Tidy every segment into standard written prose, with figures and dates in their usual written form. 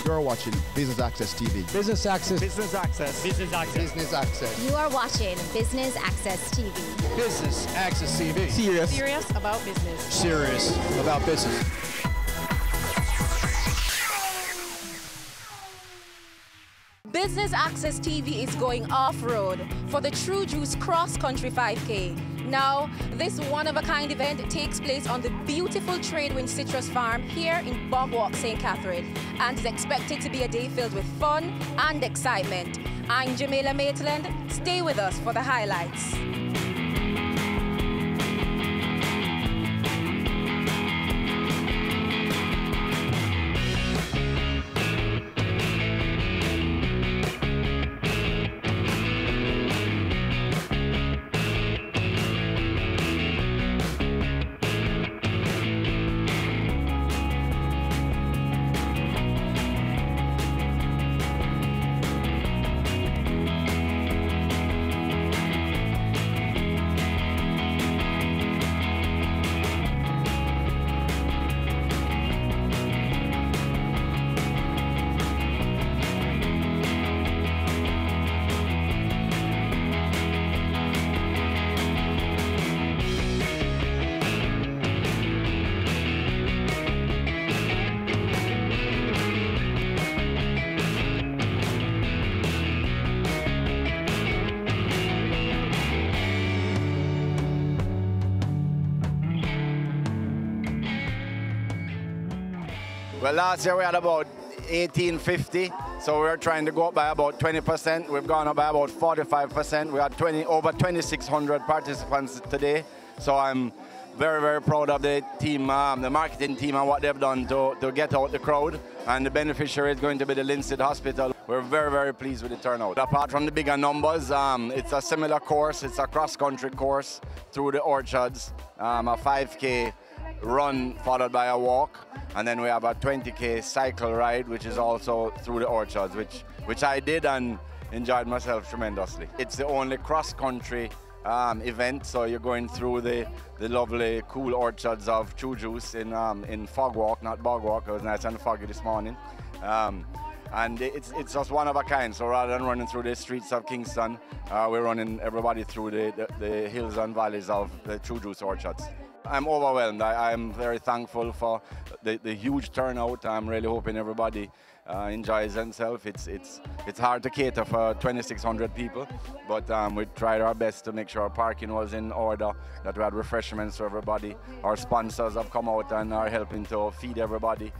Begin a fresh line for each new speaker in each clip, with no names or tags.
You're watching Business Access TV.
Business Access.
Business Access.
Business Access.
Business Access.
You are watching Business Access TV.
Business Access TV.
Serious about business.
Serious about business.
Business Access TV is going off-road for the True Juice Cross Country 5K. Now, this one-of-a-kind event takes place on the beautiful Tradewind Citrus Farm here in Bogwalk, St. Catherine, and is expected to be a day filled with fun and excitement. I'm Jamila Maitland. Stay with us for the highlights.
Well, last year we had about 1850, so we're trying to go up by about 20%. We've gone up by about 45%. We had over 2,600 participants today, so I'm very, very proud of the team, the marketing team, and what they've done to get out the crowd. And the beneficiary is going to be the Linstead Hospital. We're very, very pleased with the turnout. Apart from the bigger numbers, it's a similar course. It's a cross-country course through the orchards, a 5K run followed by a walk, and then we have a 20K cycle ride, which is also through the orchards, which I did and enjoyed myself tremendously. It's the only cross-country event, so you're going through the lovely, cool orchards of True Juice in Fogwalk, not Bogwalk. It was nice and foggy this morning. And it's just one of a kind, so rather than running through the streets of Kingston, we're running everybody through the hills and valleys of the True Juice orchards. I'm overwhelmed. I'm very thankful for the huge turnout. I'm really hoping everybody enjoys themselves. It's hard to cater for 2,600 people, but we tried our best to make sure our parking was in order, that we had refreshments for everybody. Our sponsors have come out and are helping to feed everybody.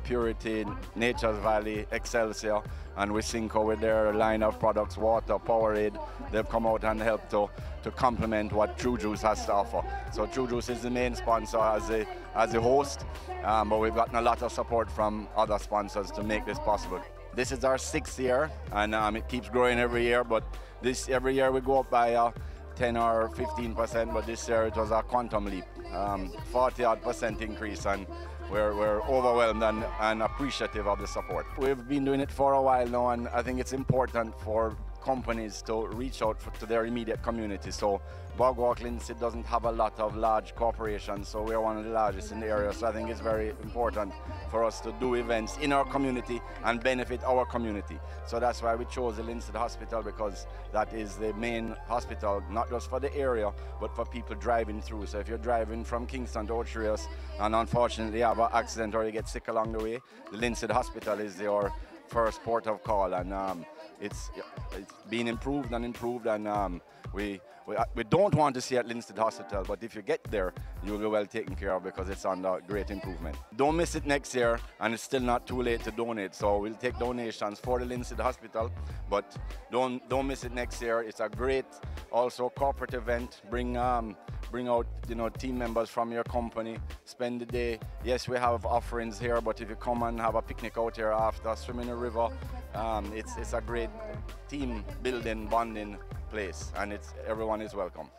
Purity, Nature's Valley, Excelsior, and Wisynco with their line of products, water, Powerade. They've come out and helped to complement what True Juice has to offer. So True Juice is the main sponsor as a host, but we've gotten a lot of support from other sponsors to make this possible. This is our 6th year, and it keeps growing every year, but every year we go up by 10 or 15%, but this year it was a quantum leap, 40-odd% increase, and we're overwhelmed and appreciative of the support. We've been doing it for a while now, and I think it's important for companies to reach out to their immediate community. So Bogwalk Linstead doesn't have a lot of large corporations, so we're one of the largest in the area. So I think it's very important for us to do events in our community and benefit our community. So that's why we chose the Linstead Hospital, because that is the main hospital, not just for the area, but for people driving through. So if you're driving from Kingston to Otrius and unfortunately have an accident or you get sick along the way, the Linstead Hospital is your first port of call, and it's been improved, and we don't want to see at Linstead Hospital, but if you get there, you'll be well taken care of because it's under great improvement. Don't miss it next year, and it's still not too late to donate. So we'll take donations for the Linstead Hospital, but don't miss it next year. It's a great, also corporate event. Bring out team members from your company, spend the day. Yes, we have offerings here, but if you come and have a picnic out here after, swim in the river, it's a great team building, bonding place, and everyone is welcome.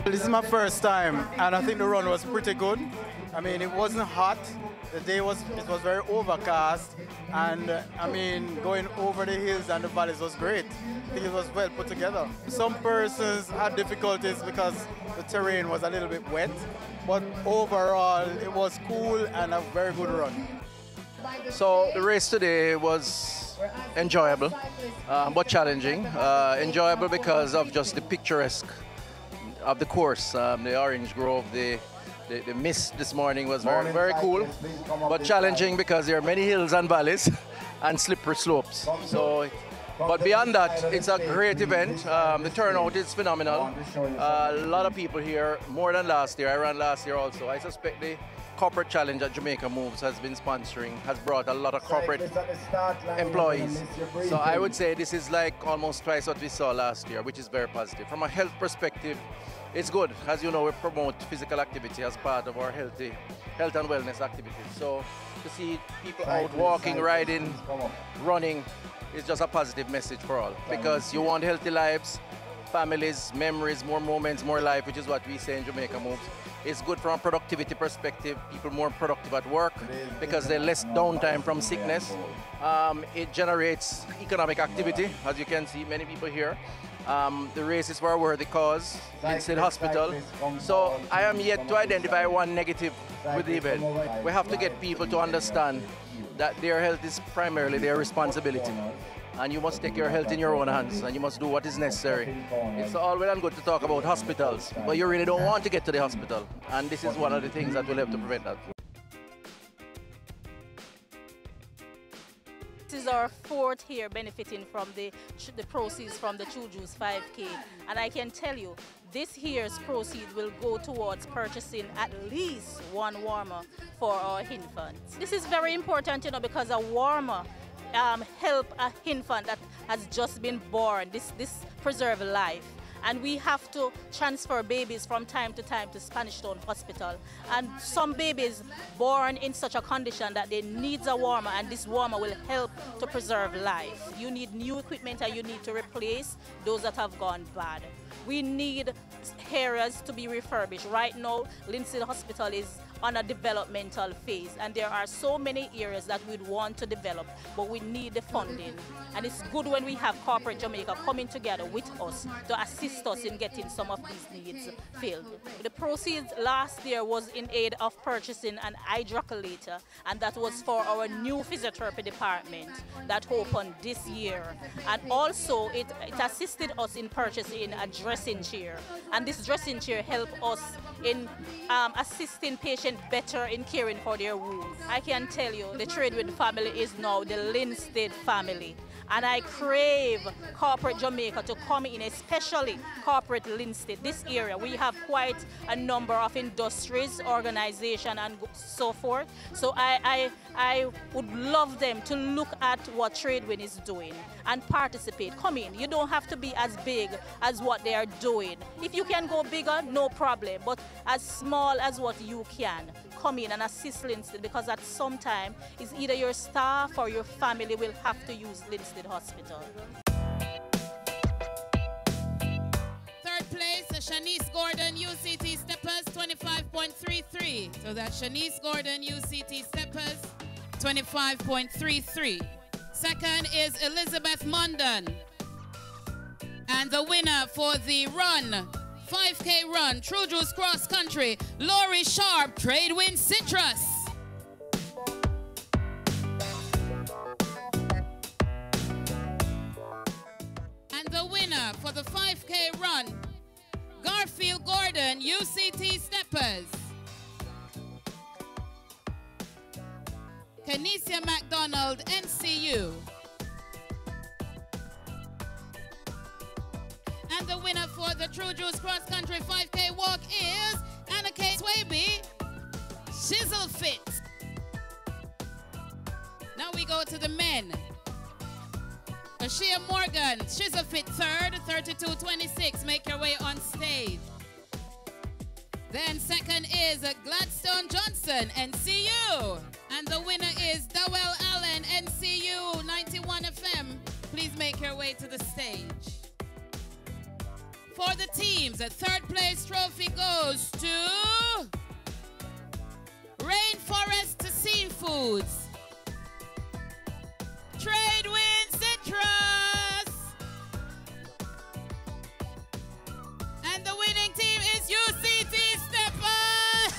This is my first time, and I think the run was pretty good. I mean, it wasn't hot. The day was very overcast, and I mean, going over the hills and the valleys was great. I think it was well put together. Some persons had difficulties because the terrain was a little bit wet, but overall it was cool and a very good run.
So the race today was enjoyable, but challenging. Enjoyable because of just the picturesque of the course. The Orange Grove, the mist this morning was very, very cool, but challenging because there are many hills and valleys and slippery slopes. So, but beyond that, it's a great event. The turnout is phenomenal. A lot of people here, more than last year. I ran last year also. I suspect the corporate challenge that Jamaica Moves has been sponsoring has brought a lot of corporate employees. So I would say this is like almost twice what we saw last year, which is very positive. From a health perspective, it's good. As you know, we promote physical activity as part of our health and wellness activities. So to see people out walking, riding, running is just a positive message for all. Because you want healthy lives, families, memories, more moments, more life, which is what we say in Jamaica Moves. It's good from a productivity perspective, people more productive at work because they're less downtime from sickness. It generates economic activity, as you can see, many people here. The race is for a worthy cause, Linstead Hospital. So I am yet to identify one negative with the event. We have to get people to understand that their health is primarily their responsibility. And you must take your health in your own hands, and you must do what is necessary. It's all well and good to talk about hospitals, but you really don't want to get to the hospital. And this is one of the things that will help to prevent that.
This is our fourth year benefiting from the proceeds from the True Juice 5K. And I can tell you, this year's proceeds will go towards purchasing at least one warmer for our infants. This is very important, you know, because a warmer help an infant that has just been born. This preserve life. And we have to transfer babies from time to time to Spanish Town Hospital. And some babies born in such a condition that they need a warmer, and this warmer will help to preserve life. You need new equipment and you need to replace those that have gone bad. We need areas to be refurbished. Right now, Linstead Hospital is on a developmental phase, and there are so many areas that we'd want to develop, but we need the funding. And it's good when we have corporate Jamaica coming together with us to assist us in getting some of these needs filled. The proceeds last year was in aid of purchasing an hydrocollator, and that was for our new physiotherapy department that opened this year. And also it assisted us in purchasing a dressing chair, and this dressing chair helped us in assisting patients better in caring for their wounds. I can tell you the Tradewind family is now the Linstead family. And I crave corporate Jamaica to come in, especially corporate Linstead. This area, we have quite a number of industries, organizations, and so forth. So I would love them to look at what Tradewind is doing and participate. Come in. You don't have to be as big as what they are doing. If you can go bigger, no problem. But as small as what you can, come in and assist Linstead, because at some time, it's either your staff or your family will have to use Linstead Hospital.
Third place, Shanice Gordon, UCT Steppers, 25.33. So that's Shanice Gordon, UCT Steppers, 25.33. Second is Elizabeth Munden. And the winner for the run, 5K run, True Juice Cross Country, Laurie Sharp, Tradewind Citrus. And the winner for the 5K run, Garfield Gordon, UCT Steppers. Kenesia McDonald, NCU. And the winner for the True Juice Cross Country 5K walk is Anna K. Swaby, Shizzle Fit. Now we go to the men. Ashia Morgan, Shizzle Fit third, 32.26. Make your way on stage. Then second is Gladstone Johnson, NCU. And the winner is Dawell Allen, NCU 91 FM. Please make your way to the stage. For the teams, the third place trophy goes to Rainforest Seafoods, Tradewind Citrus, and the winning team is UCT Steppers.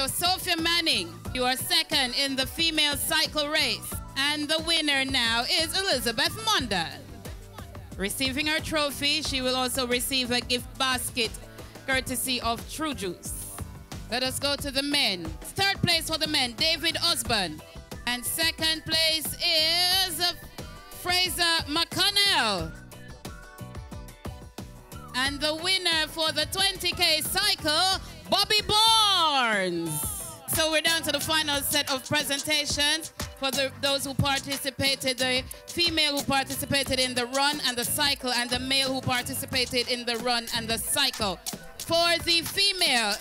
So Sophia Manning, you are second in the female cycle race. And the winner now is Elizabeth Mondal. Receiving her trophy, she will also receive a gift basket courtesy of True Juice. Let us go to the men. Third place for the men, David Osborne. And second place is Fraser McConnell. And the winner for the 20K cycle, Bobby Barnes. So we're down to the final set of presentations for those who participated, the female who participated in the run and the cycle, and the male who participated in the run and the cycle. For the female,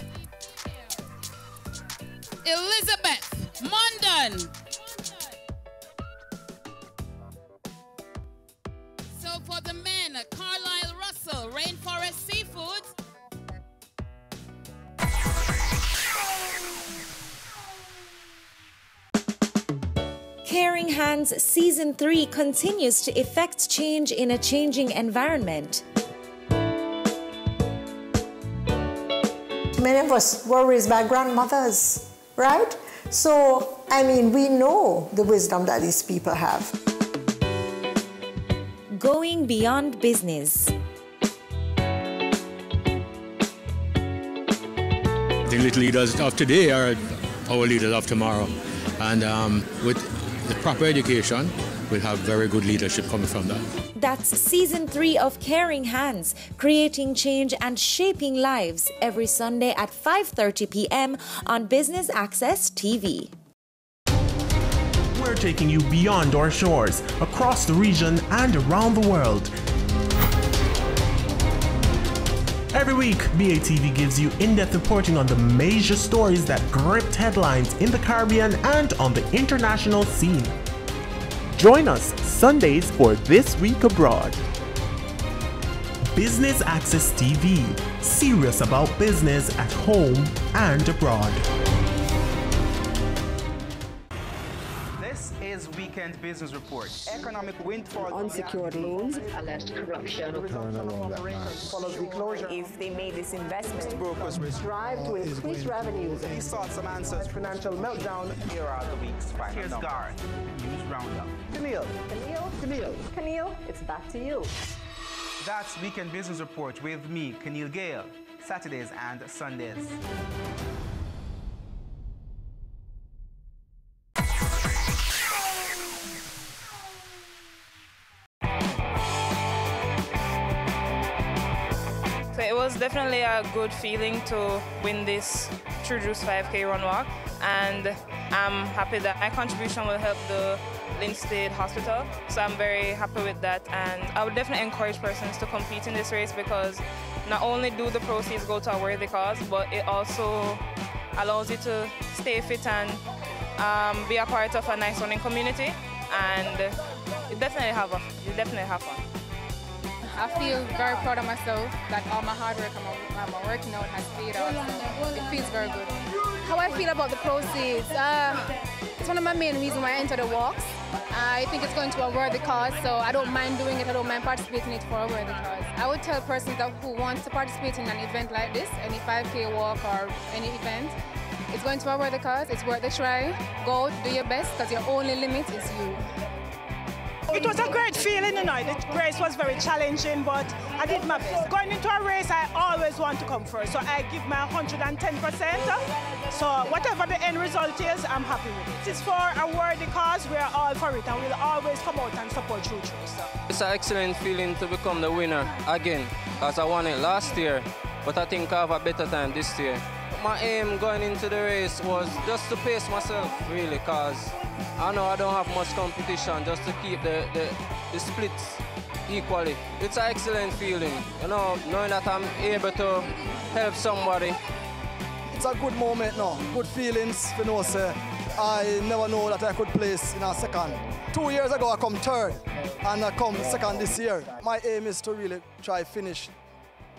Elizabeth Mondal. So for the men, Carlisle Russell, Rainforest Seafoods.
Caring Hands Season 3 continues to effect change in a changing environment.
Many of us were raised by grandmothers, right? So, I mean, we know the wisdom that these people have.
Going beyond business.
The little leaders of today are our leaders of tomorrow. And with the proper education, we'll have very good leadership coming from that.
That's Season 3 of Caring Hands, creating change and shaping lives, every Sunday at 5:30 p.m. on Business Access TV.
We're taking you beyond our shores, across the region and around the world. Every week, BATV gives you in-depth reporting on the major stories that gripped headlines in the Caribbean and on the international scene. Join us Sundays for This Week Abroad. Business Access TV, serious about business at home and abroad.
Weekend Business Report. Economic windfall.
Unsecured loans.
Alleged corruption.
Follows the closure. If they made this investment.
Brokers
strive to increase revenues.
He sought some answers.
Financial meltdown.
Here are the week's final numbers. Here's Garth. News Roundup.
Camille, it's back to you.
That's Weekend Business Report with me, Keneal Gale. Saturdays and Sundays.
So it was definitely a good feeling to win this True Juice 5K run walk, and I'm happy that my contribution will help the Linstead Hospital, so I'm very happy with that. And I would definitely encourage persons to compete in this race, because not only do the proceeds go to a worthy cause, but it also allows you to stay fit and be a part of a nice running community, and you definitely have fun.
I feel very proud of myself that all my hard work and my working out has paid off. So it feels very good. How I feel about the proceeds? It's one of my main reasons why I enter the walks. I think it's going to a worthy cause, so I don't mind doing it. I don't mind participating in it for a worthy cause. I would tell persons who want to participate in an event like this, any 5K walk or any event, it's going to a worthy cause. It's worth a try. Go, do your best, because your only limit is you.
It was a great feeling, you know. The race was very challenging, but I did my best. Going into a race, I always want to come first, so I give my 110%. So whatever the end result is, I'm happy with it. It's for a worthy cause. We are all for it, and we'll always come out and support True Juice. So.
It's an excellent feeling to become the winner again, because I won it last year, but I think I have a better time this year. My aim going into the race was just to pace myself, really, because I know I don't have much competition, just to keep the splits equally. It's an excellent feeling, you know, knowing that I'm able to help somebody.
It's a good moment now, good feelings, you know, sir. I never know that I could place in a second. 2 years ago I come third, and I come second this year. My aim is to really try finish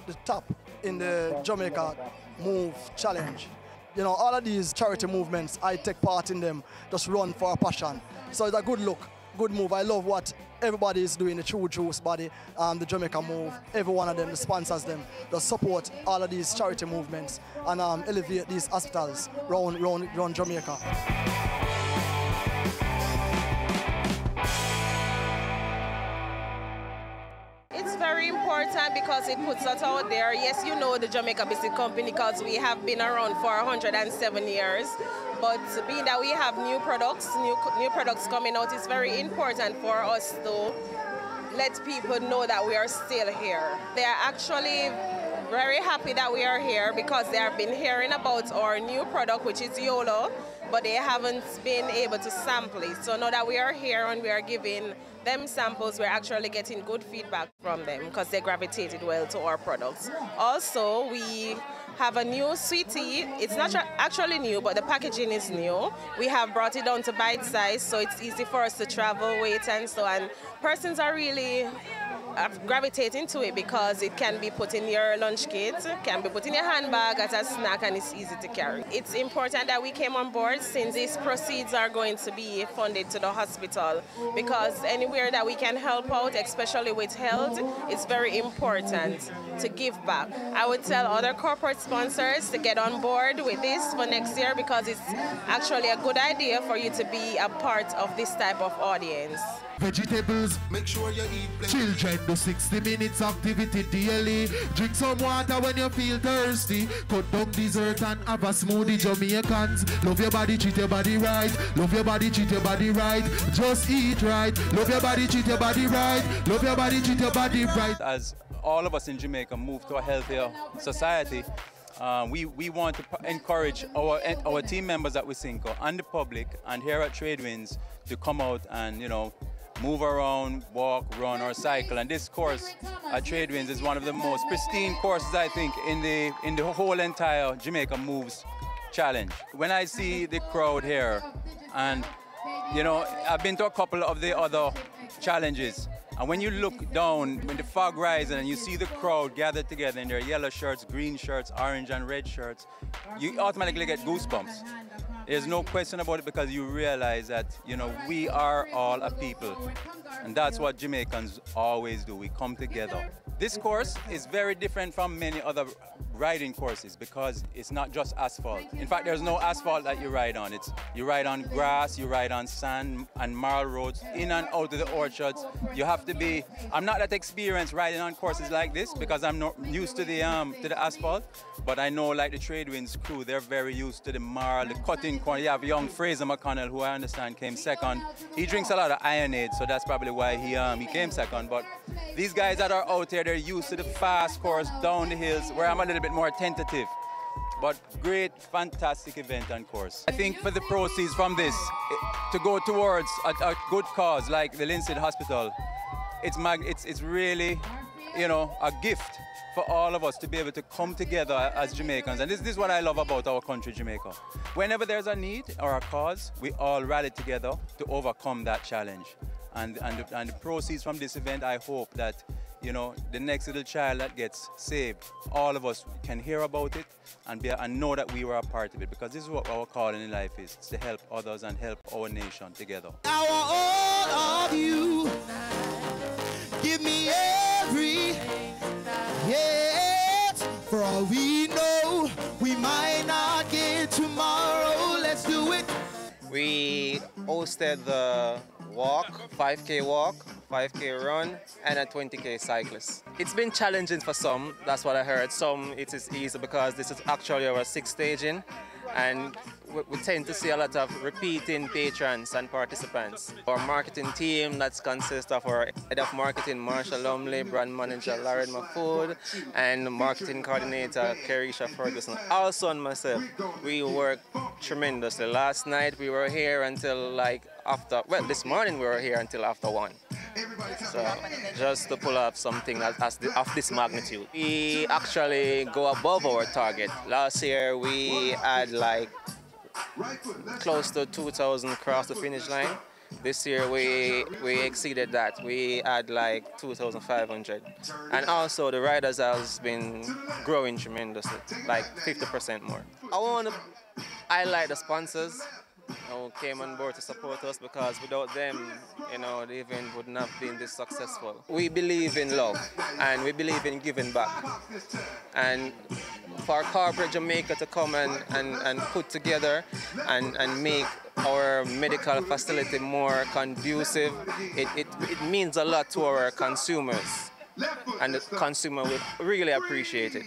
the top in the Jamaica Move Challenge. You know, all of these charity movements, I take part in them, just run for a passion. So it's a good look, good move. I love what everybody is doing, the True Juice body, the Jamaica Move, every one of them, the sponsors them, the support all of these charity movements and elevate these hospitals around Jamaica.
It's very important because it puts us out there. Yes, you know the Jamaica Biscuit Company because we have been around for 107 years. But being that we have new products coming out, it's very important for us to let people know that we are still here. They are actually very happy that we are here because they have been hearing about our new product, which is YOLO, but they haven't been able to sample it. So now that we are here and we are giving them samples, we're actually getting good feedback from them because they gravitated well to our products. Also, we have a new sweet tea. It's not actually new, but the packaging is new. We have brought it down to bite size, so it's easy for us to travel, wait, and so on. Persons are really gravitating to it because it can be put in your lunch kit, can be put in your handbag as a snack, and it's easy to carry. It's important that we came on board since these proceeds are going to be funded to the hospital because anywhere that we can help out, especially with health, it's very important to give back. I would tell other corporate sponsors to get on board with this for next year because it's actually a good idea for you to be a part of this type of audience.
Vegetables, make sure you eat plenty. Children do 60 minutes activity daily. Drink some water when you feel thirsty. Cut down dessert and have a smoothie. Jamaicans, love your body, treat your body right. Love your body, treat your body right. Just eat right. Love your body, treat your body right. Love your body, treat your body right.
As all of us in Jamaica move to a healthier society, we want to encourage our team members at Wisynco and the public and here at Tradewinds to come out and, you know, move around, walk, run, or cycle. And this course at Tradewinds is one of the most pristine courses, I think, in the whole entire Jamaica Moves Challenge. When I see the crowd here, and you know, I've been to a couple of the other challenges, and when you look down, when the fog rises and you see the crowd gathered together in their yellow shirts, green shirts, orange and red shirts, you automatically get goosebumps. There's no question about it because you realize that, you know, we are all a people. And that's what Jamaicans always do. We come together. This course is very different from many other riding courses because it's not just asphalt. In fact, there's no asphalt that you ride on. You ride on grass, you ride on sand and marl roads, in and out of the orchards. You have to be, I'm not that experienced riding on courses like this because I'm not used to the asphalt, but I know like the Tradewinds crew, they're very used to the marl, the cutting corner. You have young Fraser McConnell, who I understand came second. He drinks a lot of Ionade, so that's probably why he came second. But these guys that are out here, they're used to the fast course down the hills where I'm a little bit more tentative. But great, fantastic event and course. I think for the proceeds from this, to go towards a good cause like the Linstead Hospital, it's really, you know, a gift for all of us to be able to come together as Jamaicans. And this is what I love about our country, Jamaica. Whenever there's a need or a cause, we all rally together to overcome that challenge. And the proceeds from this event, I hope that, you know, the next little child that gets saved, all of us can hear about it and know that we were a part of it, because this is what our calling in life is, to help others and help our nation together.
I want all of you. Give me every yes. For all we know, we might not get tomorrow. Let's do it.
We hosted the walk, 5K walk, 5K run, and a 20K cyclist. It's been challenging for some, that's what I heard. Some it is easy because this is actually our 6th staging, and we tend to see a lot of repeating patrons and participants. Our marketing team that consists of our head of marketing, Marshall Lumley, brand manager, Lauren Mahfood, and marketing coordinator, Kerisha Ferguson. Also on myself, we work tremendously. Last night we were here until this morning we were here until after 1. So just to pull off something of this magnitude. We actually go above our target. Last year we had close to 2,000 across the finish line. This year we exceeded that. We had 2,500. And also the riders has been growing tremendously, 50% more. I want to highlight the sponsors who came on board to support us, because without them, the event wouldn't have been this successful. We believe in love and we believe in giving back. And for corporate Jamaica to come and put together and make our medical facility more conducive, it means a lot to our consumers, and the consumer will really appreciate it.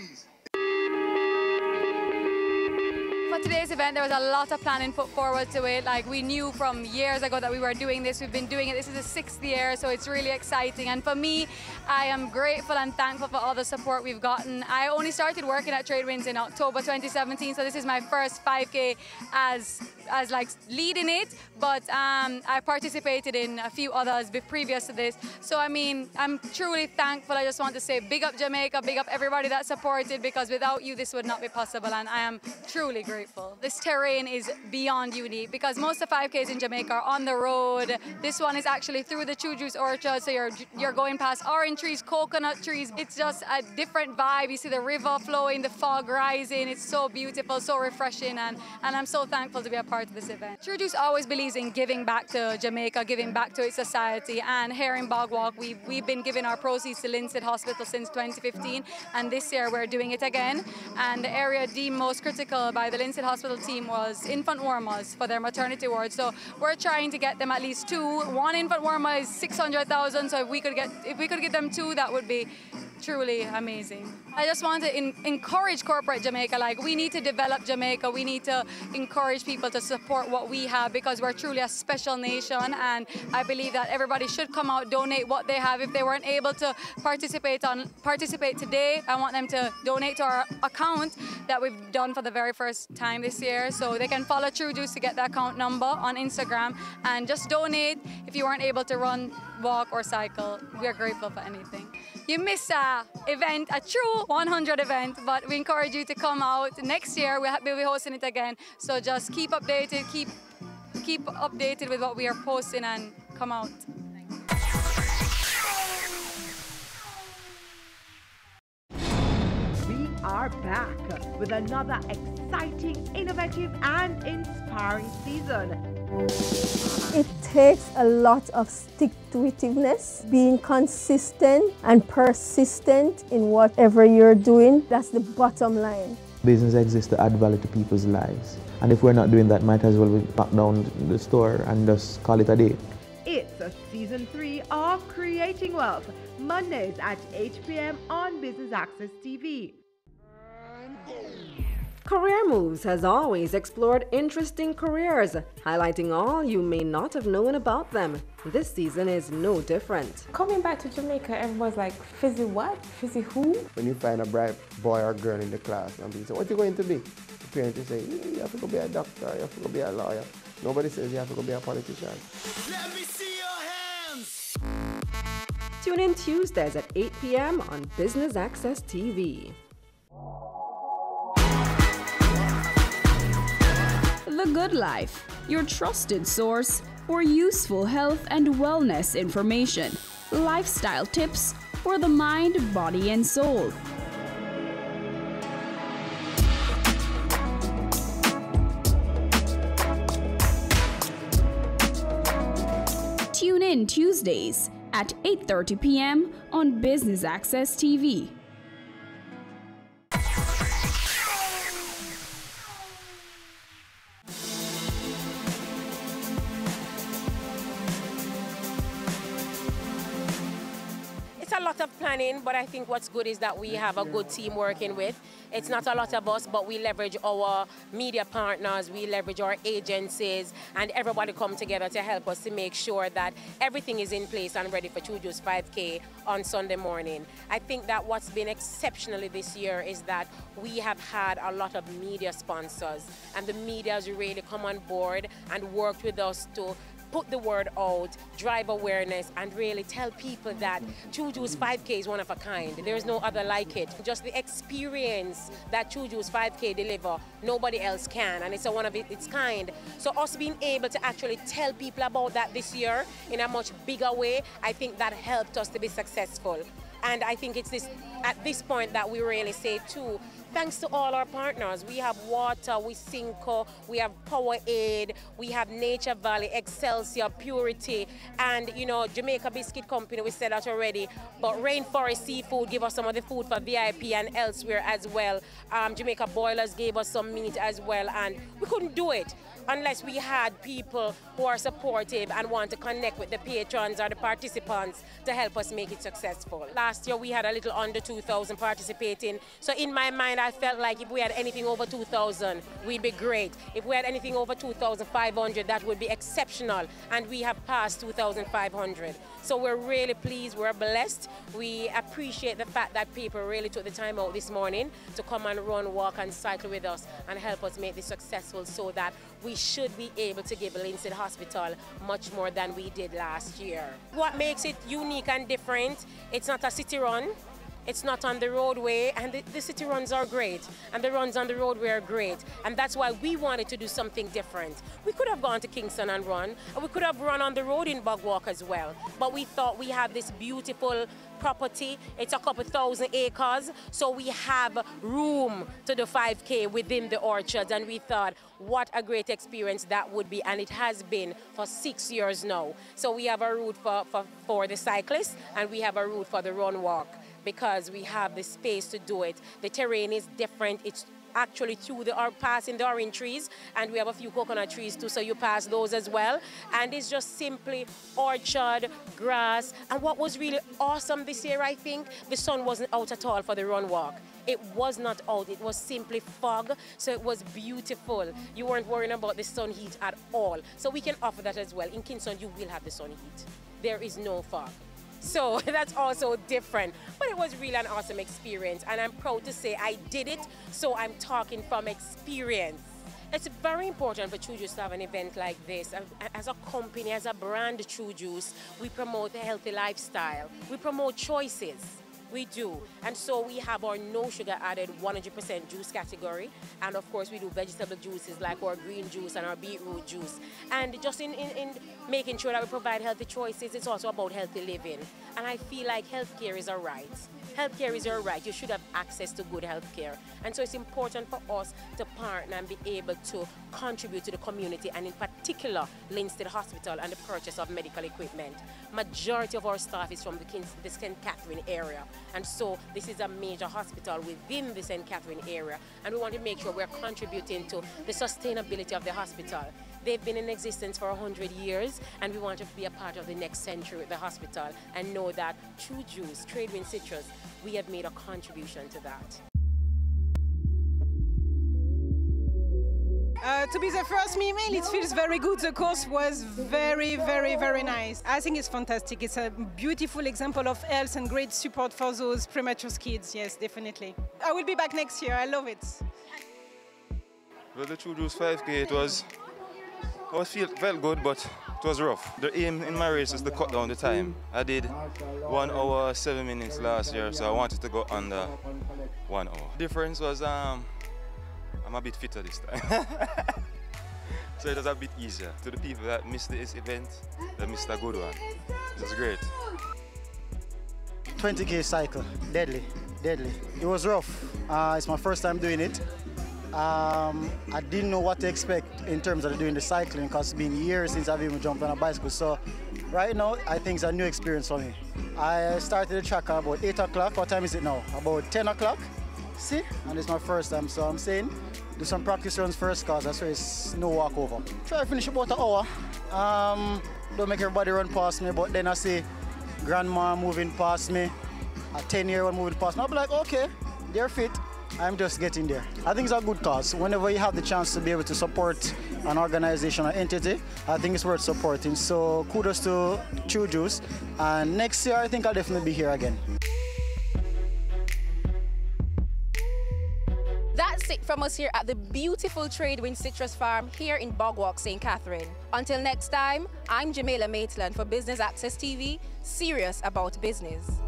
For today's event, there was a lot of planning put forward to it. Like, we knew from years ago that we were doing this. We've been doing it. This is the 6th year, so it's really exciting. And for me, I am grateful and thankful for all the support we've gotten. I only started working at Tradewinds in October 2017, so this is my first 5K as like leading it, but I participated in a few others previous to this. So I mean, I'm truly thankful. I just want to say big up Jamaica, big up everybody that supported, because without you this would not be possible, and I am truly grateful. This terrain is beyond unique, because most of 5Ks in Jamaica are on the road. This one is actually through the True Juice Orchard, so you're going past orange trees, coconut trees. It's just a different vibe. You see the river flowing, the fog rising. It's so beautiful, so refreshing, and I'm so thankful to be a part of this event. True Juice always believes in giving back to Jamaica, giving back to its society, and here in Bog Walk, we've been giving our proceeds to Linstead Hospital since 2015, and this year we're doing it again. And the area deemed most critical by the Linstead Hospital team was infant warmers for their maternity ward. So we're trying to get them at least 2. One infant warmer is 600,000, so if we could get them 2, that would be truly amazing. I just want to encourage corporate Jamaica. Like, we need to develop Jamaica. We need to encourage people to support what we have, because we're truly a special nation, and I believe that everybody should come out, donate what they have. If they weren't able to participate today, I want them to donate to our account that we've done for the very first time this year. So they can follow True Juice to get the account number on Instagram, and just donate if you weren't able to run, walk or cycle. We are grateful for anything. You missed an event, a true 100 event, but we encourage you to come out next year. We'll be hosting it again. So just keep updated, keep updated with what we are posting, and come out.
We are back with another exciting, innovative and inspiring season.
It takes a lot of stick-to-itiveness, being consistent and persistent in whatever you're doing. That's the bottom line.
Business exists to add value to people's lives. And if we're not doing that, might as well we lock down the store and just call it a day.
It's a season 3 of Creating Wealth, Mondays at 8 p.m. on Business Access TV.
Career Moves has always explored interesting careers, highlighting all you may not have known about them. This season is no different.
Coming back to Jamaica, everyone's like, Fizzy what? Fizzy who?
When you find a bright boy or girl in the class and people say, what are you going to be? The parents will say, you have to go be a doctor, you have to go be a lawyer. Nobody says you have to go be a politician.
Let me see your hands!
Tune in Tuesdays at 8 p.m. on Business Access TV.
The Good Life, your trusted source for useful health and wellness information, lifestyle tips for the mind, body, and soul. Tune in Tuesdays at 8:30 p.m. on Business Access TV.
A lot of planning, but I think what's good is that we have a good team working with. It's not a lot of us, but we leverage our media partners, we leverage our agencies, and everybody come together to help us to make sure that everything is in place and ready for True Juice 5K on Sunday morning. I think that what's been exceptionally this year is that we have had a lot of media sponsors, and the media has really come on board and worked with us to put the word out, drive awareness, and really tell people that True Juice 5K is one of a kind. There is no other like it. Just the experience that True Juice 5K deliver, nobody else can, and it's one of its kind. So us being able to actually tell people about that this year in a much bigger way, I think that helped us to be successful. And I think it's at this point that we really say too,
thanks to all our partners. We have Water, we Cinco, we have Powerade, we have Nature Valley, Excelsior, Purity, and you know, Jamaica Biscuit Company, we said that already, but Rainforest Seafood give us some of the food for VIP and elsewhere as well. Jamaica Boilers gave us some meat as well, and we couldn't do it unless we had people who are supportive and want to connect with the patrons or the participants to help us make it successful. Last year we had a little under 2,000 participating, so in my mind I felt like if we had anything over 2,000 we'd be great. If we had anything over 2,500 that would be exceptional, and we have passed 2,500. So we're really pleased, we're blessed. We appreciate the fact that people really took the time out this morning to come and run, walk and cycle with us and help us make this successful, so that we should be able to give Linstead Hospital much more than we did last year. What makes it unique and different, it's not a city run. It's not on the roadway, and the city runs are great, and the runs on the roadway are great, and that's why we wanted to do something different. We could have gone to Kingston and run, and we could have run on the road in Bogwalk as well, but we thought we have this beautiful property. It's a couple thousand acres, so we have room to do 5K within the orchards, and we thought what a great experience that would be, and it has been for 6 years now. So we have a route for the cyclists, and we have a route for the run walk, because we have the space to do it. The terrain is different. It's actually through passing the orange trees, and we have a few coconut trees too, so you pass those as well. And it's just simply orchard, grass, and what was really awesome this year, I think, the sun wasn't out at all for the run walk. It was not out, it was simply fog, so it was beautiful. You weren't worrying about the sun heat at all. So we can offer that as well. In Kingston, you will have the sun heat. There is no fog. So that's also different, but it was really an awesome experience, and I'm proud to say I did it, so I'm talking from experience. It's very important for True Juice to have an event like this. As a company, as a brand, True Juice, we promote a healthy lifestyle. We promote choices. We do. And so we have our no sugar added 100% juice category. And of course we do vegetable juices like our green juice and our beetroot juice. And just in making sure that we provide healthy choices, it's also about healthy living. And I feel like healthcare is a right. Healthcare is your right. You should have access to good healthcare. And so it's important for us to partner and be able to contribute to the community, and in particular, Linstead Hospital and the purchase of medical equipment. Majority of our staff is from the St. Catherine area. And so this is a major hospital within the St. Catherine area. And we want to make sure we're contributing to the sustainability of the hospital. They've been in existence for 100 years, and we want to be a part of the next century with the hospital and know that True Juice, Tradewind Citrus, we have made a contribution to that.
To be the first female, it feels very good. The course was very, very, very nice. I think it's fantastic. It's a beautiful example of health and great support for those premature kids. Yes, definitely. I will be back next year. I love it.
Well, the True Juice 5K, felt good, but it was rough. The aim in my race is to cut down the time. I did 1 hour 7 minutes last year, so I wanted to go under 1 hour. The difference was I'm a bit fitter this time. So it was a bit easier. To the people that missed this event, they missed a good one. It was great.
20K cycle, deadly. It was rough. It's my first time doing it. I didn't know what to expect in terms of doing the cycling, because it's been years since I've even jumped on a bicycle. So right now, I think it's a new experience for me. I started the track at about 8 o'clock. What time is it now? About 10 o'clock. See? And it's my first time, so I'm saying do some practice runs first, because that's where it's no walkover. Try to finish about an hour. Don't make everybody run past me, but then I see grandma moving past me, a 10-year-old moving past me. I'll be like, okay, they're fit. I'm just getting there. I think it's a good cause. Whenever you have the chance to be able to support an organization or entity, I think it's worth supporting. So kudos to True Juice. And next year, I think I'll definitely be here again.
That's it from us here at the beautiful Tradewind Citrus Farm here in Bogwalk, St. Catherine. Until next time, I'm Jamila Maitland for Business Access TV, serious about business.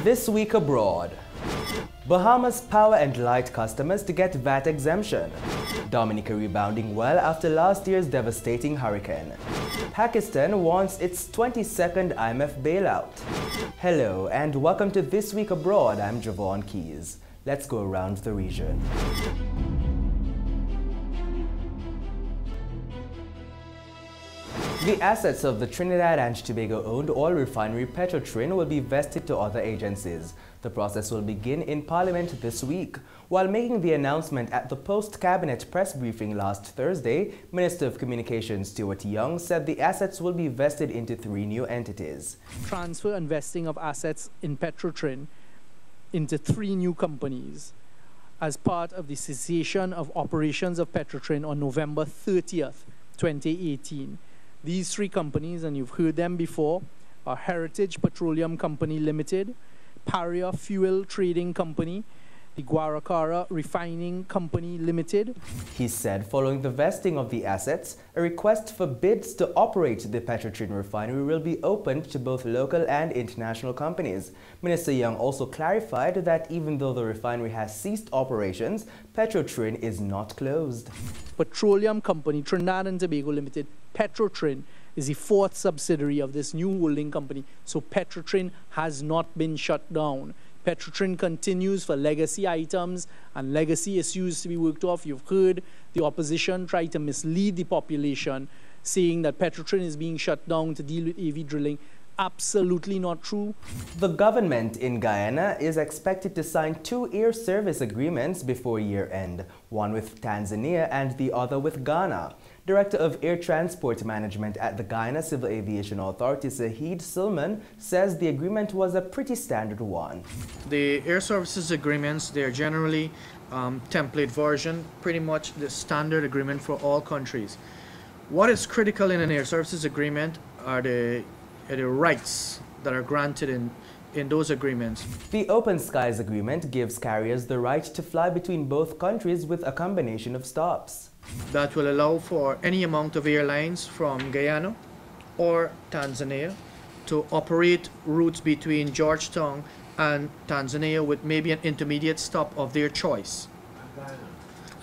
This week abroad. Bahamas Power and Light customers to get VAT exemption. Dominica rebounding well after last year's devastating hurricane. Pakistan wants its 22nd IMF bailout. Hello and welcome to This Week Abroad. I'm Javon Keys. Let's go around the region. The assets of the Trinidad and Tobago-owned oil refinery Petrotrin will be vested to other agencies. The process will begin in Parliament this week. While making the announcement at the post-cabinet press briefing last Thursday, Minister of Communications Stuart Young said the assets will be vested into 3 new entities.
Transfer and vesting of assets in Petrotrin into 3 new companies as part of the cessation of operations of Petrotrin on November 30th, 2018. These 3 companies, and you've heard them before, are Heritage Petroleum Company Limited, Paria Fuel Trading Company, the Guaracara Refining Company Limited.
He said following the vesting of the assets, a request for bids to operate the Petrotrin refinery will be opened to both local and international companies. Minister Young also clarified that even though the refinery has ceased operations, Petrotrin is not closed.
Petroleum Company Trinidad and Tobago Limited, Petrotrin, is the 4th subsidiary of this new holding company, so Petrotrin has not been shut down. Petrotrin continues for legacy items and legacy issues to be worked off. You've heard the opposition try to mislead the population, saying that Petrotrin is being shut down to deal with AV drilling. Absolutely not true.
The government in Guyana is expected to sign 2 air service agreements before year end, one with Tanzania and the other with Ghana. Director of Air Transport Management at the Guyana Civil Aviation Authority, Zahid Silman, says the agreement was a pretty standard one.
The air services agreements, they're generally template version, pretty much the standard agreement for all countries. What is critical in an air services agreement are the rights that are granted in those agreements.
The Open Skies Agreement gives carriers the right to fly between both countries with a combination of stops.
That will allow for any amount of airlines from Guyana or Tanzania to operate routes between Georgetown and Tanzania with maybe an intermediate stop of their choice.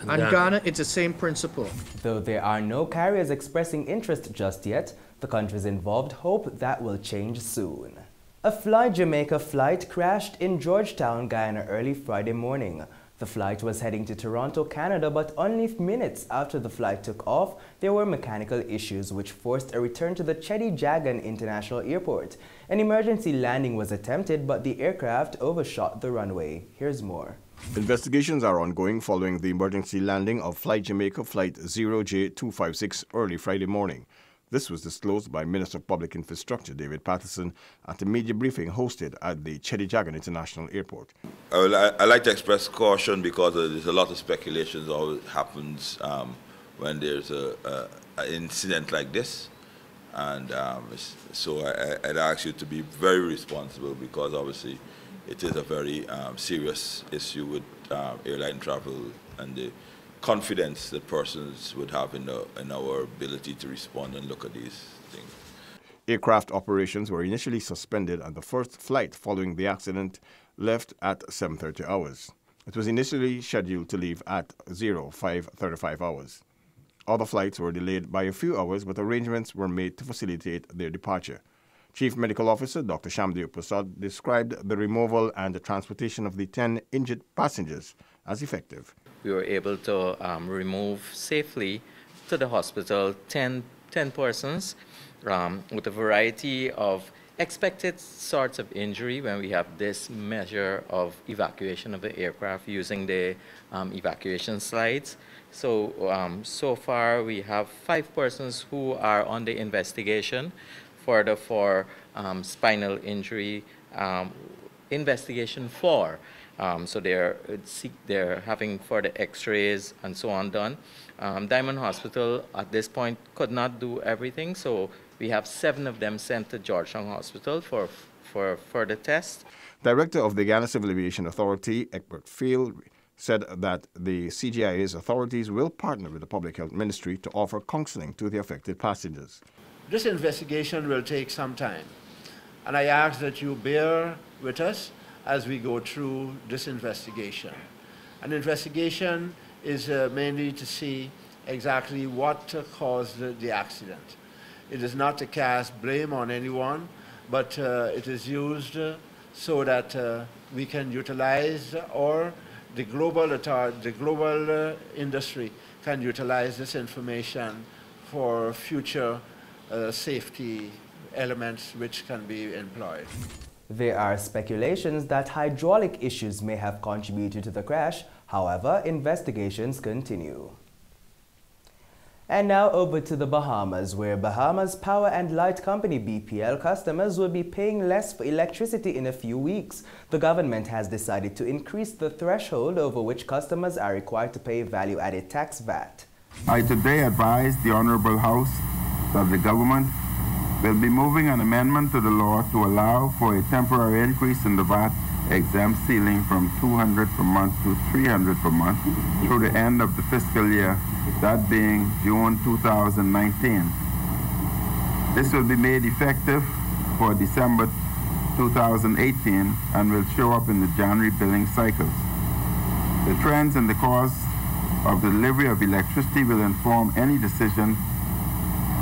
And Ghana, it's the same principle.
Though there are no carriers expressing interest just yet, the countries involved hope that will change soon. A Fly Jamaica flight crashed in Georgetown, Guyana early Friday morning. The flight was heading to Toronto, Canada, but only minutes after the flight took off, there were mechanical issues which forced a return to the Cheddi Jagan International Airport. An emergency landing was attempted, but the aircraft overshot the runway. Here's more.
Investigations are ongoing following the emergency landing of Fly Jamaica Flight 0J256 early Friday morning. This was disclosed by Minister of Public Infrastructure David Patterson at a media briefing hosted at the Cheddi Jagan International Airport.
I like to express caution because there's a lot of speculations always happens when there's an incident like this. And so I'd ask you to be very responsible because obviously it is a very serious issue with airline travel and the confidence that persons would have in our ability to respond and look at these things.
Aircraft operations were initially suspended and the first flight following the accident left at 7:30 hours. It was initially scheduled to leave at 05:35 hours. Other flights were delayed by a few hours, but arrangements were made to facilitate their departure. Chief Medical Officer Dr. Shamdev Prasad described the removal and the transportation of the 10 injured passengers as effective.
We were able to remove safely to the hospital 10 persons with a variety of expected sorts of injury when we have this measure of evacuation of the aircraft using the evacuation slides. So far we have 5 persons who are on the investigation. Further for spinal injury, investigation 4. So they're having further x-rays and so on done. Diamond Hospital at this point could not do everything, so we have 7 of them sent to Georgetown Hospital for further tests.
Director of the Guyana Civil Aviation Authority, Egbert Field, said that the CGIA's authorities will partner with the Public Health Ministry to offer counseling to the affected passengers.
This investigation will take some time, and I ask that you bear with us as we go through this investigation. An investigation is mainly to see exactly what caused the accident. It is not to cast blame on anyone, but it is used so that we can utilize, or the global industry can utilize this information for future safety elements which can be employed.
There are speculations that hydraulic issues may have contributed to the crash. However, investigations continue. And now over to the Bahamas, where Bahamas Power and Light Company BPL customers will be paying less for electricity in a few weeks. The government has decided to increase the threshold over which customers are required to pay value-added tax VAT.
I today advise the Honorable House that the government will be moving an amendment to the law to allow for a temporary increase in the VAT exempt ceiling from $200 per month to $300 per month through the end of the fiscal year, that being June 2019. This will be made effective for December 2018 and will show up in the January billing cycles. The trends in the cost of the delivery of electricity will inform any decision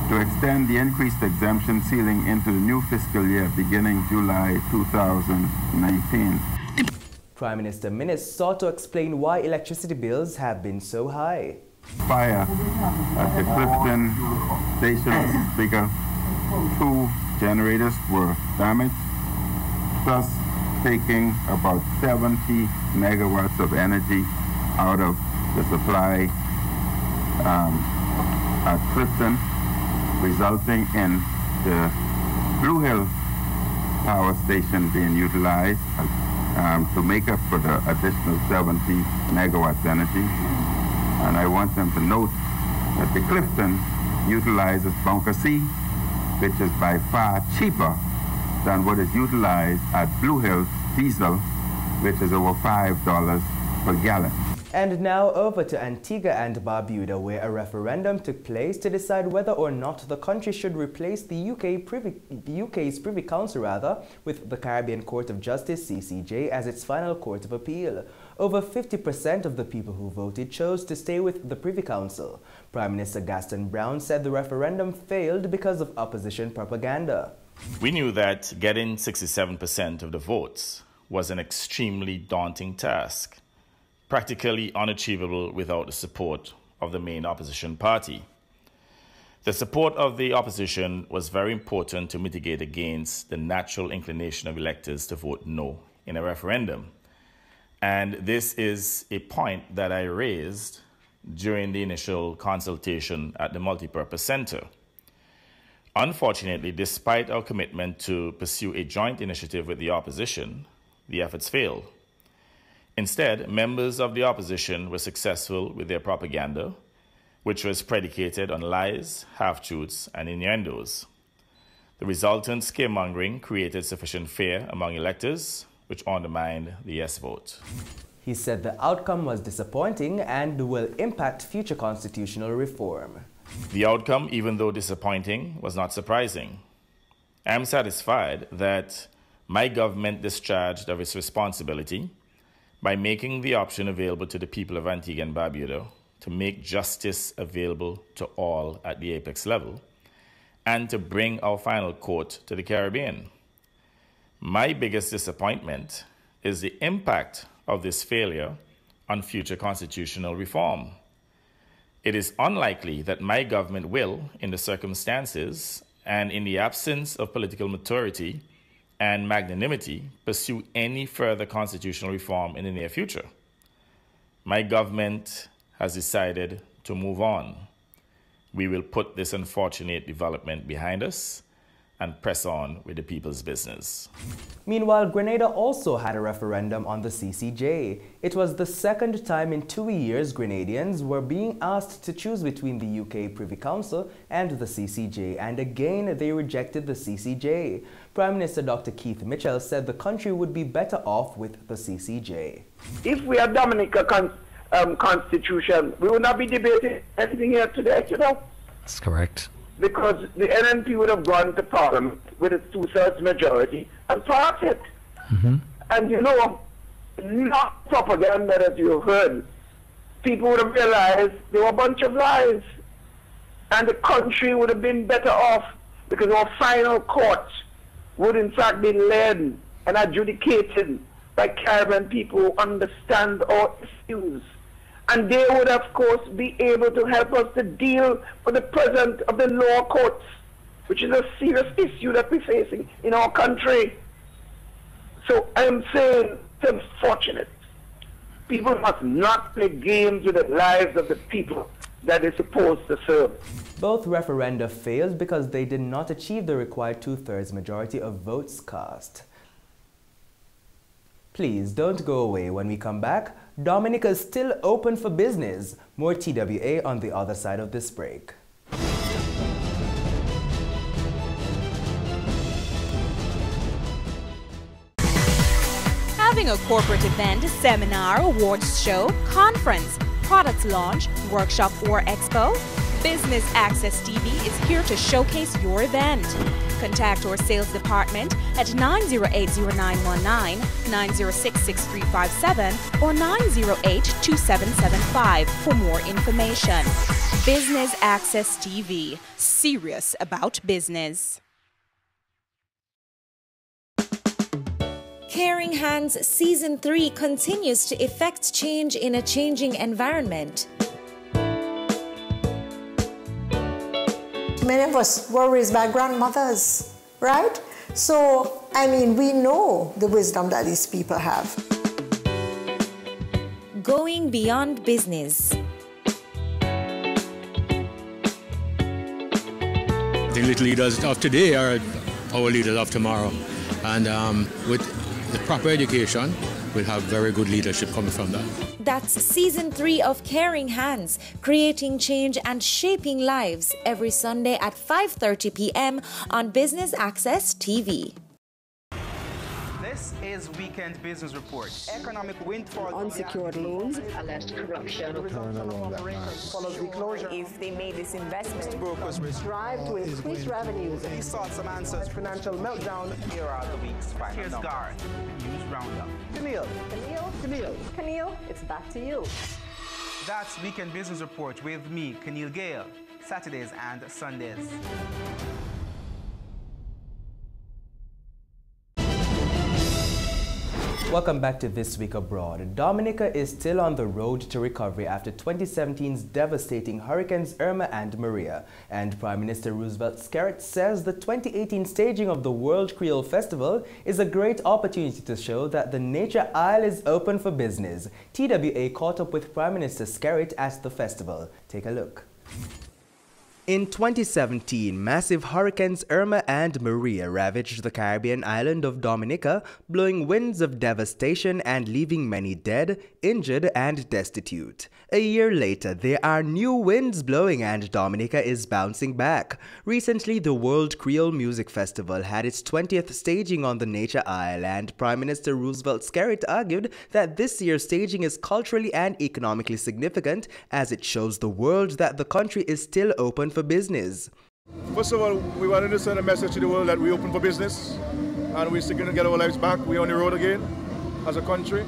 to extend the increased exemption ceiling into the new fiscal year beginning July 2019.
Prime Minister Minnis sought to explain why electricity bills have been so high.
Fire at the Clifton Station Speaker, 2 generators were damaged, thus taking about 70 megawatts of energy out of the supply at Clifton, resulting in the Blue Hill power station being utilized to make up for the additional 70 megawatts energy. And I want them to note that the Clifton utilizes Bunker C, which is by far cheaper than what is utilized at Blue Hill diesel, which is over $5 per gallon.
And now over to Antigua and Barbuda, where a referendum took place to decide whether or not the country should replace the UK's Privy Council with the Caribbean Court of Justice (CCJ) as its final court of appeal. Over 50% of the people who voted chose to stay with the Privy Council. Prime Minister Gaston Brown said the referendum failed because of opposition propaganda.
We knew that getting 67% of the votes was an extremely daunting task, practically unachievable without the support of the main opposition party. The support of the opposition was very important to mitigate against the natural inclination of electors to vote no in a referendum. And this is a point that I raised during the initial consultation at the Multipurpose Center. Unfortunately, despite our commitment to pursue a joint initiative with the opposition, the efforts failed. Instead, members of the opposition were successful with their propaganda, which was predicated on lies, half-truths, and innuendos. The resultant scaremongering created sufficient fear among electors, which undermined the yes vote.
He said the outcome was disappointing and will impact future constitutional reform.
The outcome, even though disappointing, was not surprising. I am satisfied that my government discharged of its responsibility by making the option available to the people of Antigua and Barbuda to make justice available to all at the apex level and to bring our final court to the Caribbean. My biggest disappointment is the impact of this failure on future constitutional reform. It is unlikely that my government will, in the circumstances and in the absence of political maturity and magnanimity, pursue any further constitutional reform in the near future. My government has decided to move on. We will put this unfortunate development behind us and press on with the people's business.
Meanwhile, Grenada also had a referendum on the CCJ. It was the second time in 2 years Grenadians were being asked to choose between the UK Privy Council and the CCJ, and again they rejected the CCJ. Prime Minister Dr. Keith Mitchell said the country would be better off with the CCJ.
If we had Dominica constitution, we would not be debating anything here today, you know?
That's correct.
Because the NNP would have gone to Parliament with its 2/3 majority and passed it. And you know, not propaganda that you heard, people would have realized they were a bunch of lies. And the country would have been better off because our final court would in fact be led and adjudicated by Caribbean people who understand our issues. And they would, of course, be able to help us to deal with the present of the lower courts, which is a serious issue that we're facing in our country. So I'm saying it's unfortunate. People must not play games with the lives of the people that they're supposed to serve.
Both referenda failed because they did not achieve the required 2/3 majority of votes cast. Please don't go away. When we come back, Dominica is still open for business. More TWA on the other side of this break.
Having a corporate event, seminar, awards show, conference, product launch, workshop or expo? Business Access TV is here to showcase your event. Contact our sales department at 908-0919, 906-6357 or 908-2775 for more information. Business Access TV, serious about business.
Caring Hands Season 3 continues to effect change in a changing environment.
Many of us were raised by grandmothers, right? So, I mean, we know the wisdom that these people have.
Going beyond business.
The little leaders of today are our leaders of tomorrow. And with the proper education, we'll have very good leadership coming from that.
That's Season 3 of Caring Hands, creating change and shaping lives, every Sunday at 5:30 p.m. on Business Access TV.
This is Weekend Business Report. Economic windfall.
Unsecured loans.
Alleged corruption.
Follows the closure.
If they made this investment.
Brokers strive to increase revenues.
He sought some answers.
Financial meltdown.
Here are the week's final numbers. Here's Garth, News Roundup.
Camille, it's back to you.
That's Weekend Business Report with me, Keneal Gale, Saturdays and Sundays.
Welcome back to This Week Abroad. Dominica is still on the road to recovery after 2017's devastating hurricanes Irma and Maria. And Prime Minister Roosevelt Skerrit says the 2018 staging of the World Creole Festival is a great opportunity to show that the Nature Isle is open for business. TWA caught up with Prime Minister Skerrit at the festival. Take a look. In 2017, massive hurricanes Irma and Maria ravaged the Caribbean island of Dominica, blowing winds of devastation and leaving many dead, injured, and destitute. A year later, there are new winds blowing and Dominica is bouncing back. Recently, the World Creole Music Festival had its 20th staging on the Nature Isle, and Prime Minister Roosevelt Skerrit argued that this year's staging is culturally and economically significant as it shows the world that the country is still open for business.
First of all, we wanted to send a message to the world that we're open for business and we're still going to get our lives back. We're on the road again as a country.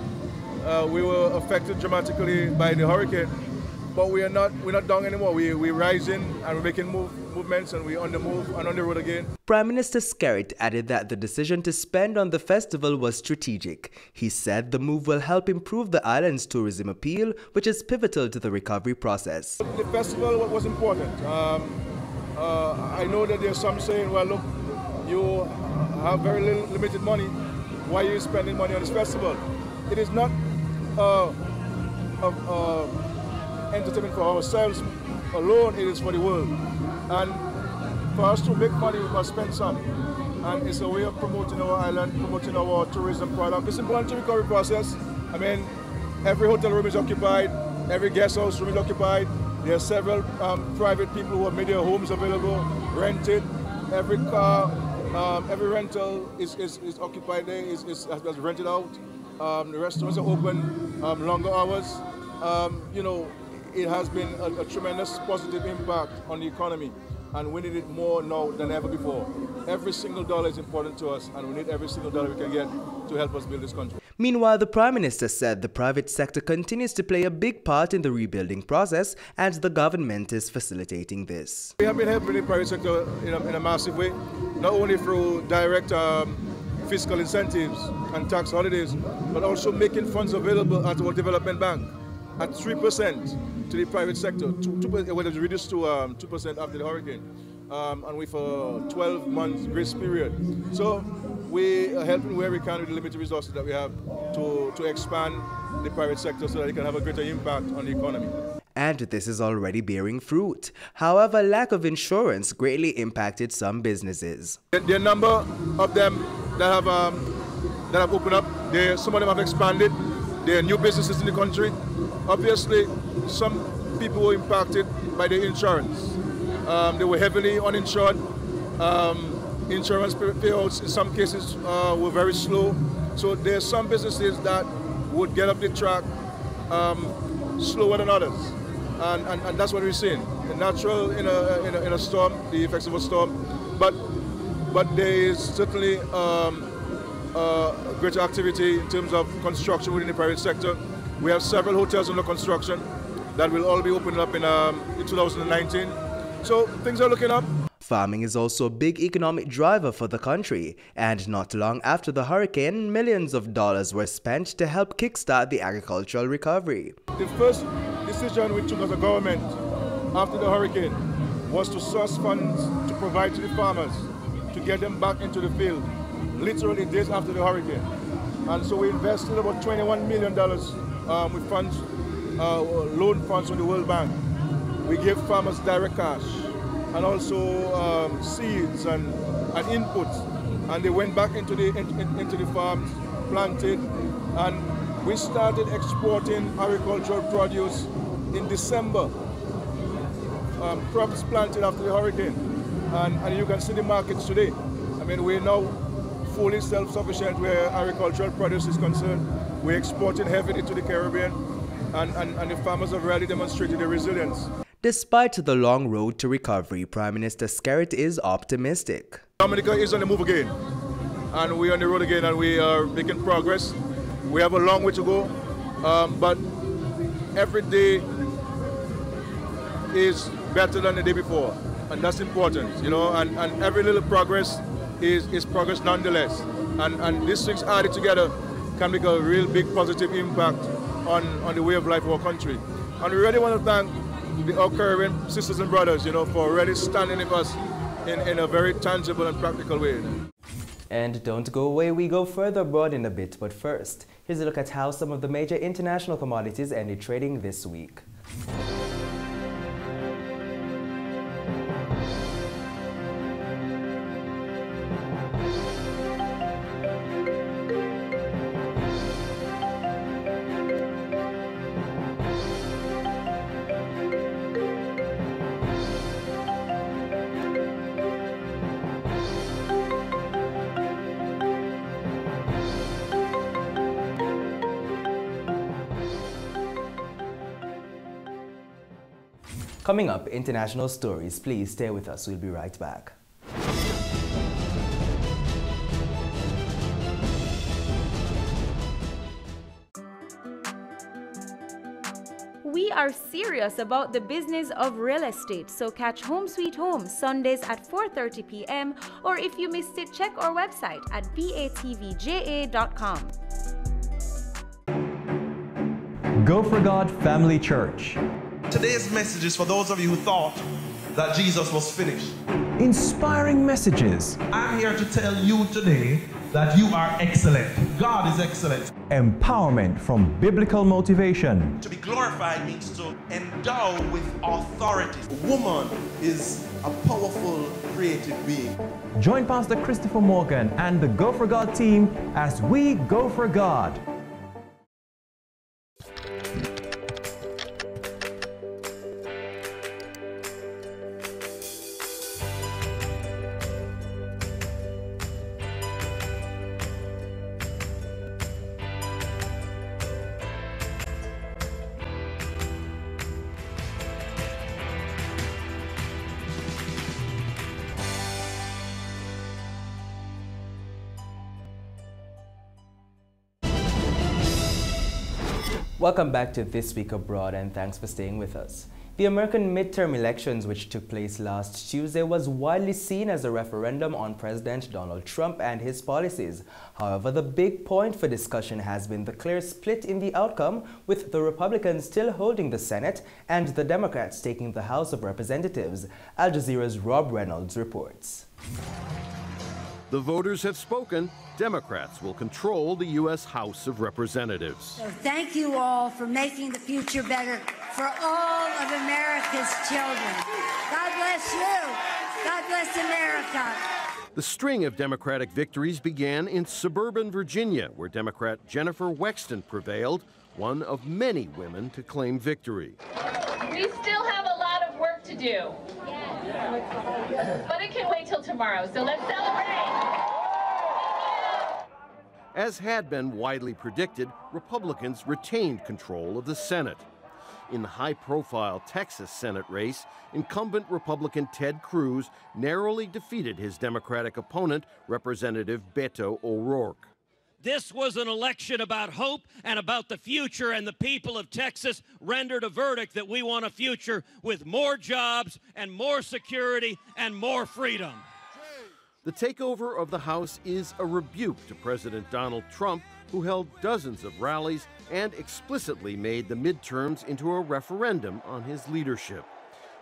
We were affected dramatically by the hurricane, but we're not down anymore. We're rising and we're making movements and we're on the move and on the road again.
Prime Minister Skerrit added that the decision to spend on the festival was strategic. He said the move will help improve the island's tourism appeal, which is pivotal to the recovery process.
The festival was important. I know that there's some saying, well, look, you have very limited money. Why are you spending money on this festival? It is not entertainment for ourselves alone, it is for the world. And for us to make money, we must spend some. And it's a way of promoting our island, promoting our tourism product. It's important to recovery process. I mean, every hotel room is occupied, every guest house room is occupied. There are several private people who have made their homes available, rented. Every car, every rental is occupied there, is rented out. The restaurants are open longer hours. You know, it has been a tremendous positive impact on the economy. and we need it more now than ever before. Every single dollar is important to us, and we need every single dollar we can get to help us build this country.
Meanwhile, the Prime Minister said the private sector continues to play a big part in the rebuilding process, and the government is facilitating this.
We have been helping the private sector in a massive way, not only through direct fiscal incentives and tax holidays, but also making funds available at our development bank at 3% to the private sector. 2%, it was reduced to 2% after the hurricane, and with a 12-month grace period. So we are helping where we can with the limited resources that we have to expand the private sector so that it can have a greater impact on the economy.
And this is already bearing fruit. However, lack of insurance greatly impacted some businesses.
The number of them that have opened up, some of them have expanded. There are new businesses in the country. Obviously, some people were impacted by the insurance. They were heavily uninsured. Insurance payouts in some cases were very slow. So there are some businesses that would get up the track slower than others. And that's what we're seeing. Natural in a storm, the effects of a storm. But there is certainly greater activity in terms of construction within the private sector. We have several hotels under construction that will all be opening up in 2019. So things are looking up.
Farming is also a big economic driver for the country, and not long after the hurricane, millions of dollars were spent to help kickstart the agricultural recovery.
The first decision we took as a government after the hurricane was to source funds to provide to the farmers to get them back into the field, literally days after the hurricane. And so we invested about $21 million with funds, loan funds from the World Bank. We gave farmers direct cash and also seeds and inputs, and they went back into the farms, planted, and we started exporting agricultural produce in December. Crops planted after the hurricane, and you can see the markets today. I mean, we're now fully self-sufficient where agricultural produce is concerned. We're exporting heavily to the Caribbean, and the farmers have really demonstrated their resilience.
Despite the long road to recovery, Prime Minister Skerrit is optimistic.
Dominica is on the move again, and we're on the road again, and we are making progress. We have a long way to go, but every day is better than the day before, and that's important, you know, and every little progress is progress nonetheless. And these things added together can make a real big positive impact on the way of life of our country. And we really want to thank our Caribbean sisters and brothers, you know, for really standing with us in a very tangible and practical way.
And don't go away, we go further abroad in a bit, but first, here's a look at how some of the major international commodities ended trading this week. Coming up, international stories. Please stay with us. We'll be right back.
We are serious about the business of real estate, so catch Home Sweet Home Sundays at 4:30 p.m. or if you missed it, check our website at batvja.com.
Go for God Family Church.
Today's message is for those of you who thought that Jesus was finished.
Inspiring messages.
I'm here to tell you today that you are excellent. God is excellent.
Empowerment from biblical motivation.
To be glorified means to endow with authority. A woman is a powerful, creative being.
Join Pastor Christopher Morgan and the Go for God team as we go for God.
Welcome back to This Week Abroad, and thanks for staying with us. The American midterm elections, which took place last Tuesday, was widely seen as a referendum on President Donald Trump and his policies. However, the big point for discussion has been the clear split in the outcome, with the Republicans still holding the Senate and the Democrats taking the House of Representatives. Al Jazeera's Rob Reynolds reports.
The voters have spoken. Democrats will control the U.S. House of Representatives.
So thank you all for making the future better for all of America's children. God bless you. God bless America.
The string of Democratic victories began in suburban Virginia, where Democrat Jennifer Wexton prevailed, one of many women to claim victory.
We still have a lot of work to do. But it can wait till tomorrow, so let's celebrate.
As had been widely predicted, Republicans retained control of the Senate. In the high-profile Texas Senate race, incumbent Republican Ted Cruz narrowly defeated his Democratic opponent, Representative Beto O'Rourke.
This was an election about hope and about the future, and the people of Texas rendered a verdict that we want a future with more jobs and more security and more freedom.
The takeover of the House is a rebuke to President Donald Trump, who held dozens of rallies and explicitly made the midterms into a referendum on his leadership.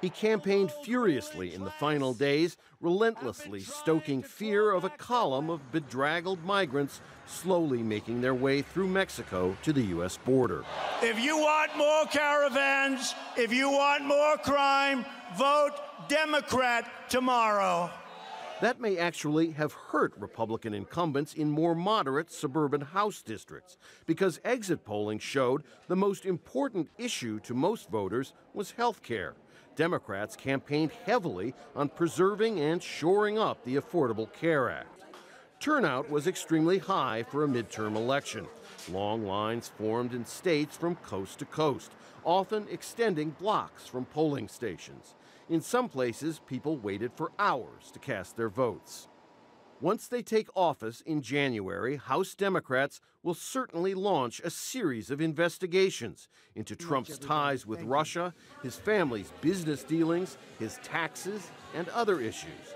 He campaigned furiously in the final days, relentlessly stoking fear of a column of bedraggled migrants slowly making their way through Mexico to the U.S. border.
If you want more caravans, if you want more crime, vote Democrat tomorrow.
That may actually have hurt Republican incumbents in more moderate suburban House districts, because exit polling showed the most important issue to most voters was health care. Democrats campaigned heavily on preserving and shoring up the Affordable Care Act. Turnout was extremely high for a midterm election. Long lines formed in states from coast to coast, often extending blocks from polling stations. In some places, people waited for hours to cast their votes. Once they take office in January, House Democrats will certainly launch a series of investigations into Trump's ties with Russia, his family's business dealings, his taxes, and other issues.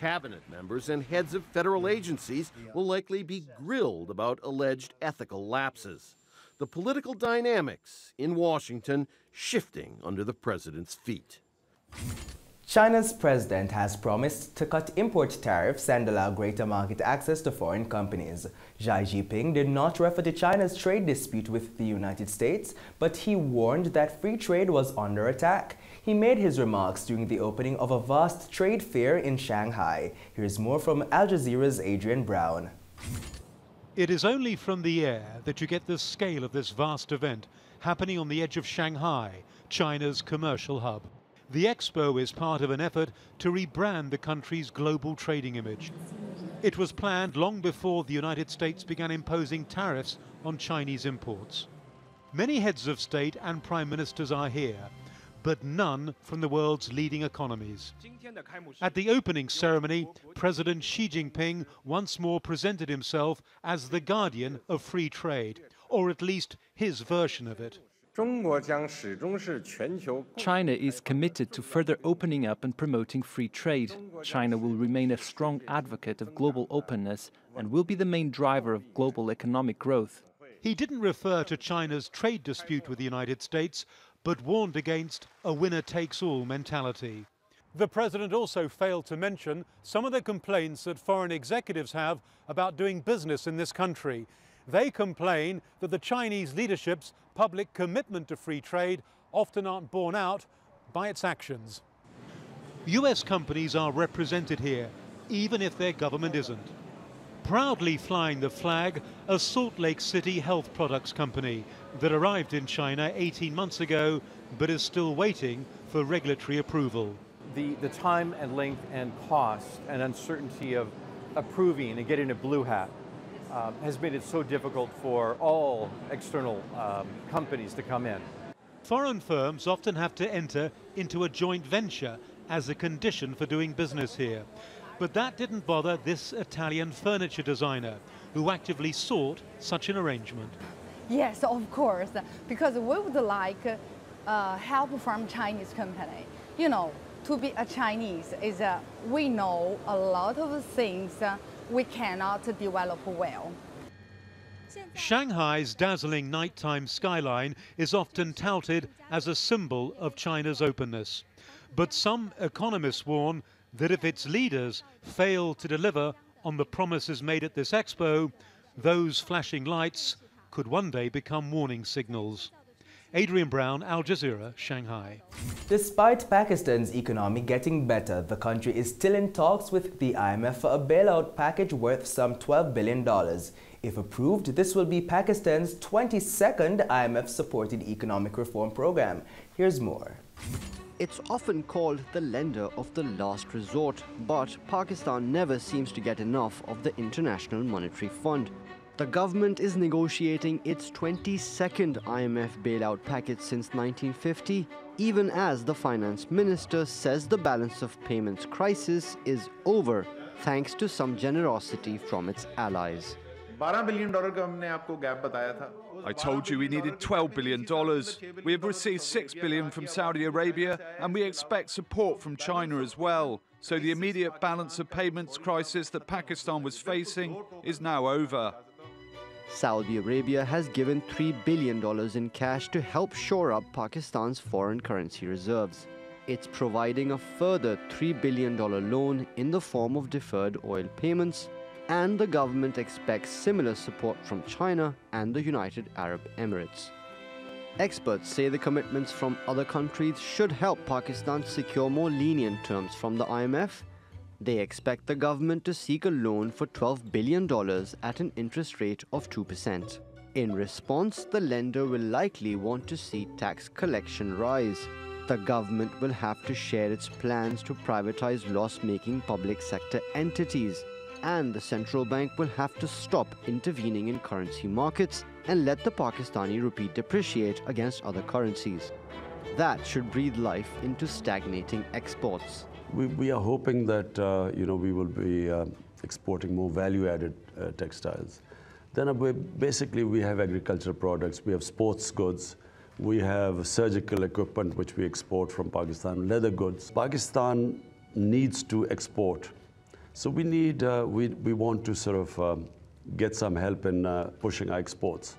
Cabinet members and heads of federal agencies will likely be grilled about alleged ethical lapses. The political dynamics in Washington shifting under the president's feet.
China's president has promised to cut import tariffs and allow greater market access to foreign companies. Xi Jinping did not refer to China's trade dispute with the United States, but he warned that free trade was under attack. He made his remarks during the opening of a vast trade fair in Shanghai. Here's more from Al Jazeera's Adrian Brown.
It is only from the air that you get the scale of this vast event happening on the edge of Shanghai, China's commercial hub. The expo is part of an effort to rebrand the country's global trading image. It was planned long before the United States began imposing tariffs on Chinese imports. Many heads of state and prime ministers are here, but none from the world's leading economies. At the opening ceremony, President Xi Jinping once more presented himself as the guardian of free trade, or at least his version of it.
China is committed to further opening up and promoting free trade. China will remain a strong advocate of global openness and will be the main driver of global economic growth.
He didn't refer to China's trade dispute with the United States, but warned against a winner-takes-all mentality. The president also failed to mention some of the complaints that foreign executives have about doing business in this country. They complain that the Chinese leadership's public commitment to free trade often aren't borne out by its actions. US companies are represented here, even if their government isn't. Proudly flying the flag, a Salt Lake City health products company that arrived in China 18 months ago, but is still waiting for regulatory approval.
The time and length and cost and uncertainty of approving and getting a blue hat has made it so difficult for all external companies to come in.
Foreign firms often have to enter into a joint venture as a condition for doing business here. But that didn't bother this Italian furniture designer, who actively sought such an arrangement.
Yes, of course, because we would like help from Chinese company. You know, to be a Chinese is we know a lot of things we cannot develop well.
Shanghai's dazzling nighttime skyline is often touted as a symbol of China's openness. But some economists warn that if its leaders fail to deliver on the promises made at this expo, those flashing lights could one day become warning signals. Adrian Brown, Al Jazeera, Shanghai.
Despite Pakistan's economy getting better, the country is still in talks with the IMF for a bailout package worth some $12 billion. If approved, this will be Pakistan's 22nd IMF-supported economic reform program. Here's more.
It's often called the lender of the last resort, but Pakistan never seems to get enough of the International Monetary Fund. The government is negotiating its 22nd IMF bailout package since 1950, even as the finance minister says the balance of payments crisis is over, thanks to some generosity from its allies.
$12 billion का हमने आपको gap बताया था. I told you we needed $12 billion. We have received $6 billion from Saudi Arabia, and we expect support from China as well. So the immediate balance of payments crisis that Pakistan was facing is now over.
Saudi Arabia has given $3 billion in cash to help shore up Pakistan's foreign currency reserves. It's providing a further $3 billion loan in the form of deferred oil payments, and the government expects similar support from China and the United Arab Emirates. Experts say the commitments from other countries should help Pakistan secure more lenient terms from the IMF. They expect the government to seek a loan for $12 billion at an interest rate of 2%. In response, the lender will likely want to see tax collection rise. The government will have to share its plans to privatize loss-making public sector entities, and the central bank will have to stop intervening in currency markets and let the Pakistani rupee depreciate against other currencies. That should breathe life into stagnating exports.
We are hoping that we will be exporting more value-added textiles. Then basically we have agricultural products, we have sports goods, we have surgical equipment which we export from Pakistan, leather goods. Pakistan needs to export. So we need, we want to sort of get some help in pushing our exports.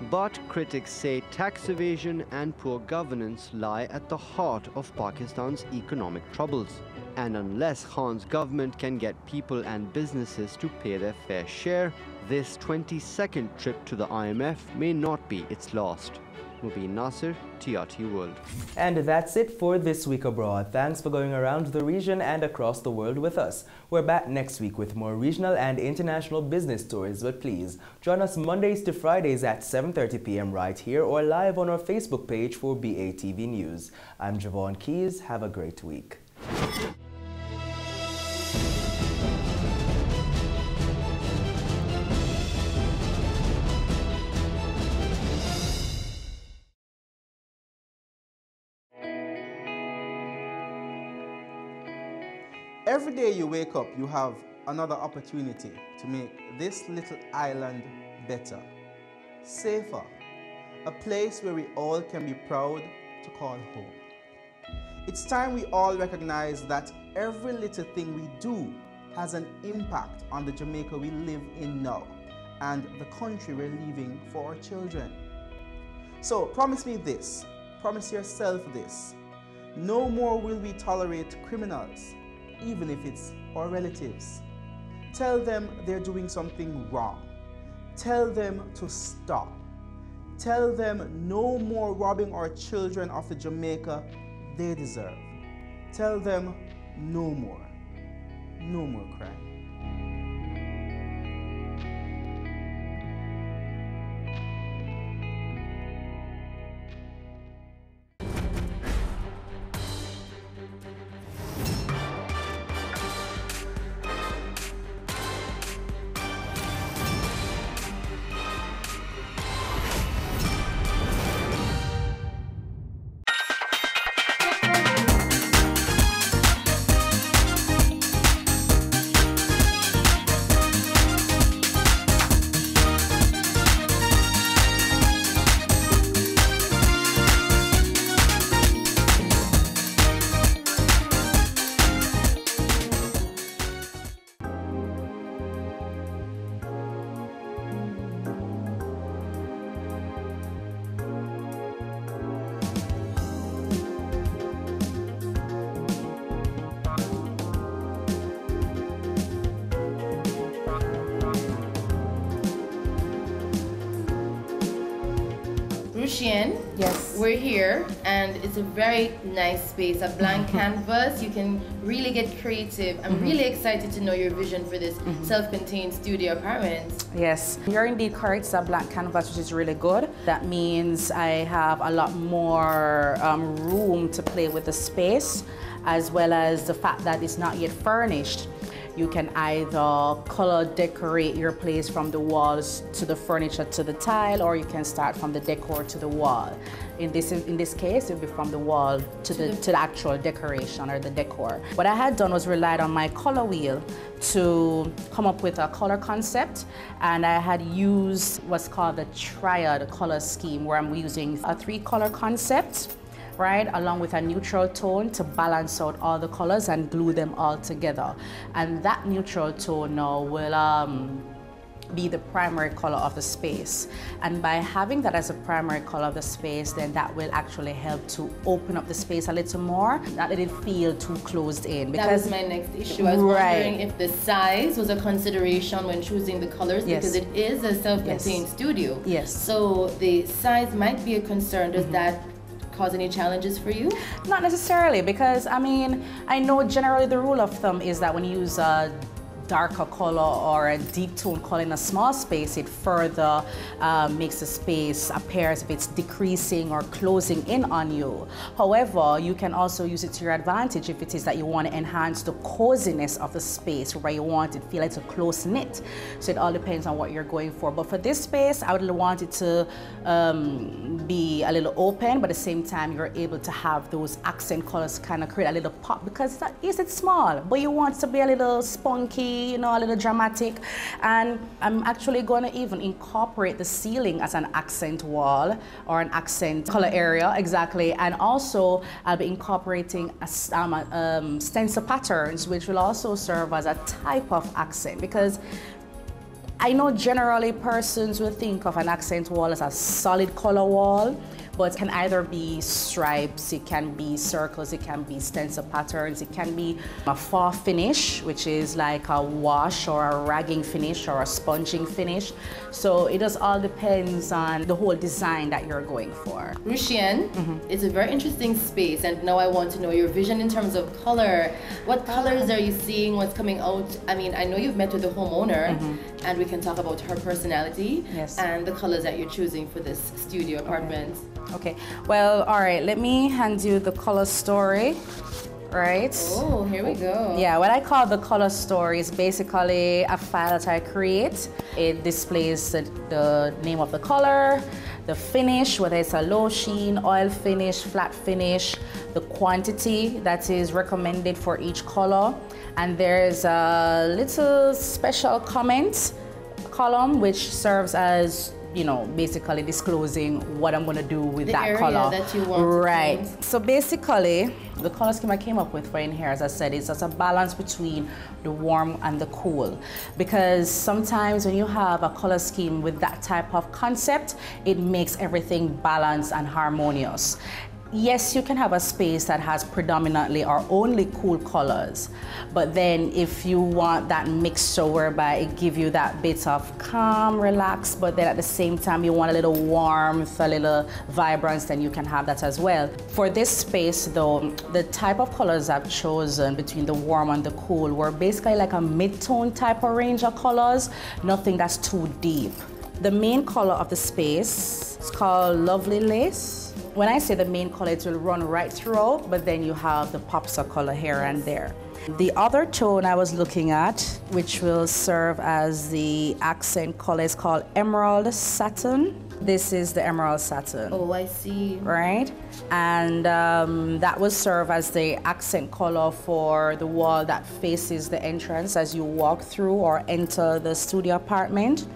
But critics say tax evasion and poor governance lie at the heart of Pakistan's economic troubles. And unless Khan's government can get people and businesses to pay their fair share, this 22nd trip to the IMF may not be its last. Mubin Nasir, TRT World.
And that's it for This Week Abroad. Thanks for going around the region and across the world with us. We're back next week with more regional and international business stories, but please join us Mondays to Fridays at 7:30 p.m. right here or live on our Facebook page for BATV News. I'm Javon Keys. Have a great week.
Every day you wake up, you have another opportunity to make this little island better, safer, a place where we all can be proud to call home. It's time we all recognize that every little thing we do has an impact on the Jamaica we live in now and the country we're leaving for our children. So promise me this, promise yourself this: no more will we tolerate criminals, even if it's our relatives. Tell them they're doing something wrong. Tell them to stop. Tell them no more robbing our children of the Jamaica they deserve. Tell them no more crime.
we're here, and it's a very nice space, a blank canvas. You can really get creative. I'm really excited to know your vision for this self-contained studio apartment.
Yes, you're indeed correct. It's a blank canvas, which is really good. That means I have a lot more room to play with the space, as well as the fact that it's not yet furnished. You can either color decorate your place from the walls to the furniture to the tile, or you can start from the decor to the wall. In this case, it would be from the wall to the actual decoration or the decor. What I had done was relied on my color wheel to come up with a color concept, and I had used what's called the triad color scheme, where I'm using a 3-color concept, right, along with a neutral tone to balance out all the colors and glue them all together. And that neutral tone now will be the primary color of the space. And by having that as a primary color of the space, then that will actually help to open up the space a little more, not let it feel too closed in.
Because that was my next issue. I was wondering if the size was a consideration when choosing the colors, because it is a self-contained studio.
Yes.
So the size might be a concern. Does that cause any challenges for you?
Not necessarily, because I mean, I know generally the rule of thumb is that when you use a darker color or a deep tone color in a small space, it further makes the space appear as if it's decreasing or closing in on you. However, you can also use it to your advantage if it is that you want to enhance the coziness of the space, where you want it to feel like it's a close knit. So it all depends on what you're going for. But for this space, I would want it to be a little open, but at the same time, you're able to have those accent colors kind of create a little pop, because it's small, but you want it to be a little spunky, you know, a little dramatic. And I'm actually going to even incorporate the ceiling as an accent wall or an accent color area, exactly. And also I'll be incorporating stencil patterns, which will also serve as a type of accent, because I know generally persons will think of an accent wall as a solid color wall, but it can either be stripes, it can be circles, it can be stencil patterns, it can be a faux finish, which is like a wash or a ragging finish or a sponging finish. So it just all depends on the whole design that you're going for.
Ruchien, it's a very interesting space, and now I want to know your vision in terms of color. What colors are you seeing? What's coming out? I mean, I know you've met with the homeowner, and we can talk about her personality and the colors that you're choosing for this studio apartment.
Okay, well, all right, let me hand you the color story, right?
Oh, here we go.
Yeah, what I call the color story is basically a file that I create. It displays the name of the color, the finish, whether it's a low sheen, oil finish, flat finish, the quantity that is recommended for each color. And there's a little special comment column which serves as, you know, basically disclosing what I'm going to do with that color.
That you want
right. So basically, the color scheme I came up with for in here, as I said, is just a balance between the warm and the cool. Because sometimes when you have a color scheme with that type of concept, it makes everything balanced and harmonious. Yes, you can have a space that has predominantly or only cool colors, but then if you want that mixture whereby it gives you that bit of calm, relax, but then at the same time you want a little warmth, a little vibrance, then you can have that as well. For this space though, the type of colors I've chosen between the warm and the cool were basically like a mid-tone type of range of colors, nothing that's too deep. The main color of the space is called Lovely Lace. When I say the main color, it will run right throughout, but then you have the pops of color here and there. The other tone I was looking at, which will serve as the accent color, is called Emerald Satin. This is the Emerald Satin.
Oh, I see.
Right? And that will serve as the accent color for the wall that faces the entrance as you walk through or enter the studio apartment.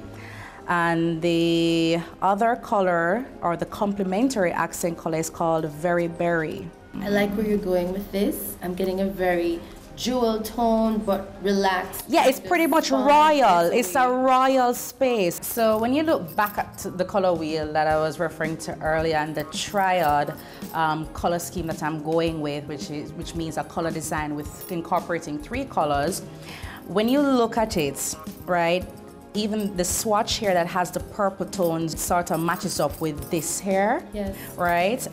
And the other color, or the complementary accent color, is called Very Berry.
I like where you're going with this. I'm getting a very jewel tone, but relaxed.
Yeah, it's pretty much royal. It's a royal space. So when you look back at the color wheel that I was referring to earlier, and the triad color scheme that I'm going with, which means a color design with incorporating 3 colors, when you look at it, right, Even the swatch here that has the purple tones sort of matches up with this hair,
yes.
Right?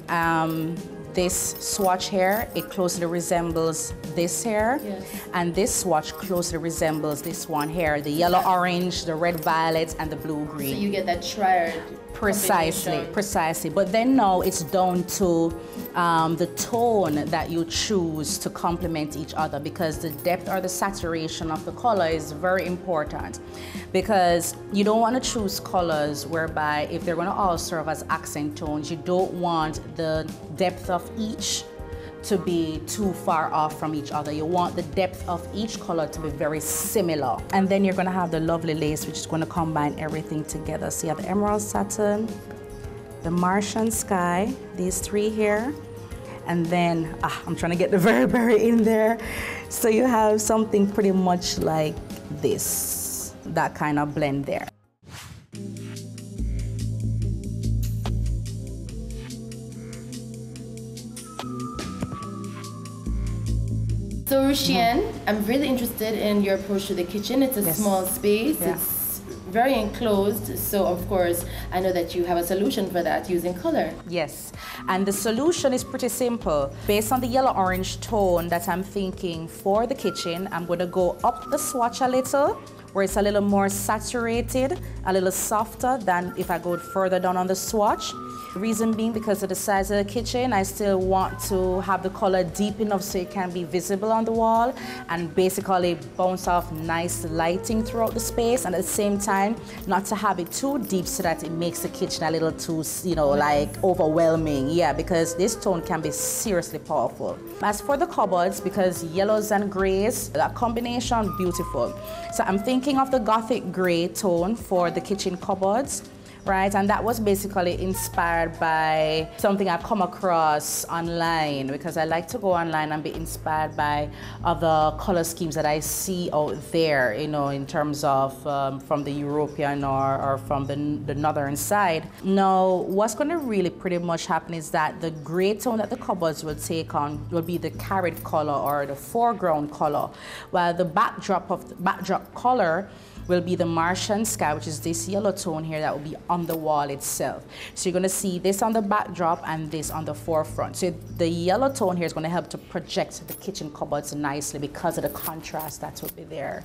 This swatch here, it closely resembles this hair,
yes.
And this swatch closely resembles this one here, the yellow orange, the red violet, and the blue green.
So you get that triad.
Precisely. But then now it's down to the tone that you choose to complement each other, because the depth or the saturation of the color is very important, because you don't want to choose colors whereby if they're going to all serve as accent tones, you don't want the depth of each to be too far off from each other. You want the depth of each color to be very similar. And then you're gonna have the lovely lace, which is gonna combine everything together. So you have the emerald satin, the Martian sky, these three here, and then, I'm trying to get the very in there. So you have something pretty much like this, that kind of blend there.
So Rushian, I'm really interested in your approach to the kitchen. It's a
Yes.
small space.
Yeah.
It's very enclosed. So of course, I know that you have a solution for that using color.
Yes, and the solution is pretty simple. Based on the yellow-orange tone that I'm thinking for the kitchen, I'm going to go up the swatch a little, where it's a little more saturated, a little softer than if I go further down on the swatch. Reason being because of the size of the kitchen, I still want to have the color deep enough so it can be visible on the wall and basically bounce off nice lighting throughout the space, and at the same time not to have it too deep so that it makes the kitchen a little too, like overwhelming. Yeah, because this tone can be seriously powerful. As for the cupboards, because yellows and grays, that combination, beautiful. So I'm thinking of the gothic gray tone for the kitchen cupboards. Right, and that was basically inspired by something I come across online, because I like to go online and be inspired by other color schemes that I see out there, in terms of from the European or from the northern side. Now, what's going to really pretty much happen is that the gray tone that the cupboards will take on will be the carrot color or the foreground color, while the backdrop color will be the Martian sky, which is this yellow tone here that will be on the wall itself. So you're going to see this on the backdrop and this on the forefront. So the yellow tone here is going to help to project the kitchen cupboards nicely because of the contrast that will be there.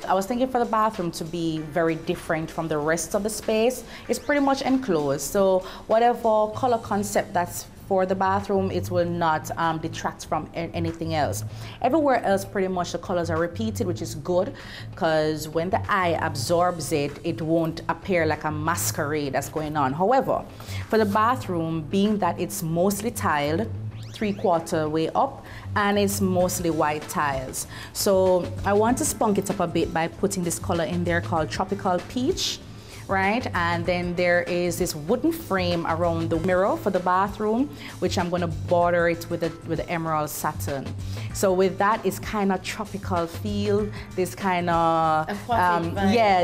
I was thinking for the bathroom to be very different from the rest of the space. It's pretty much enclosed, so whatever color concept that's for the bathroom, it will not detract from anything else. Everywhere else, pretty much the colors are repeated, which is good, because when the eye absorbs it, it won't appear like a masquerade that's going on. However, for the bathroom, being that it's mostly tiled, 3/4 way up, and it's mostly white tiles. So I want to spunk it up a bit by putting this color in there called Tropical Peach. Right, and then there is this wooden frame around the mirror for the bathroom, which I'm going to border it with the emerald satin. So with that, it's kind of tropical feel, this kind of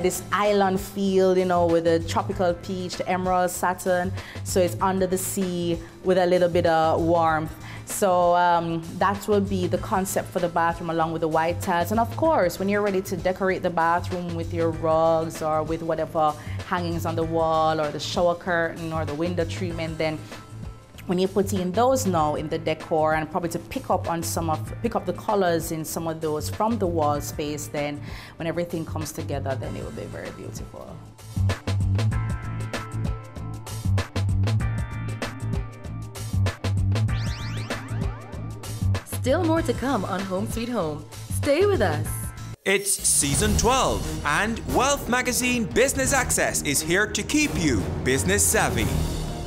this island feel, with the tropical peach, the emerald satin. So it's under the sea with a little bit of warmth. So that will be the concept for the bathroom, along with the white tiles. And of course, when you're ready to decorate the bathroom with your rugs or with whatever hangings on the wall or the shower curtain or the window treatment, then when you put in those now in the decor, and probably to pick up the colors in some of those from the wall space, then when everything comes together, then it will be very beautiful.
Still more to come on Home Sweet Home. Stay with us.
It's season 12, and Wealth Magazine Business Access is here to keep you business savvy.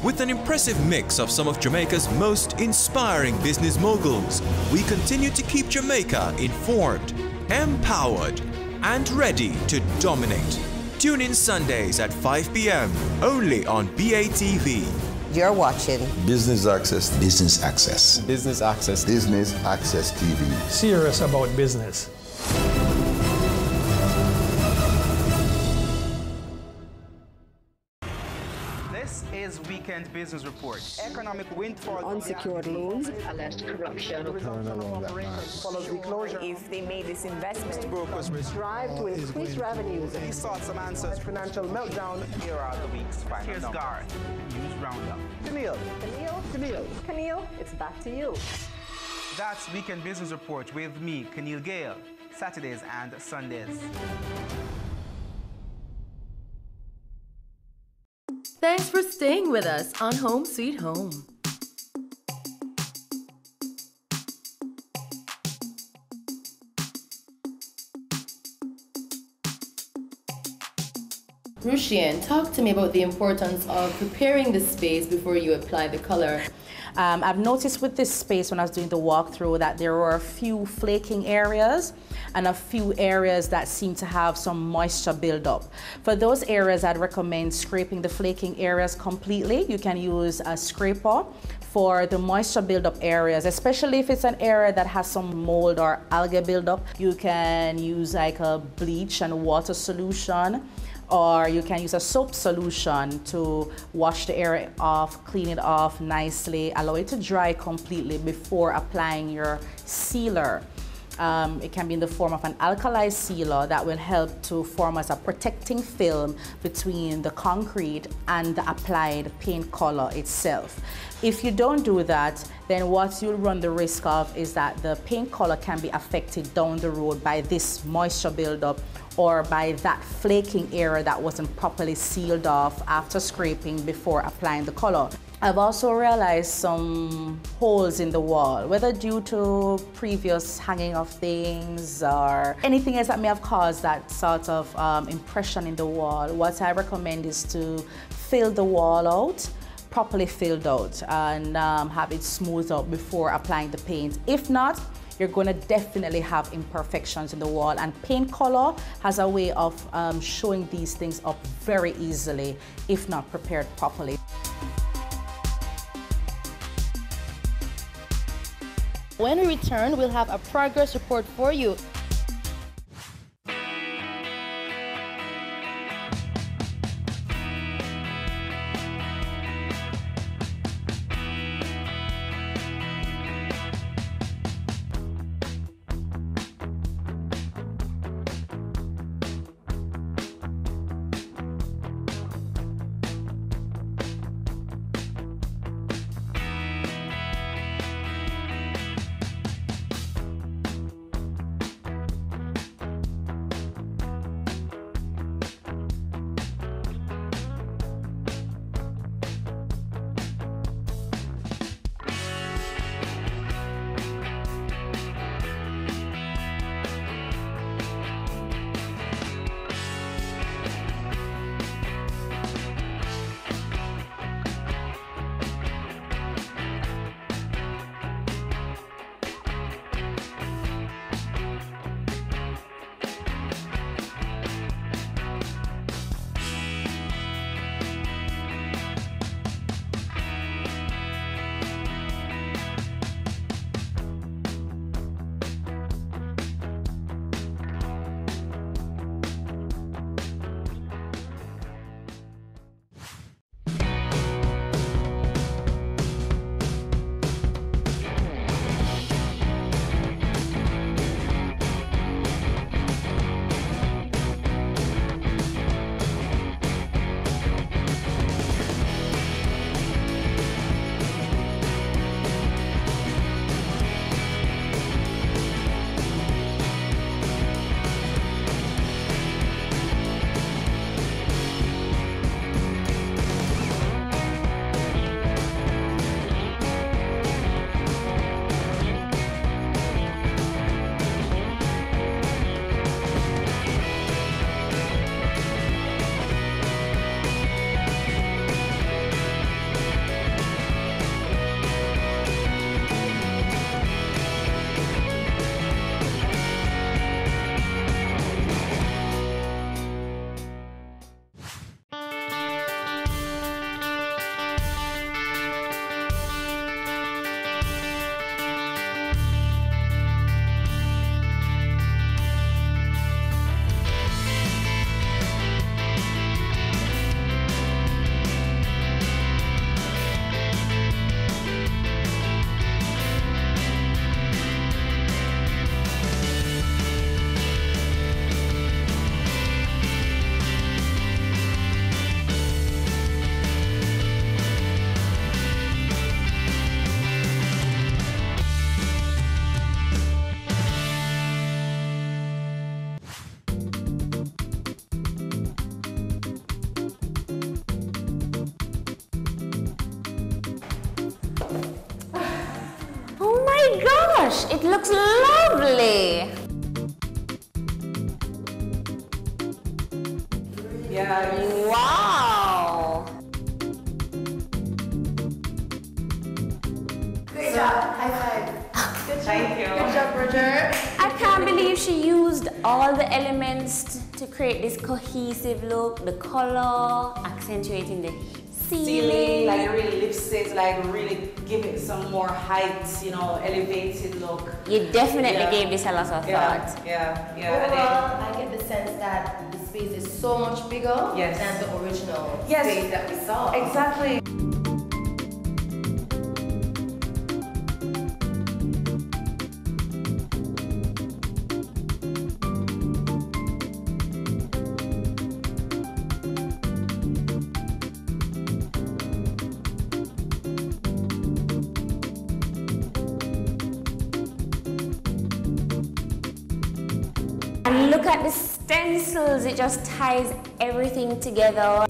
With an impressive mix of some of Jamaica's most inspiring business moguls, we continue to keep Jamaica informed, empowered, and ready to dominate. Tune in Sundays at 5 p.m. only on BATV.
You're watching
Business Access.
Business Access.
Business Access. Business Access TV.
Serious about business.
This is Weekend Business Report. Economic windfall.
Unsecured loans.
Alleged corruption.
Follows the closure. If they made this investment.
Brokers
strive to increase revenues.
He sought some answers.
Financial meltdown.
Here are the week's final numbers. Here's Garth. News Roundup.
Camille, it's back to you.
That's Weekend Business Report with me, Keneal Gale. Saturdays and Sundays.
Thanks for staying with us on Home Sweet Home.
Rushian, talk to me about the importance of preparing the space before you apply the color.
I've noticed with this space when I was doing the walkthrough that there were a few flaking areas and a few areas that seem to have some moisture buildup. For those areas, I'd recommend scraping the flaking areas completely. You can use a scraper for the moisture buildup areas, especially if it's an area that has some mold or algae buildup. You can use like a bleach and water solution, or you can use a soap solution to wash the area off, clean it off nicely, allow it to dry completely before applying your sealer. It can be in the form of an alkali sealer that will help to form as a protecting film between the concrete and the applied paint color itself. If you don't do that, then what you'll run the risk of is that the paint color can be affected down the road by this moisture buildup or by that flaking area that wasn't properly sealed off after scraping before applying the color. I've also realized some holes in the wall, whether due to previous hanging of things or anything else that may have caused that sort of impression in the wall. What I recommend is to fill the wall out, properly filled out, and have it smoothed out before applying the paint. If not, you're going to definitely have imperfections in the wall, and paint color has a way of showing these things up very easily if not prepared properly.
When we return, we'll have a progress report for you.
gosh, it looks lovely.
Yeah.
Wow.
Great job. High five. Good job.
Thank you.
Good job, Roger.
I can't believe she used all the elements to create this cohesive look. The color, accentuating the ceiling.
Like really lifts it, like really give it some more height, you know, elevated look.
You definitely gave this a lot of thought.
Yeah.
Overall, I get the sense that the space is so much bigger than the original space that we saw.
Exactly.
And look at the stencils, it just ties everything together.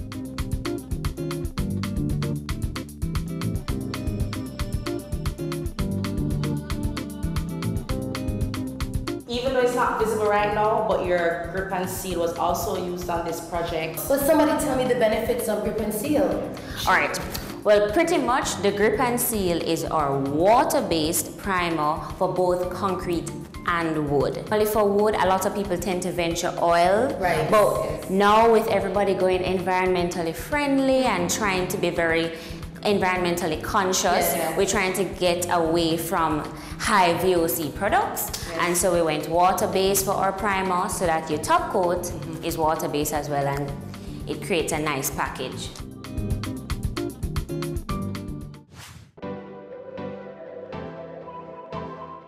Even though it's not visible right now, but your grip and seal was also used on this project.
Will somebody tell me the benefits of grip and seal?
All right. Well, pretty much the grip and seal is our water-based primer for both concrete and wood. Only for wood, a lot of people tend to venture oil.
Right.
But now with everybody going environmentally friendly and trying to be very environmentally conscious, we're trying to get away from high VOC products. And so we went water-based for our primer so that your top coat is water-based as well, and it creates a nice package.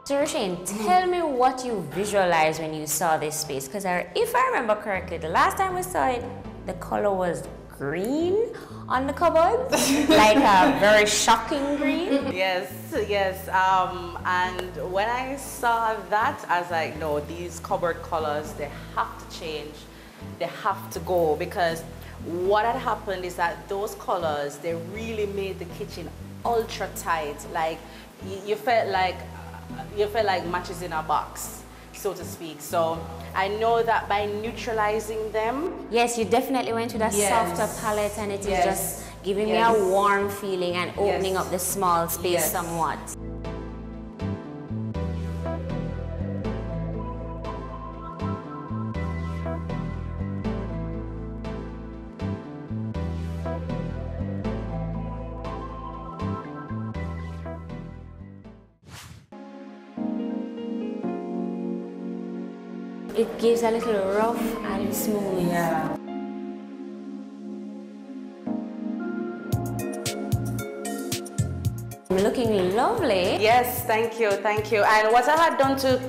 So Roshane, tell me what you visualized when you saw this space, because if I remember correctly, the last time we saw it, the color was green on the cupboard, like a very shocking green.
Yes. And when I saw that, I was like, no, these cupboard colors, they have to change. They have to go, because what had happened is that those colors, they really made the kitchen ultra tight. Like you felt like matches in a box, so to speak. So I know that by neutralizing them.
Yes, you definitely went with a softer palette, and it is just giving me a warm feeling and opening up the small space somewhat. It gives a little rough and smooth.
Yeah.
Looking lovely.
Yes, thank you. And what I had done to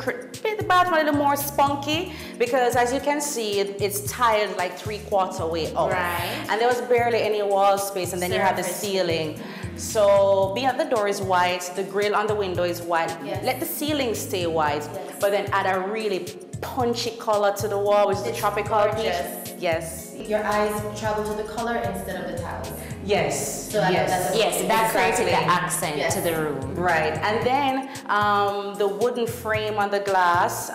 make the bathroom a little more spunky, because as you can see, it's tiled like 3/4 way up.
Right.
And there was barely any wall space, and then you have the ceiling. So being that the door is white, the grill on the window is white, let the ceiling stay white, but then add a really punchy color to the wall, which is the tropical peach. Yes.
Your eyes travel to the color instead of the tiles.
Yes.
So
that created the accent to the room.
Right. And then the wooden frame on the glass,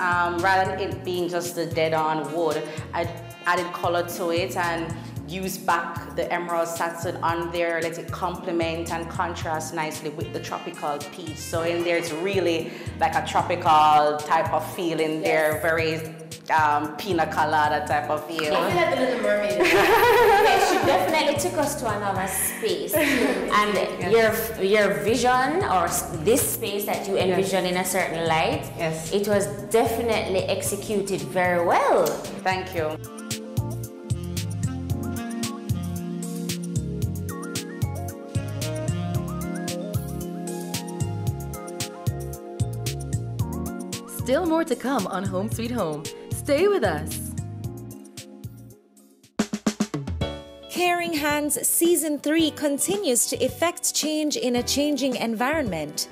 rather than it being just the dead-on wood, I added color to it and used back the emerald satin on there, let it complement and contrast nicely with the tropical peach. So in there, it's really like a tropical type of feel in there, very pina colada type of feel.
I feel like the Little Mermaid.
Yes, she definitely took us to another space. And your vision, or this space that you envisioned in a certain light, it was definitely executed very well.
Thank you.
Still more to come on Home Sweet Home. Stay with us.
Caring Hands Season 3 continues to effect change in a changing environment.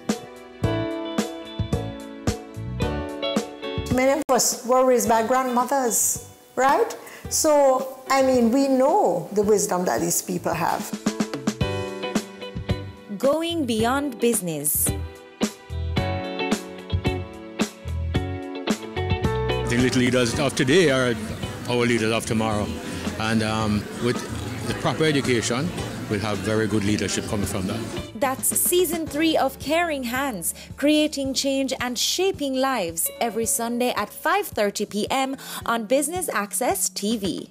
Many of us were raised by grandmothers, right? So, I mean, we know the wisdom that these people have.
Going beyond business.
The little leaders of today are our leaders of tomorrow. And with the proper education, we'll have very good leadership coming from that.
That's Season 3 of Caring Hands, creating change and shaping lives, every Sunday at 5:30 p.m. on Business Access TV.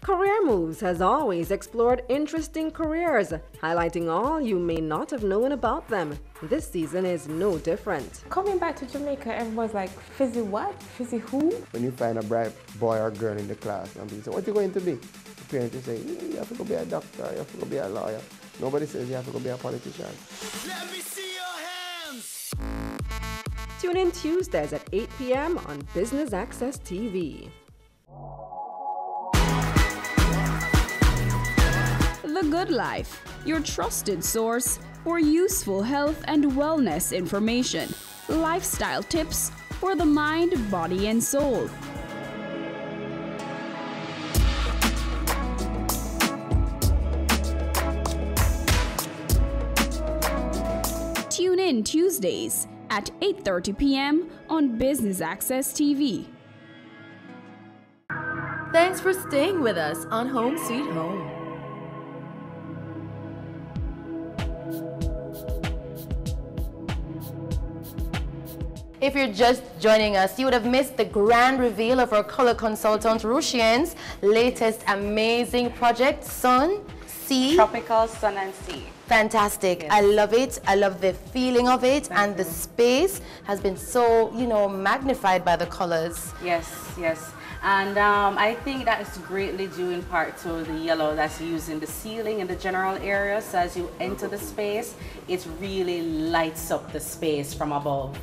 Career Moves has always explored interesting careers, highlighting all you may not have known about them. This season is no different.
Coming back to Jamaica, everyone's like, Fizzy what? Fizzy who?
When you find a bright boy or girl in the class and people say, what are you going to be? The parents say, you have to go be a doctor, you have to go be a lawyer. Nobody says you have to go be a politician.
Let me see your hands! Tune in Tuesdays at 8 p.m. on Business Access TV.
The Good Life, your trusted source for useful health and wellness information, lifestyle tips for the mind, body, and soul. Tune in Tuesdays at 8:30 p.m. on Business Access TV.
Thanks for staying with us on Home Sweet Home.
If you're just joining us, you would have missed the grand reveal of our color consultant, Russian's latest amazing project, Sun, Sea.
Tropical Sun and Sea.
Fantastic. Yes. I love it. I love the feeling of it. And the space has been so, you know, magnified by the colors.
Yes, yes. And I think that is greatly due in part to the yellow that's used in the ceiling and the general area. So as you enter the space, it really lights up the space from above.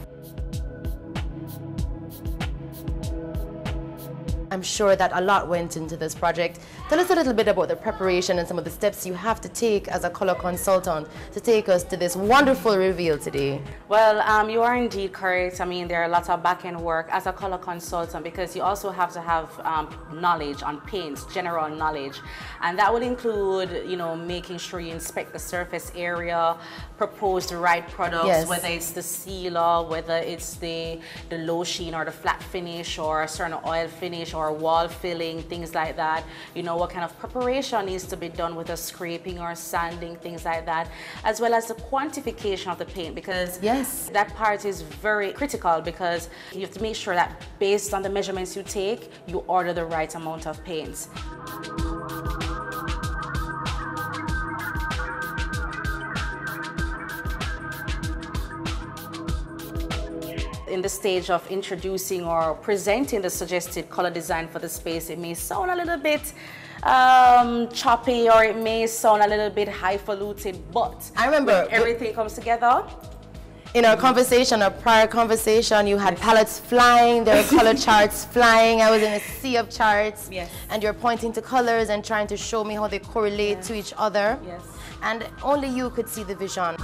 I'm sure that a lot went into this project. Tell us a little bit about the preparation and some of the steps you have to take as a color consultant to take us to this wonderful reveal today.
Well, you are indeed correct. I mean, there are lots of back-end work as a color consultant because you also have to have knowledge on paints, general knowledge. And that will include, you know, making sure you inspect the surface area, propose the right products, yes, whether it's the sealer, whether it's the low sheen or the flat finish or a certain oil finish or wall filling, things like that. You know, what kind of preparation needs to be done with a scraping or sanding, things like that, as well as the quantification of the paint, because yes, that part is very critical because you have to make sure that based on the measurements you take, you order the right amount of paints. In the stage of introducing or presenting the suggested color design for the space, it may sound a little bit choppy or it may sound a little bit highfalutin, but I remember when everything comes together.
In our conversation, our prior conversation, you had palettes flying, there were color charts flying. I was in a sea of charts. Yes. And you're pointing to colors and trying to show me how they correlate to each other. Yes. And only you could see the vision.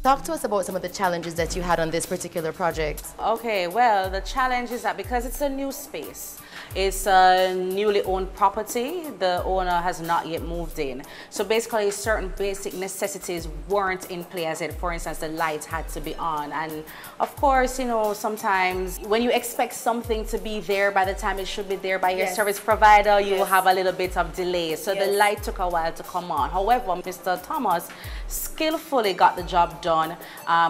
Talk to us about some of the challenges that you had on this particular project.
Okay, well, the challenge is that because it's a new space, it's a newly owned property, the owner has not yet moved in. So basically certain basic necessities weren't in place. For instance, the light had to be on. And of course, you know, sometimes when you expect something to be there by the time it should be there by your service provider, you will have a little bit of delay. So the light took a while to come on. However, Mr. Thomas skillfully got the job done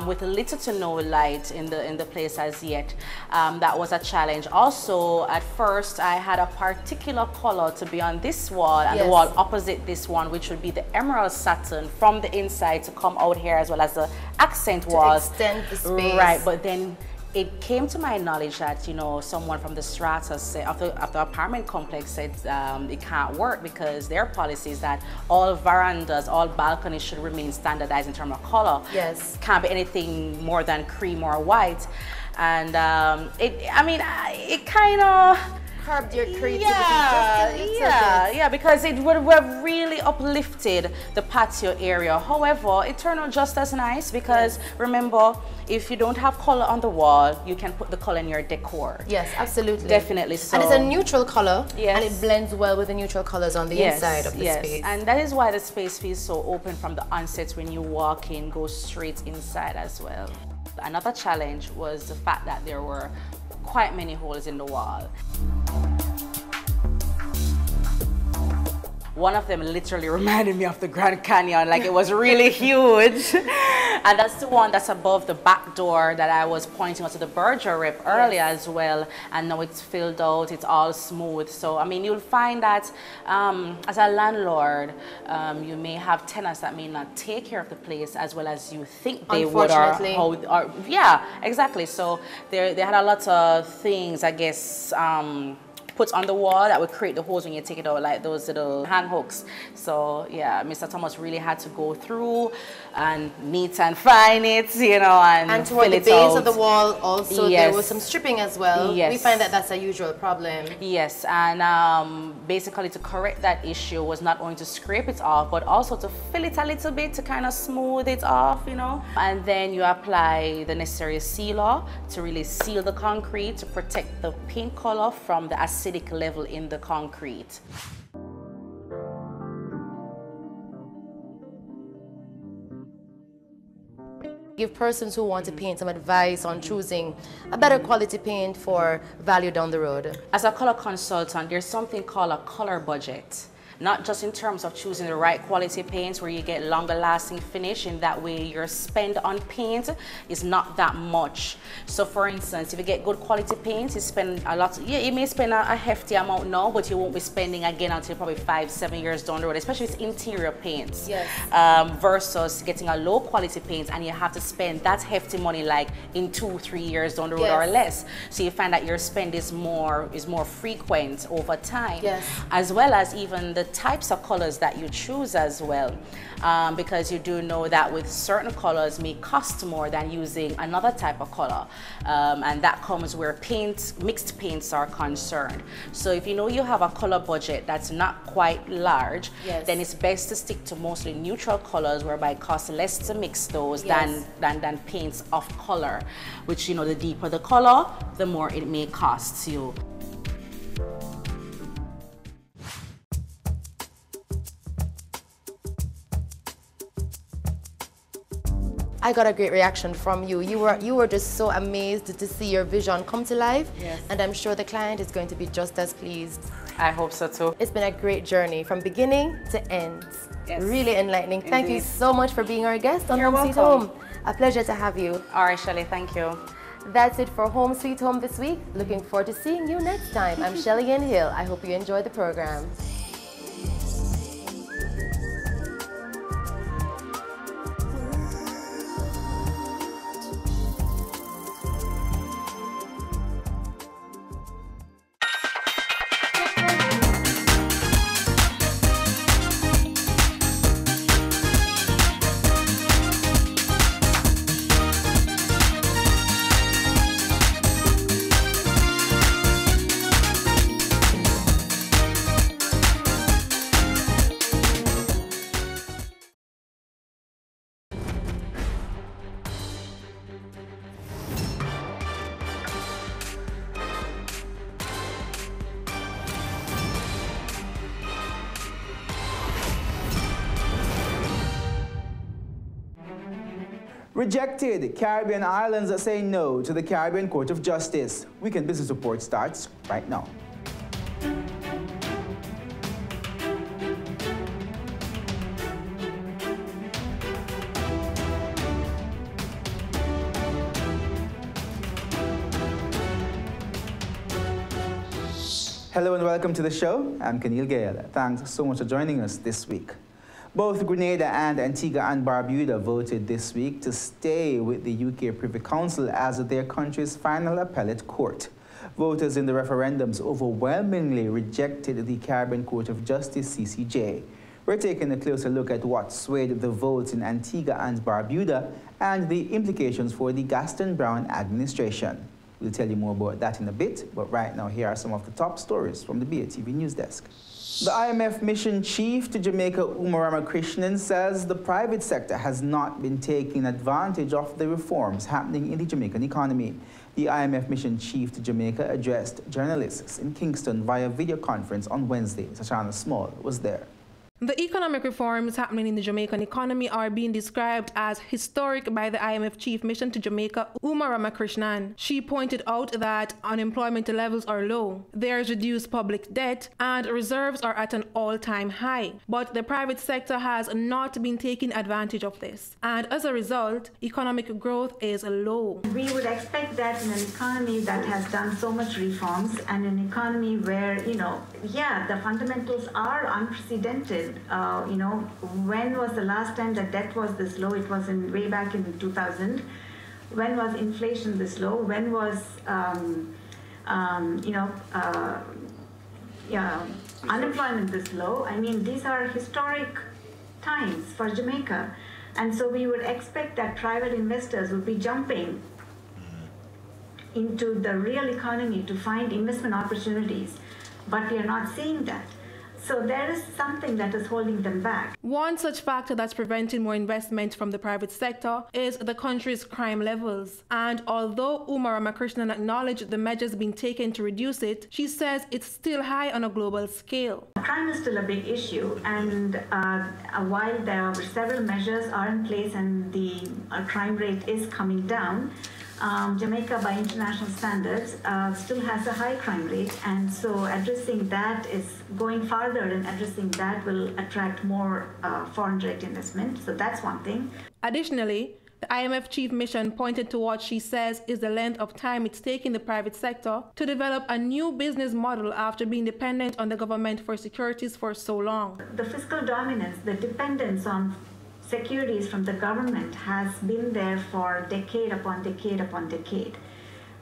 with little to no light in the place as yet. That was a challenge. Also, at first, I had a particular color to be on this wall and the wall opposite this one, which would be the emerald satin from the inside to come out here, as well as the accent walls. To extend the space. Right, but then it came to my knowledge that, you know, someone from the strata of the apartment complex said it can't work because their policy is that all verandas, all balconies should remain standardized in terms of color. Yes. Can't be anything more than cream or white. And it kind of
curbed your creativity
Yeah, because it would have really uplifted the patio area. However, it turned out just as nice because remember, if you don't have color on the wall, you can put the color in your decor.
Yes, absolutely.
Definitely so.
And it's a neutral color,
yes,
and it blends well with the neutral colors on the inside of the space.
And that is why the space feels so open from the onset. When you walk in, go straight inside as well. Another challenge was the fact that there were quite many holes in the wall. One of them literally reminded me of the Grand Canyon, like it was really huge. And that's the one that's above the back door that I was pointing out to the Berger rep earlier as well. And now it's filled out, it's all smooth. So, I mean, you'll find that as a landlord, you may have tenants that may not take care of the place as well as you think they would. Yeah, exactly. So they had a lot of things, I guess, put on the wall that would create the holes when you take it out, like those little hand hooks. So yeah, Mr. Thomas really had to go through and neat and fine it, you know, and
toward the base of the wall also,
yes,
there was some stripping as well.
Yes.
We find that that's a usual problem.
Yes, and basically to correct that issue was not only to scrape it off, but also to fill it a little bit to kind of smooth it off, you know. And then you apply the necessary sealer to really seal the concrete to protect the paint color from the acidic level in the concrete.
Give persons who want to paint some advice on choosing a better quality paint for value down the road.
As a color consultant, there's something called a color budget. Not just in terms of choosing the right quality paints where you get longer lasting finish, in that way your spend on paint is not that much. So for instance, if you get good quality paint, you spend a lot, you may spend a hefty amount now, but you won't be spending again until probably 5-7 years down the road, especially with interior paints.
Yes.
Versus getting a low quality paint and you have to spend that hefty money like in 2-3 years down the road, yes, or less. So you find that your spend is more frequent over time.
Yes.
As well as even the types of colors that you choose as well, because you do know that with certain colors may cost more than using another type of color, and that comes where mixed paints are concerned. So if you know you have a color budget that's not quite large, yes, then it's best to stick to mostly neutral colors, whereby it costs less to mix those, yes, than paints of color, which, you know, the deeper the color, the more it may cost you.
I got a great reaction from you. You were just so amazed to see your vision come to life.
Yes.
And I'm sure the client is going to be just as pleased.
I hope so too.
It's been a great journey from beginning to end.
Yes.
Really enlightening.
Indeed.
Thank you so much for being our guest on
You're
Home Sweet
welcome.
Home. A pleasure to have you.
All right, Shelley, thank you.
That's it for Home Sweet Home this week. Looking forward to seeing you next time. I'm Shelly Ann Hill. I hope you enjoyed the program.
Rejected. Caribbean islands say no to the Caribbean Court of Justice. Weekend Business Report starts right now. Hello and welcome to the show. I'm Keneal Gale. Thanks so much for joining us this week. Both Grenada and Antigua and Barbuda voted this week to stay with the UK Privy Council as their country's final appellate court. Voters in the referendums overwhelmingly rejected the Caribbean Court of Justice, CCJ. We're taking a closer look at what swayed the votes in Antigua and Barbuda and the implications for the Gaston Brown administration. We'll tell you more about that in a bit, but right now here are some of the top stories from the BATV News Desk. The IMF mission chief to Jamaica, Umar Ramakrishnan, says the private sector has not been taking advantage of the reforms happening in the Jamaican economy. The IMF mission chief to Jamaica addressed journalists in Kingston via video conference on Wednesday. Tashana Small was there.
The economic reforms happening in the Jamaican economy are being described as historic by the IMF chief mission to Jamaica, Umar Ramakrishnan. She pointed out that unemployment levels are low, there is reduced public debt, and reserves are at an all-time high. But the private sector has not been taking advantage of this, and as a result, economic growth is low.
We would expect that in an economy that has done so much reforms and an economy where, the fundamentals are unprecedented. When was the last time that debt was this low? It was way back in 2000. When was inflation this low? When was, unemployment this low? I mean, these are historic times for Jamaica. And so we would expect that private investors would be jumping into the real economy to find investment opportunities. But we are not seeing that. So there is something that is holding them back.
One such factor that's preventing more investment from the private sector is the country's crime levels. And although Umar Ramakrishnan acknowledged the measures being taken to reduce it, she says it's still high on a global scale.
Crime is still a big issue, and while there are several measures are in place and the crime rate is coming down, Jamaica, by international standards, still has a high crime rate, and so addressing that is going farther, and addressing that will attract more foreign direct investment. So that's one thing.
Additionally, the IMF chief mission pointed to what she says is the length of time it's taking the private sector to develop a new business model after being dependent on the government for securities for so long.
The fiscal dominance, the dependence on securities from the government has been there for decade upon decade upon decade.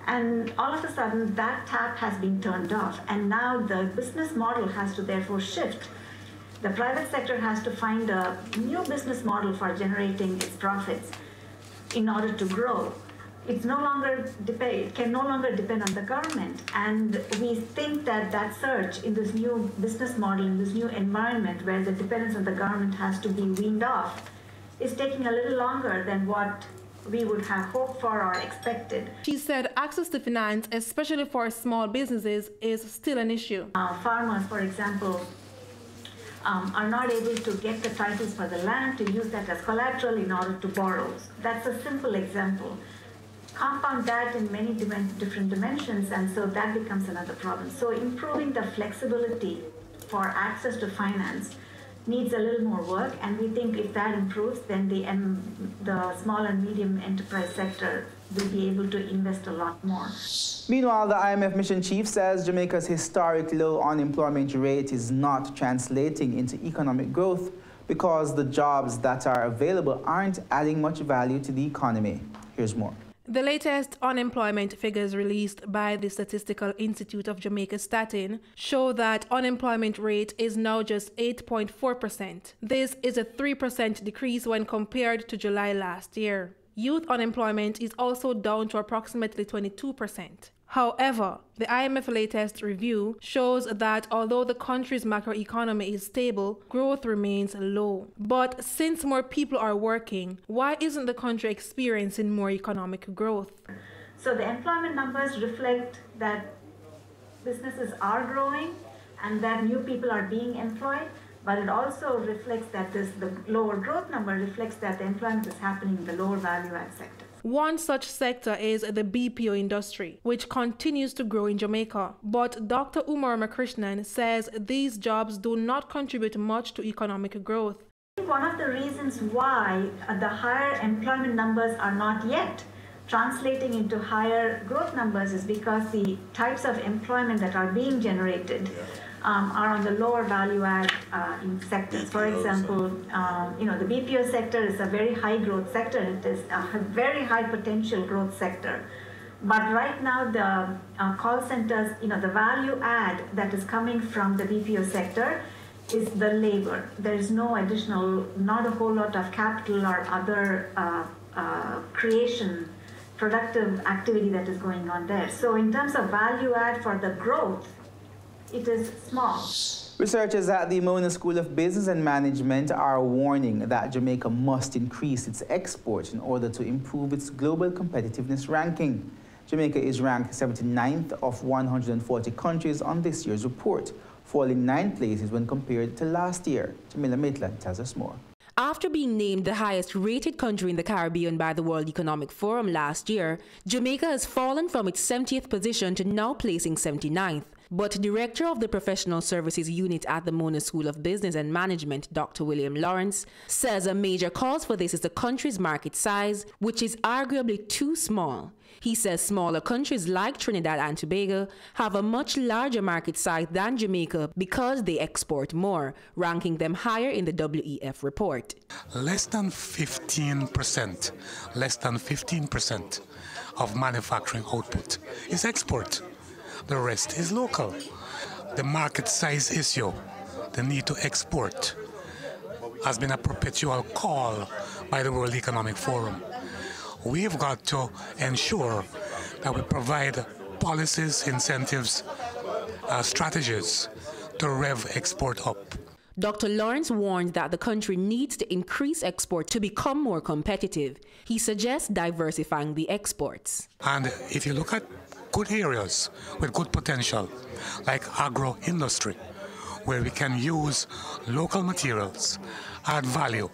And all of a sudden, that tap has been turned off, and now the business model has to therefore shift. The private sector has to find a new business model for generating its profits in order to grow. It can no longer depend on the government, and we think that that surge in this new business model, in this new environment where the dependence on the government has to be weaned off, is taking a little longer than what we would have hoped for or expected.
She said access to finance, especially for small businesses, is still an issue.
Farmers, for example, are not able to get the titles for the land to use that as collateral in order to borrow. That's a simple example. Compound that in many different dimensions, and so that becomes another problem. So improving the flexibility for access to finance needs a little more work, and we think if that improves, then the small and medium enterprise sector will be able to invest a lot more.
Meanwhile, the IMF mission chief says Jamaica's historic low unemployment rate is not translating into economic growth because the jobs that are available aren't adding much value to the economy. Here's more.
The latest unemployment figures released by the Statistical Institute of Jamaica Statin show that unemployment rate is now just 8.4%. This is a 3% decrease when compared to July last year. Youth unemployment is also down to approximately 22%. However, the IMF latest review shows that although the country's macroeconomy is stable, growth remains low. But since more people are working, why isn't the country experiencing more economic growth?
So the employment numbers reflect that businesses are growing and that new people are being employed, but it also reflects that the lower growth number reflects that the employment is happening in the lower value-add sectors.
One such sector is the BPO industry, which continues to grow in Jamaica. But Dr. Umar Ramakrishnan says these jobs do not contribute much to economic growth.
One of the reasons why the higher employment numbers are not yet translating into higher growth numbers is because the types of employment that are being generated are on the lower value-add sectors. For example, the BPO sector is a very high growth sector. It is a very high potential growth sector. But right now, the call centers, the value-add that is coming from the BPO sector is the labor. There is no additional, not a whole lot of capital or other productive activity that is going on there. So in terms of value add for the growth, it is small.
Researchers at the Mona School of Business and Management are warning that Jamaica must increase its exports in order to improve its global competitiveness ranking. Jamaica is ranked 79th of 140 countries on this year's report, falling 9 places when compared to last year. Jamila Maitland tells us more.
After being named the highest-rated country in the Caribbean by the World Economic Forum last year, Jamaica has fallen from its 70th position to now placing 79th. But Director of the Professional Services Unit at the Mona School of Business and Management, Dr. William Lawrence, says a major cause for this is the country's market size, which is arguably too small. He says smaller countries like Trinidad and Tobago have a much larger market size than Jamaica because they export more, ranking them higher in the WEF report.
Less than 15% of manufacturing output is export. The rest is local. The market size issue, the need to export, has been a perpetual call by the World Economic Forum. We've got to ensure that we provide policies, incentives, strategies to rev export up.
Dr. Lawrence warned that the country needs to increase export to become more competitive. He suggests diversifying the exports.
And if you look at good areas with good potential, like agro-industry, where we can use local materials, add value,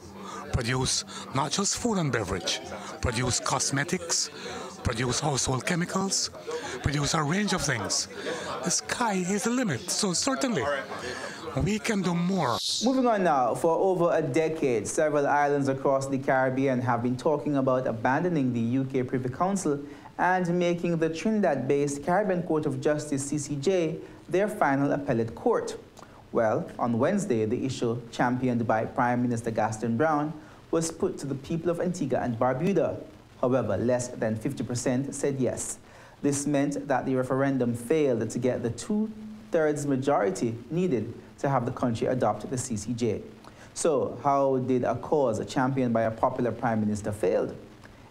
produce not just food and beverage, produce cosmetics, produce household chemicals, produce a range of things. The sky is the limit, so certainly we can do more.
Moving on now, for over a decade, several islands across the Caribbean have been talking about abandoning the UK Privy Council and making the Trinidad-based Caribbean Court of Justice, CCJ, their final appellate court. Well, on Wednesday, the issue, championed by Prime Minister Gaston Brown, was put to the people of Antigua and Barbuda. However, less than 50% said yes. This meant that the referendum failed to get the 2/3 majority needed to have the country adopt the CCJ. So, how did a cause championed by a popular Prime Minister fail?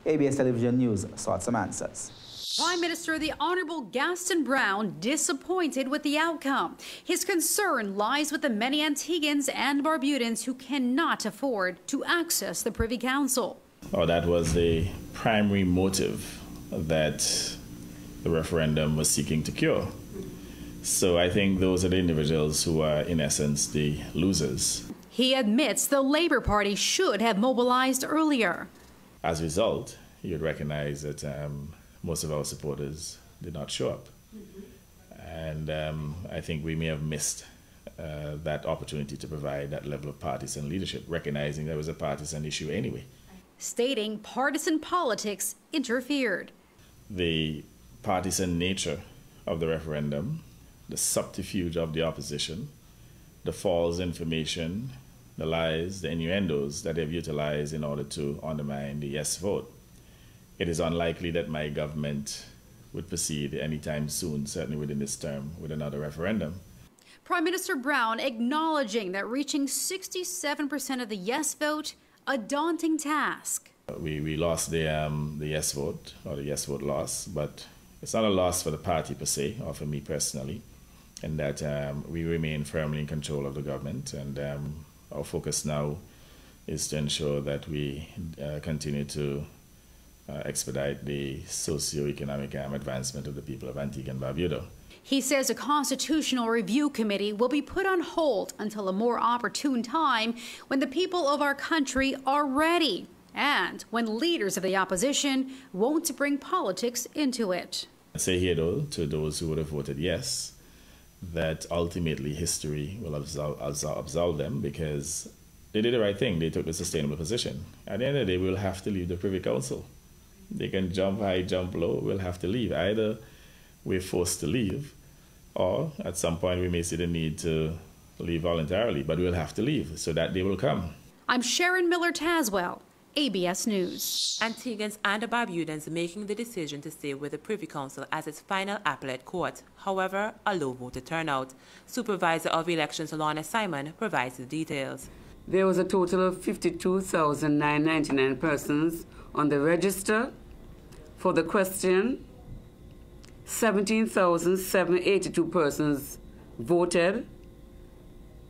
ABS Television News sought some answers.
Prime Minister the Honourable Gaston Brown disappointed with the outcome. His concern lies with the many Antiguans and Barbudans who cannot afford to access the Privy Council.
Oh, that was the primary motive that the referendum was seeking to cure. So I think those are the individuals who are, in essence, the losers.
He admits the Labour Party should have mobilized earlier.
As a result, you'd recognize that most of our supporters did not show up. And I think we may have missed that opportunity to provide that level of partisan leadership, recognizing there was a partisan issue anyway.
Stating partisan politics interfered.
The partisan nature of the referendum, the subterfuge of the opposition, the false information, the lies, the innuendos that they've utilized in order to undermine the yes vote. It is unlikely that my government would proceed anytime soon, certainly within this term, with another referendum.
Prime Minister Brown acknowledging that reaching 67% of the yes vote, a daunting task.
We lost the yes vote, or the yes vote loss, but it's not a loss for the party per se, or for me personally, in that we remain firmly in control of the government, and our focus now is to ensure that we continue to expedite the socio-economic advancement of the people of Antigua and Barbuda.
He says a constitutional review committee will be put on hold until a more opportune time when the people of our country are ready and when leaders of the opposition won't bring politics into it.
I say here, though, to those who would have voted yes, that ultimately history will absolve them because they did the right thing. They took the sustainable position. At the end of the day, we'll have to leave the Privy Council. They can jump high, jump low. We'll have to leave. Either we're forced to leave, or at some point we may see the need to leave voluntarily, but we'll have to leave, so that day will come.
I'm Sharon Miller-Taswell, ABS News.
Antiguans and Barbudans making the decision to stay with the Privy Council as its final appellate court. However, a low voter turnout. Supervisor of Elections Lorna Simon provides the details.
There was a total of 52,999 persons on the register
For the question, 17,782 persons voted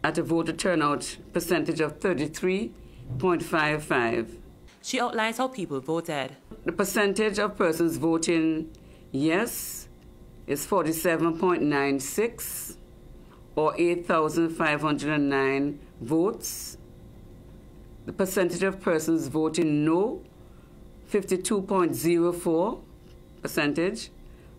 at a voter turnout percentage of 33.55.
She outlines how people voted.
The percentage of persons voting yes is 47.96, or 8,509 votes. The percentage of persons voting no, 52.04 percentage,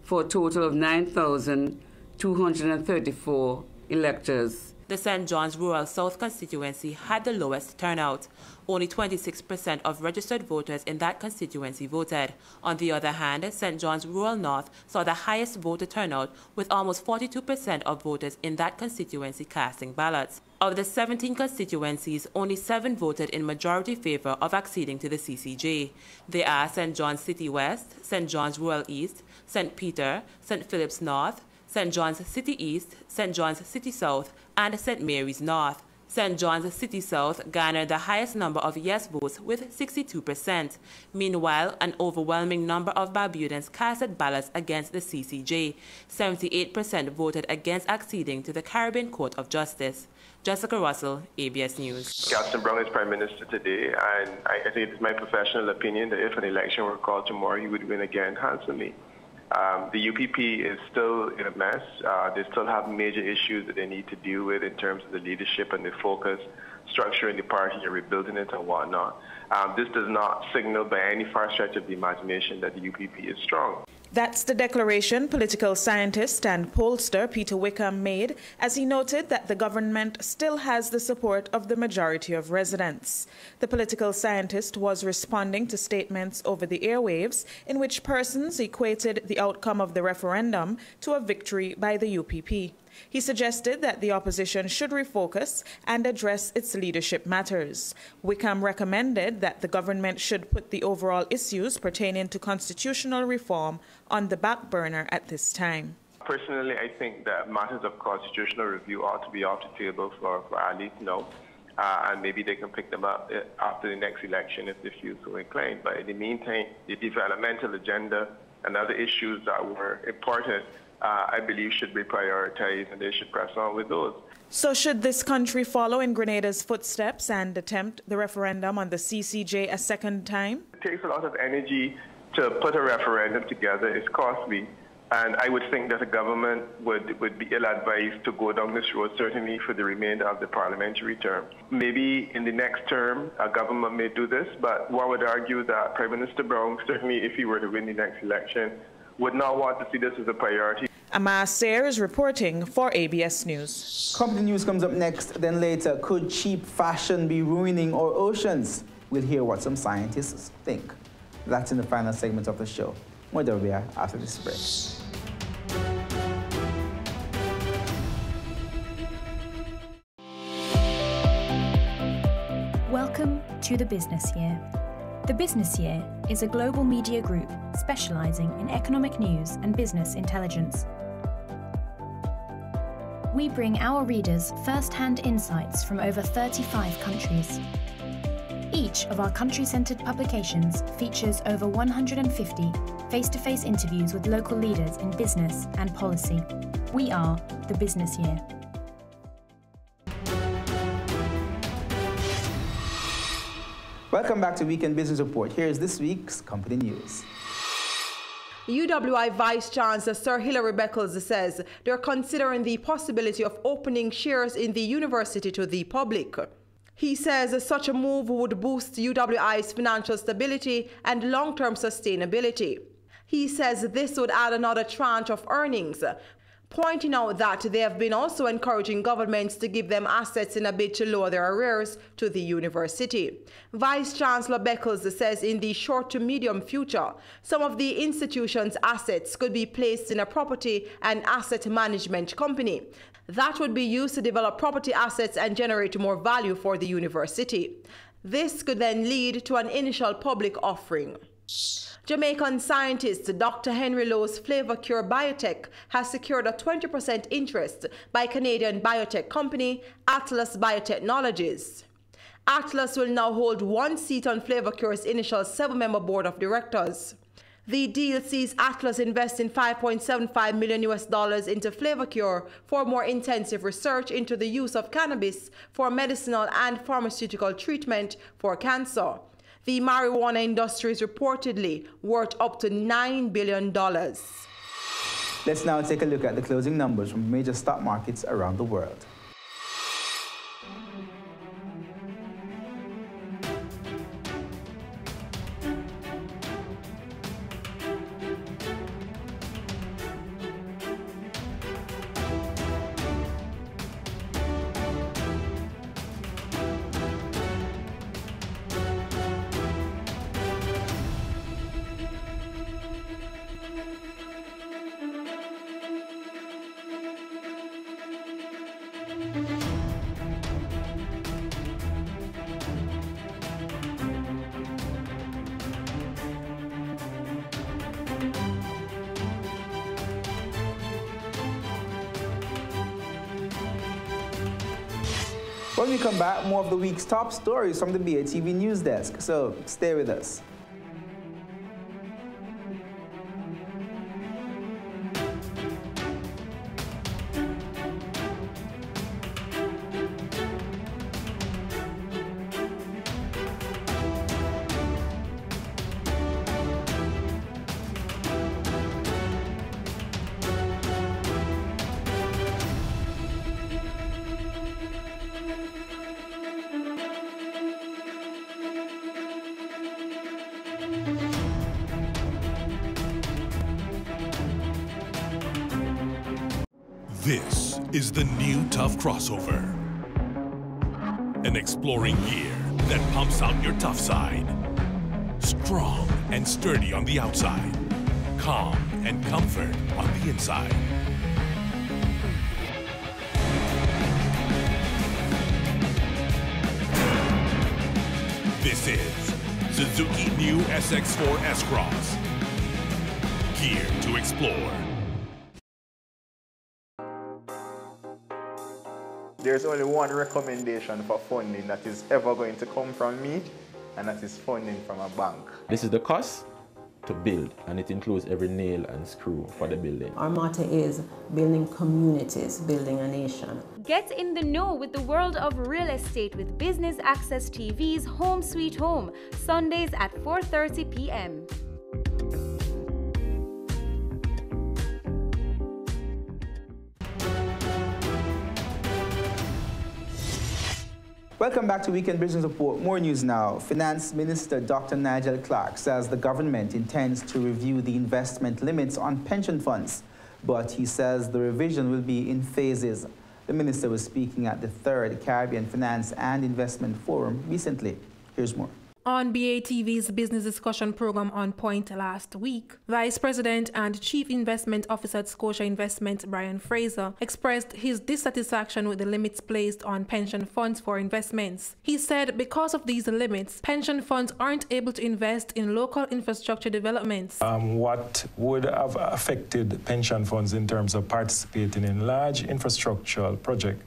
for a total of 9,234 electors.
The St. John's Rural South constituency had the lowest turnout. Only 26% of registered voters in that constituency voted. On the other hand, St. John's Rural North saw the highest voter turnout, with almost 42% of voters in that constituency casting ballots. Of the 17 constituencies, only 7 voted in majority favor of acceding to the CCJ. They are St. John's City West, St. John's Rural East, St. Peter, St. Philip's North, St. John's City East, St. John's City South, and St. Mary's North. St. John's City South garnered the highest number of yes votes with 62%. Meanwhile, an overwhelming number of Barbudans casted ballots against the CCJ. 78% voted against acceding to the Caribbean Court of Justice. Jessica Russell, ABS News.
Gaston Browne is Prime Minister today, and I think it's my professional opinion that if an election were called tomorrow, he would win again handsomely. The UPP is still in a mess. They still have major issues that they need to deal with in terms of the leadership and the focus, structuring the party and rebuilding it and whatnot. This does not signal by any far stretch of the imagination that the UPP is strong.
That's the declaration political scientist and pollster Peter Wickham made as he noted that the government still has the support of the majority of residents. The political scientist was responding to statements over the airwaves in which persons equated the outcome of the referendum to a victory by the UPP. He suggested that the opposition should refocus and address its leadership matters. Wickham recommended that the government should put the overall issues pertaining to constitutional reform on the back burner at this time.
Personally, I think that matters of constitutional review ought to be off the table for Ali now, and maybe they can pick them up after the next election if they feel so inclined. But in the meantime, the developmental agenda and other issues that were important I believe should be prioritized, and they should press on with those.
So should this country follow in Grenada's footsteps and attempt the referendum on the CCJ a second time?
It takes a lot of energy to put a referendum together. It's costly. And I would think that the government would be ill-advised to go down this road, certainly for the remainder of the parliamentary term. Maybe in the next term, a government may do this, but one would argue that Prime Minister Browne, certainly if he were to win the next election, would not want to see this as a priority.
Amar Sayre is reporting for ABS News.
Company News comes up next, then later. Could cheap fashion be ruining our oceans? We'll hear what some scientists think. That's in the final segment of the show. More will be after this break.
Welcome to The Business Year. The Business Year is a global media group specializing in economic news and business intelligence. We bring our readers first-hand insights from over 35 countries. Each of our country-centered publications features over 150 face-to-face interviews with local leaders in business and policy. We are The Business Year.
Welcome back to Weekend Business Report. Here's this week's company news.
UWI Vice Chancellor Sir Hilary Beckles says they're considering the possibility of opening shares in the university to the public. He says such a move would boost UWI's financial stability and long-term sustainability. He says this would add another tranche of earnings, pointing out that they have been also encouraging governments to give them assets in a bid to lower their arrears to the university. Vice Chancellor Beckles says in the short to medium future, some of the institution's assets could be placed in a property and asset management company. That would be used to develop property assets and generate more value for the university. This could then lead to an initial public offering. Jamaican scientist Dr. Henry Lowe's FlavorCure Biotech has secured a 20% interest by Canadian biotech company Atlas Biotechnologies. Atlas will now hold one seat on FlavorCure's initial 7-member board of directors. The deal sees Atlas investing $5.75 million into FlavorCure for more intensive research into the use of cannabis for medicinal and pharmaceutical treatment for cancer. The marijuana industry is reportedly worth up to $9 billion.
Let's now take a look at the closing numbers from major stock markets around the world. When we come back, more of the week's top stories from the BATV News Desk, so stay with us.
This is the new Tough Crossover. An exploring gear that pumps out your tough side. Strong and sturdy on the outside. Calm and comfort on the inside. This is Suzuki new SX4 S-Cross. Gear to explore.
There's only one recommendation for funding that is ever going to come from me, and that is funding from a bank.
This is the cost to build, and it includes every nail and screw for the building.
Our motto is building communities, building a nation.
Get in the know with the world of real estate with Business Access TV's Home Sweet Home, Sundays at 4:30 p.m.
Welcome back to Weekend Business Report. More news now. Finance Minister Dr. Nigel Clarke says the government intends to review the investment limits on pension funds, but he says the revision will be in phases. The minister was speaking at the 3rd Caribbean Finance and Investment Forum recently. Here's more.
On BATV's business discussion program On Point last week, Vice President and Chief Investment Officer at Scotia Investments Brian Fraser expressed his dissatisfaction with the limits placed on pension funds for investments. He said because of these limits, pension funds aren't able to invest in local infrastructure developments.
What would have affected pension funds in terms of participating in large infrastructural projects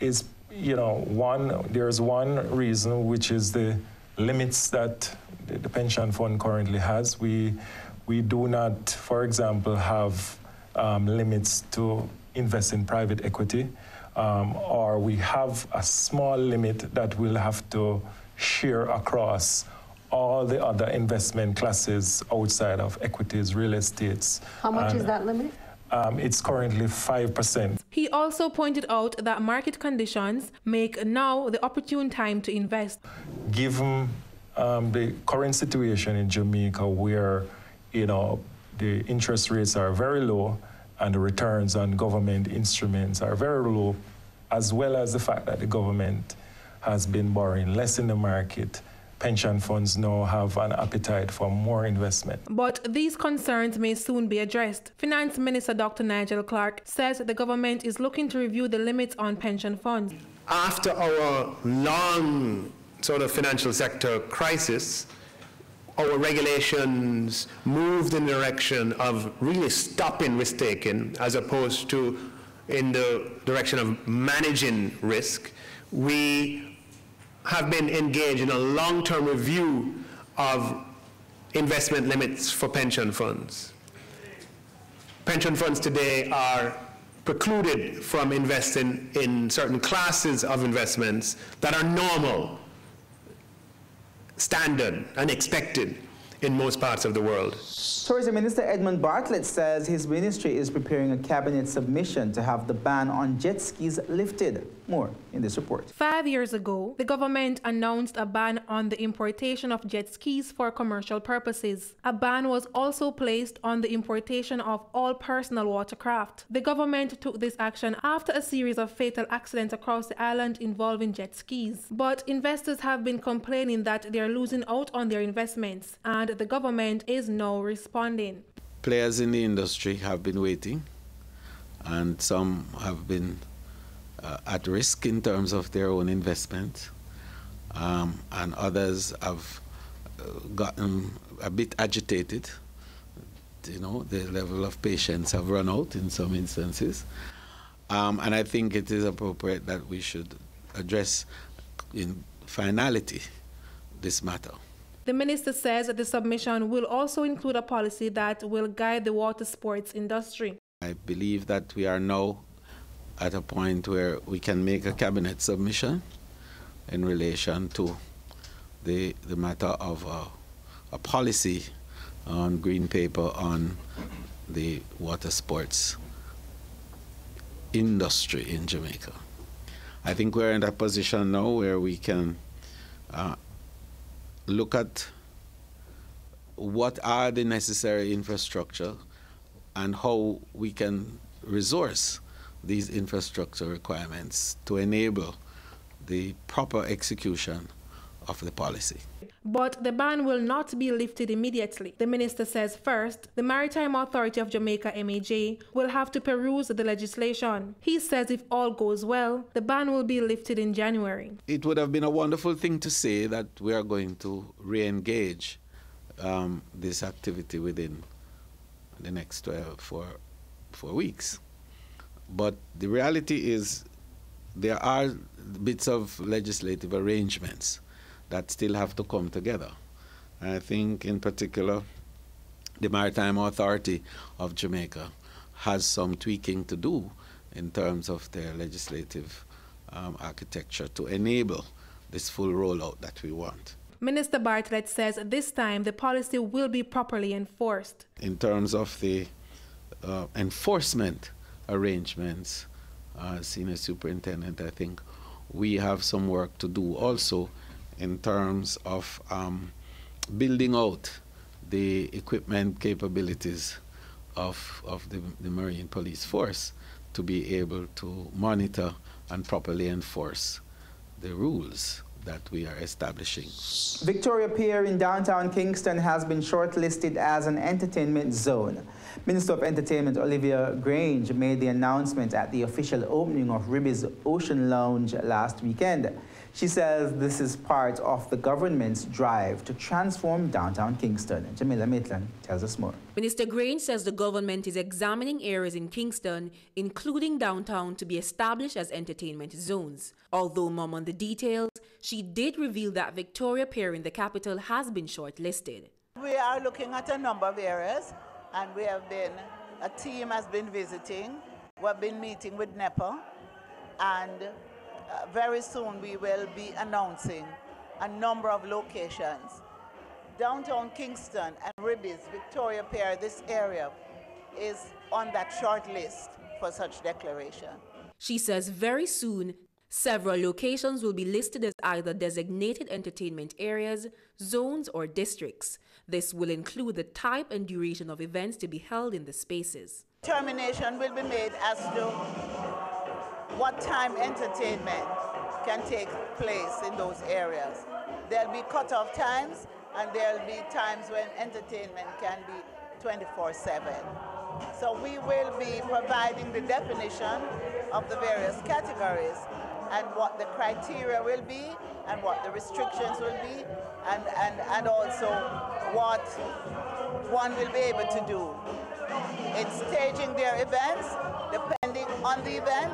is, there's one reason, which is the limits that the pension fund currently has. We do not, for example, have limits to invest in private equity, or we have a small limit that we'll have to share across all the other investment classes outside of equities, real estates.
How much is that limit?
It's currently 5%.
He also pointed out that market conditions make now the opportune time to invest.
Given the current situation in Jamaica where, the interest rates are very low and the returns on government instruments are very low, as well as the fact that the government has been borrowing less in the market, pension funds now have an appetite for more investment.
But these concerns may soon be addressed. Finance Minister Dr. Nigel Clarke says the government is looking to review the limits on pension funds.
After our long sort of financial sector crisis, our regulations moved in the direction of really stopping risk-taking as opposed to in the direction of managing risk. We have been engaged in a long-term review of investment limits for pension funds. Pension funds today are precluded from investing in certain classes of investments that are normal, standard, and expected in most parts of the world.
Tourism Minister Edmund Bartlett says his ministry is preparing a cabinet submission to have the ban on jet skis lifted. More in this report.
5 years ago, the government announced a ban on the importation of jet skis for commercial purposes. A ban was also placed on the importation of all personal watercraft. The government took this action after a series of fatal accidents across the island involving jet skis. But investors have been complaining that they are losing out on their investments, and the government is now responding.
Players in the industry have been waiting, and some have been at risk in terms of their own investment, and others have gotten a bit agitated. You know, the level of patience have run out in some instances, and I think it is appropriate that we should address in finality this matter.
The minister says that the submission will also include a policy that will guide the water sports industry.
I believe that we are now at a point where we can make a cabinet submission in relation to the matter of a policy on green paper on the water sports industry in Jamaica. I think we're in a position now where we can look at what are the necessary infrastructure and how we can resource these infrastructure requirements to enable the proper execution of the policy.
But the ban will not be lifted immediately. The minister says first, the Maritime Authority of Jamaica, MAJ, will have to peruse the legislation. He says if all goes well, the ban will be lifted in January.
It would have been a wonderful thing to say that we are going to re-engage this activity within the next 4 weeks. But the reality is there are bits of legislative arrangements that still have to come together. And I think in particular, the Maritime Authority of Jamaica has some tweaking to do in terms of their legislative architecture to enable this full rollout that we want.
Minister Bartlett says this time the policy will be properly enforced.
In terms of the enforcement arrangements, Senior Superintendent, I think we have some work to do also in terms of building out the equipment capabilities of the Marine Police Force to be able to monitor and properly enforce the rules that we are establishing.
Victoria Pier in downtown Kingston has been shortlisted as an entertainment zone. Minister of Entertainment Olivia Grange made the announcement at the official opening of Ribby's Ocean Lounge last weekend. She says this is part of the government's drive to transform downtown Kingston. Jamila Maitland tells us more.
Minister Grange says the government is examining areas in Kingston, including downtown, to be established as entertainment zones. Although mum on the details, she did reveal that Victoria Pier in the capital has been shortlisted.
We are looking at a number of areas, and a team has been visiting. We've been meeting with NEPA, and very soon we will be announcing a number of locations. Downtown Kingston and Ribby's, Victoria Pier, this area is on that short list for such declaration.
She says very soon, several locations will be listed as either designated entertainment areas, zones, or districts. This will include the type and duration of events to be held in the spaces.
Determination will be made as to what time entertainment can take place in those areas. There'll be cut-off times, and there'll be times when entertainment can be 24/7. So we will be providing the definition of the various categories and what the criteria will be and what the restrictions will be and also what one will be able to do in staging their events. Depending on the event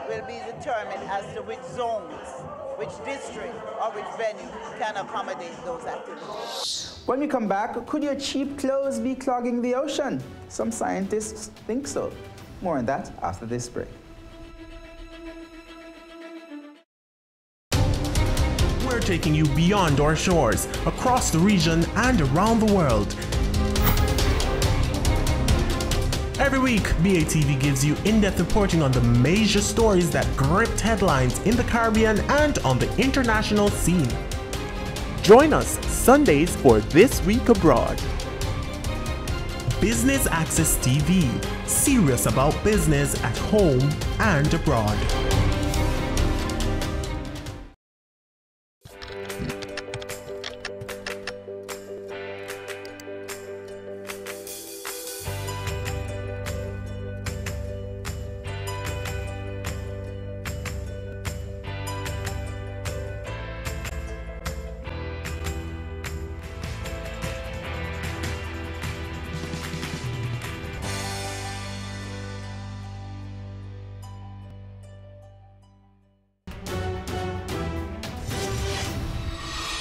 will be determined as to which zones which district or which venue can accommodate those activities.
When we come back, could your cheap clothes be clogging the ocean? Some scientists think so. More on that after this break.
We're taking you beyond our shores, across the region and around the world. Every week, BATV gives you in-depth reporting on the major stories that gripped headlines in the Caribbean and on the international scene. Join us Sundays for This Week Abroad. Business Access TV, serious about business at home and abroad.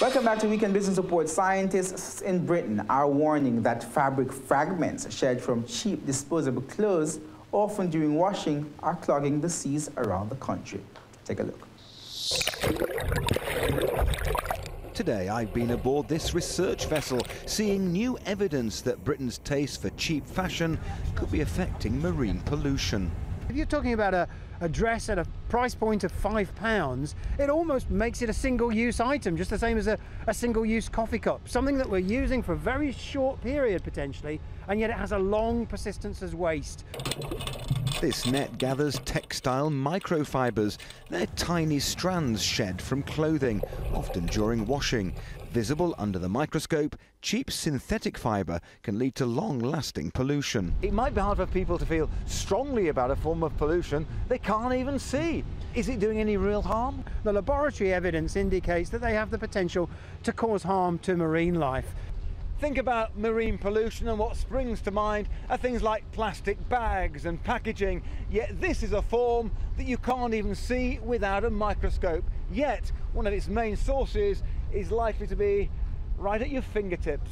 Welcome back to Weekend Business Report. Scientists in Britain are warning that fabric fragments shed from cheap disposable clothes, often during washing, are clogging the seas around the country. Take a look.
Today I've been aboard this research vessel, seeing new evidence that Britain's taste for cheap fashion could be affecting marine pollution.
If you're talking about a dress at a price point of £5, it almost makes it a single-use item, just the same as a single-use coffee cup. Something that we're using for a very short period, potentially, and yet it has a long persistence as waste.
This net gathers textile microfibers. They're tiny strands shed from clothing, often during washing. Visible under the microscope, cheap synthetic fibre can lead to long-lasting pollution.
It might be hard for people to feel strongly about a form of pollution they can't even see. Is it doing any real harm?
The laboratory evidence indicates that they have the potential to cause harm to marine life.
Think about marine pollution and what springs to mind are things like plastic bags and packaging. Yet this is a form that you can't even see without a microscope. Yet one of its main sources is likely to be right at your fingertips.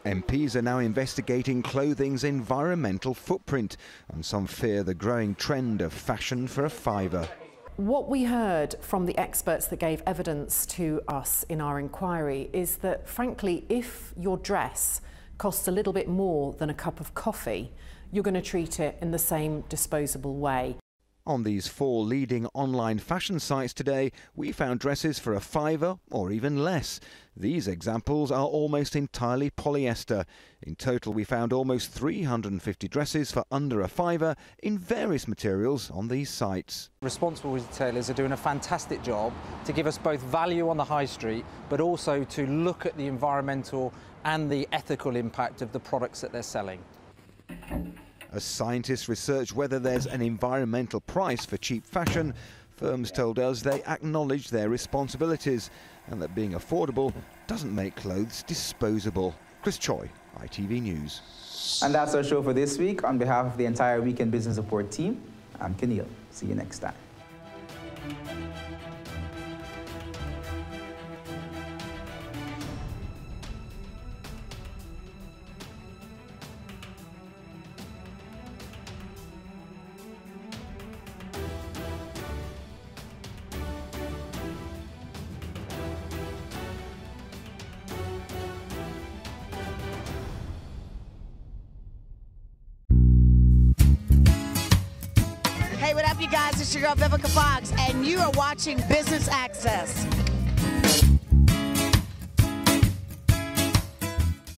MPs are now investigating clothing's environmental footprint, and some fear the growing trend of fashion for a fiver.
What we heard from the experts that gave evidence to us in our inquiry is that, frankly, if your dress costs a little bit more than a cup of coffee, you're going to treat it in the same disposable way.
On these 4 leading online fashion sites today, we found dresses for a £5 or even less. These examples are almost entirely polyester. In total, we found almost 350 dresses for under a £5 in various materials on these sites.
Responsible retailers are doing a fantastic job to give us both value on the high street, but also to look at the environmental and the ethical impact of the products that they're selling.
As scientists research whether there's an environmental price for cheap fashion, firms told us they acknowledge their responsibilities and that being affordable doesn't make clothes disposable. Chris Choi, ITV News.
And that's our show for this week. On behalf of the entire Weekend Business Report team, I'm Keneal. See you next time.
Hey, what up, you guys? It's your girl, Vivica Fox, and you are watching Business Access.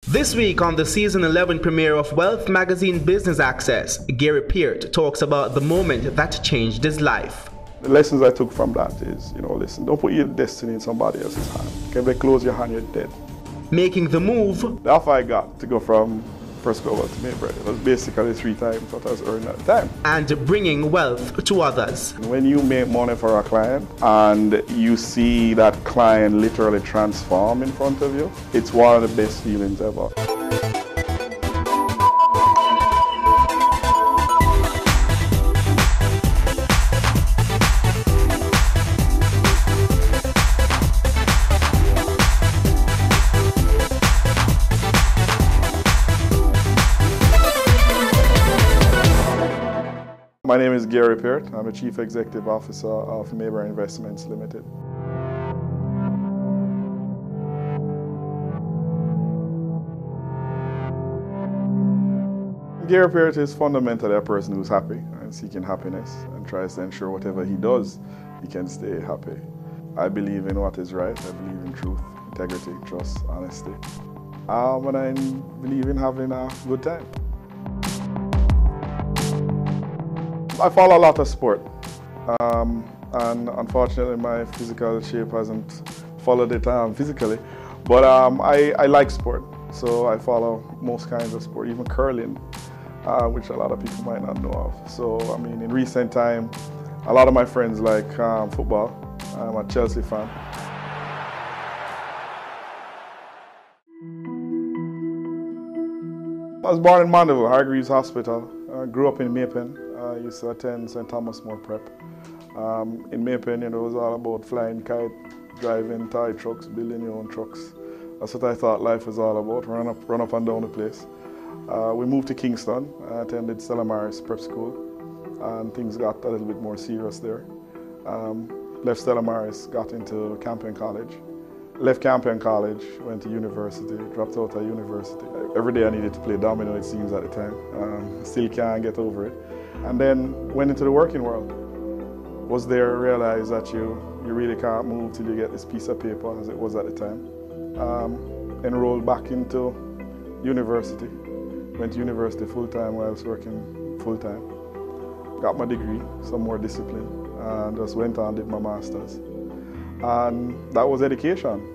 This week on the season 11 premiere of Wealth Magazine Business Access, Gary Peart talks about the moment that changed his life.
The lessons I took from that is, listen, don't put your destiny in somebody else's hand. If they close your hand, you're dead.
Making the move.
The offer I got to go from First Global to Mayberry, it was basically 3 times what I was earning at the time.
And bringing wealth to others.
When you make money for a client and you see that client literally transform in front of you, it's one of the best feelings ever. My name is Gary Peart. I'm the Chief Executive Officer of Mayberry Investments Limited. Gary Peart is fundamentally a person who's happy and seeking happiness and tries to ensure whatever he does, he can stay happy. I believe in what is right. I believe in truth, integrity, trust, honesty. And I believe in having a good time. I follow a lot of sport. And unfortunately my physical shape hasn't followed it physically. But I like sport. So I follow most kinds of sport, even curling. Which a lot of people might not know of. So, I mean, in recent time, a lot of my friends like football. I'm a Chelsea fan. I was born in Mandeville, Hargreaves Hospital. I grew up in Maypen. I used to attend St. Thomas More Prep. In Maypen, it was all about flying kite, driving toy trucks, building your own trucks. That's what I thought life was all about, run up and down the place. We moved to Kingston. I attended Stella Maris Prep School, and things got a little bit more serious there. Left Stella Maris, got into Campion College. Left Campion College, went to university, dropped out of university. Every day I needed to play domino, it seems, at the time. Still can't get over it. And then went into the working world. Was there, realized that you really can't move till you get this piece of paper, as it was at the time. Enrolled back into university. Went to university full-time while I was working full-time. Got my degree, some more discipline, and just went on and did my master's. And that was education.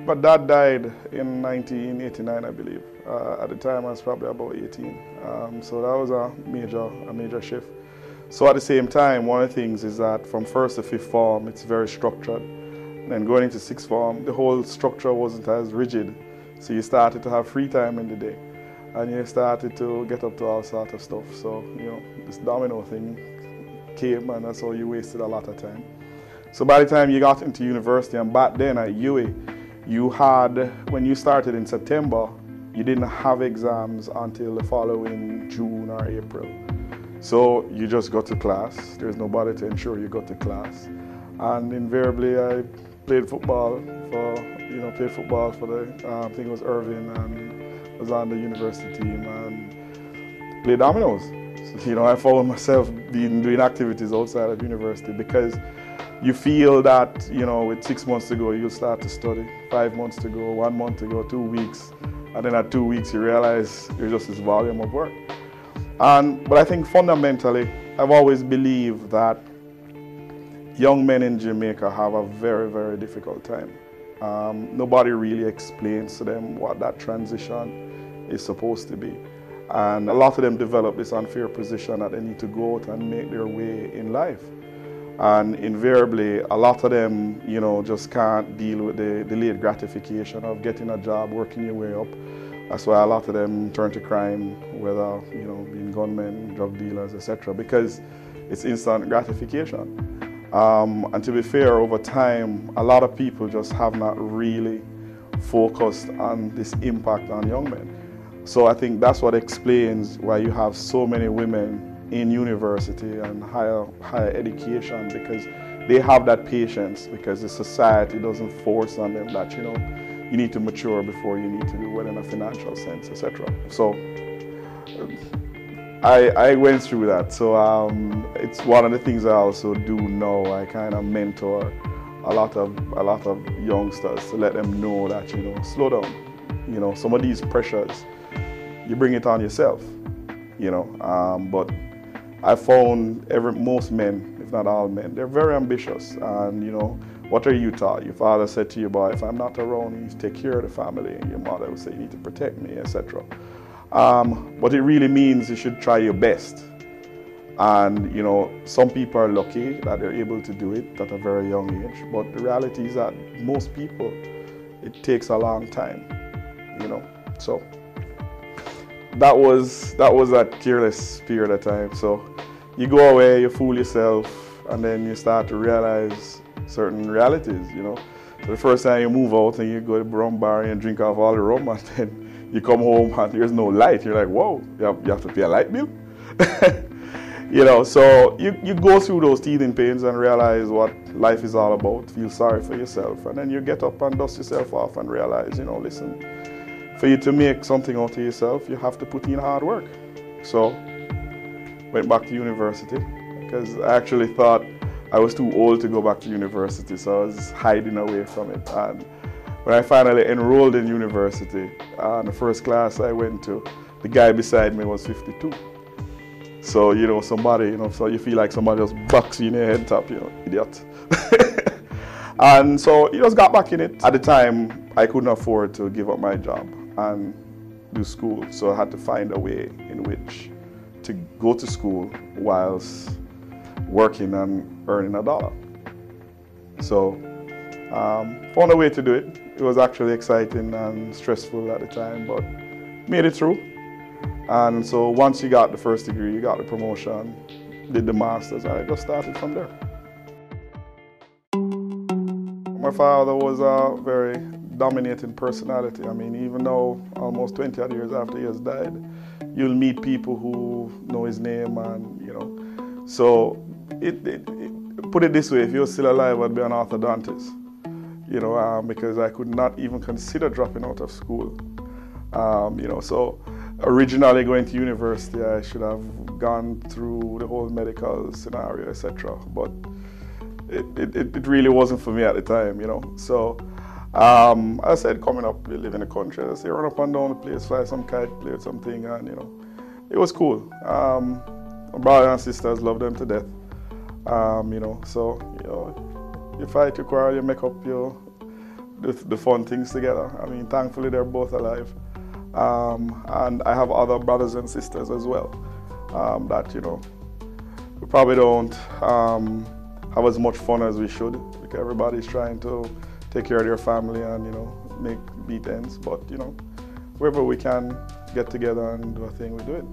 My dad died in 1989, I believe. At the time I was probably about 18. So that was a major shift. So at the same time, one of the things is that from first to fifth form, it's very structured. And then going into sixth form, the whole structure wasn't as rigid. So you started to have free time in the day. And you started to get up to all sorts of stuff. So, this domino thing came, and that's how you wasted a lot of time. So by the time you got into university, and back then at UWI, you had, when you started in September, you didn't have exams until the following June or April. So you just got to class. There's nobody to ensure you got to class. And invariably, I played football for the, I think it was Irving, and was on the university team and played dominoes. So, I found myself doing activities outside of university because you feel that, with 6 months to go, you'll start to study. 5 months to go, 1 month to go, 2 weeks. And then at 2 weeks, you realize there's just this volume of work. But I think fundamentally, I've always believed that young men in Jamaica have a very, very difficult time. Nobody really explains to them what that transition is supposed to be. And a lot of them develop this unfair position that they need to go out and make their way in life. And invariably, a lot of them, just can't deal with the delayed gratification of getting a job, working your way up. That's why a lot of them turn to crime, whether, being gunmen, drug dealers, etc., because it's instant gratification. And to be fair, over time, a lot of people just have not really focused on this impact on young men. So I think that's what explains why you have so many women in university and higher education, because they have that patience, because the society doesn't force on them that, you need to mature before you need to do well in a financial sense, etc. So I went through that. So it's one of the things I also do now. I kind of mentor a lot of youngsters to let them know that, slow down. Some of these pressures, you bring it on yourself, but I found most men, if not all men, they're very ambitious. And, what are you taught? Your father said to you, boy, if I'm not around, you need to take care of the family. And your mother would say, you need to protect me, etc. But it really means you should try your best. And, some people are lucky that they're able to do it at a very young age. But the reality is that most people, it takes a long time, So that was a careless period of time. So you go away, you fool yourself, and then you start to realize certain realities, So the first time you move out and you go to the rum bar and drink off all the rum, and then you come home and there's no light. You're like, whoa, you have to pay a light bill? You know, so you go through those teething pains and realize what life is all about, feel sorry for yourself, and then you get up and dust yourself off and realize, you know, listen, for you to make something out of yourself, you have to put in hard work. So, went back to university, because I actually thought I was too old to go back to university, so I was hiding away from it. And when I finally enrolled in university, the first class I went to, the guy beside me was 52. So, you know, somebody, you know, so you feel like somebody just bucks you in your head top, you know, idiot. And so he just got back in it. At the time, I couldn't afford to give up my job and do school, so I had to find a way in which to go to school whilst working and earning $1. So, found a way to do it. It was actually exciting and stressful at the time, but made it through. And so once you got the first degree, you got the promotion, did the master's, and I just started from there. My father was a very dominating personality. I mean, even though almost 20 odd years after he has died, you'll meet people who know his name, and you know. So put it this way, if he was still alive, I'd be an orthodontist. You know, because I could not even consider dropping out of school. You know, so originally going to university, I should have gone through the whole medical scenario, etc. But it really wasn't for me at the time, you know. So I said, coming up, we live in the country, I say run up and down the place, fly some kite, play something, and you know, it was cool. My brothers and sisters love them to death. You know, so you know, you fight, you quarrel, you make up the fun things together. I mean, thankfully they're both alive. And I have other brothers and sisters as well that, you know, we probably don't have as much fun as we should, because everybody's trying to take care of their family and, you know, make beat ends. But, you know, wherever we can get together and do a thing, we do it.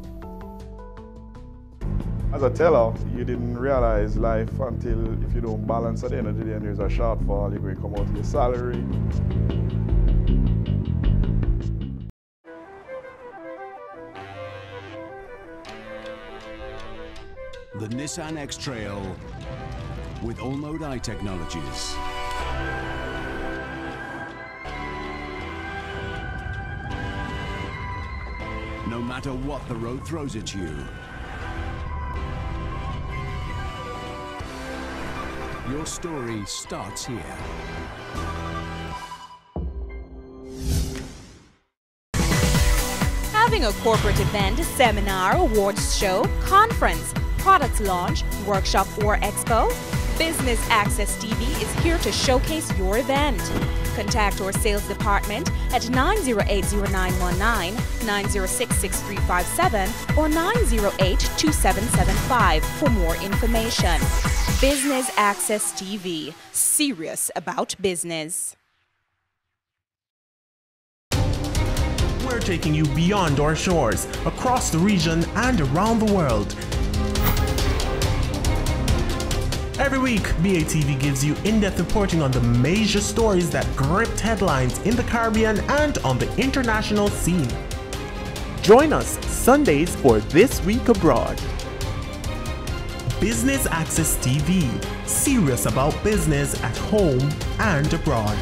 As a teller, you didn't realize life until if you don't balance at the end of the day and there's a shortfall, you're going to come out of your salary.
The Nissan X-Trail with All-Mode Eye Technologies. No matter what the road throws at you, your story starts here.
Having a corporate event, seminar, awards show, conference, product launch, workshop or expo? Business Access TV is here to showcase your event. Contact our sales department at 908-0919, 906-6357 or 908-2775 for more information. Business Access TV, serious about business.
We're taking you beyond our shores, across the region and around the world. Every week, BATV gives you in-depth reporting on the major stories that gripped headlines in the Caribbean and on the international scene. Join us Sundays for This Week Abroad. Business Access TV, serious about business at home and abroad.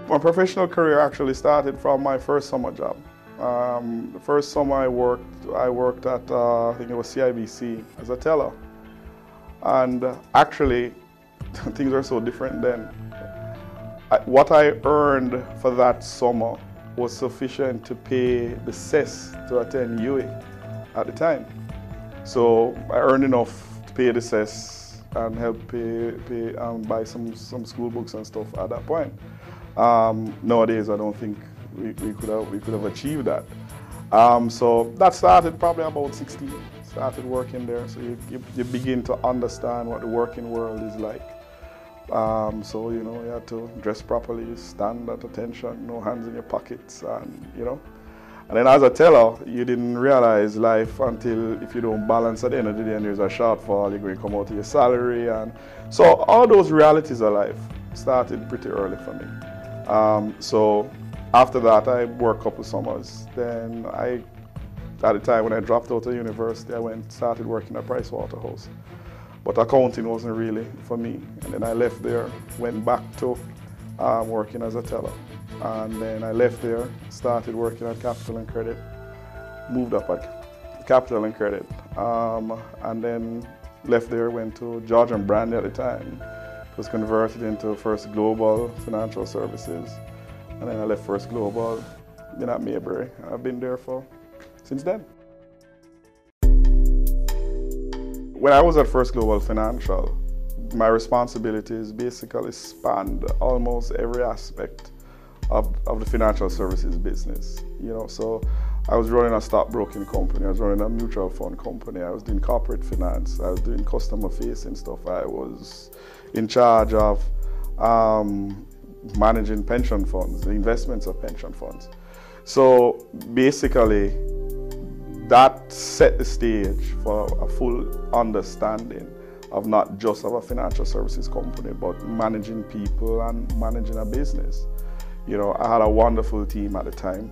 My professional career actually started from my first summer job. The first summer I worked at, I think it was CIBC as a teller. And actually, things are so different then. What I earned for that summer was sufficient to pay the cess to attend UA at the time. So I earned enough to pay the cess and help buy some school books and stuff at that point. Nowadays, I don't think we could have achieved that. So that started probably about 16. Started working there, so you begin to understand what the working world is like. So you know, you had to dress properly, stand at attention, no hands in your pockets, and you know. And then as a teller, you didn't realize life until if you don't balance at the end of the day and there's a shortfall, you're going to come out of your salary. And so all those realities of life started pretty early for me. So after that, I worked a couple summers. Then at the time when I dropped out of university, I started working at Pricewaterhouse. But accounting wasn't really for me. And then I left there, went back to working as a teller. And then I left there, started working at Capital and Credit, moved up at Capital and Credit, and then left there, went to George & Brandy at the time. It was converted into First Global Financial Services, and then I left First Global, been at Mayberry. I've been there since then. When I was at First Global Financial, my responsibilities basically spanned almost every aspect of the financial services business. So I was running a stockbroking company, I was running a mutual fund company, I was doing corporate finance, I was doing customer facing stuff, I was in charge of managing pension funds, the investments of pension funds. So basically that set the stage for a full understanding of not just of a financial services company, but managing people and managing a business. I had a wonderful team at the time,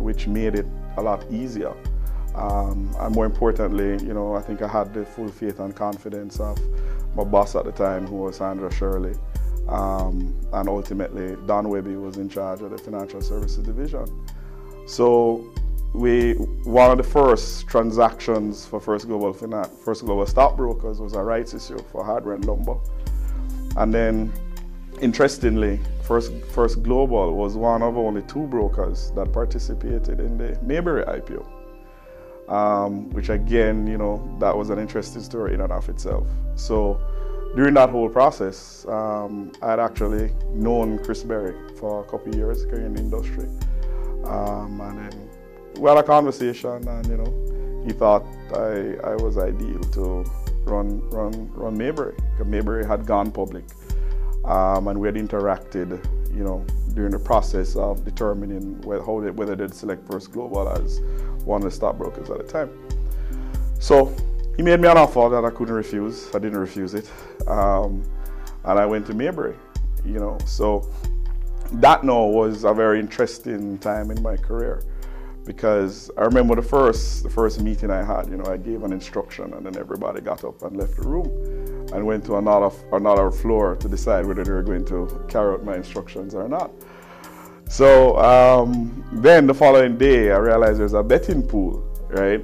which made it a lot easier. And more importantly, I think I had the full faith and confidence of my boss at the time, who was Sandra Shirley. And ultimately, Don Webby was in charge of the financial services division. So one of the first transactions for First Global Stockbrokers was a rights issue for Hardware and Lumber. And then, interestingly, First Global was one of only 2 brokers that participated in the Mayberry IPO, which again, that was an interesting story in and of itself. So during that whole process, I had actually known Chris Berry for a couple of years, in the industry. And then we had a conversation, and he thought I was ideal to run Mayberry, because Mayberry had gone public. And we had interacted, during the process of determining whether they'd select First Global as one of the stockbrokers at the time. So he made me an offer that I couldn't refuse. I didn't refuse it, and I went to Mayberry. So that now was a very interesting time in my career, because I remember the first meeting I had. I gave an instruction, and then everybody got up and left the room and went to another floor to decide whether they were going to carry out my instructions or not. So then the following day, I realized there's a betting pool, right?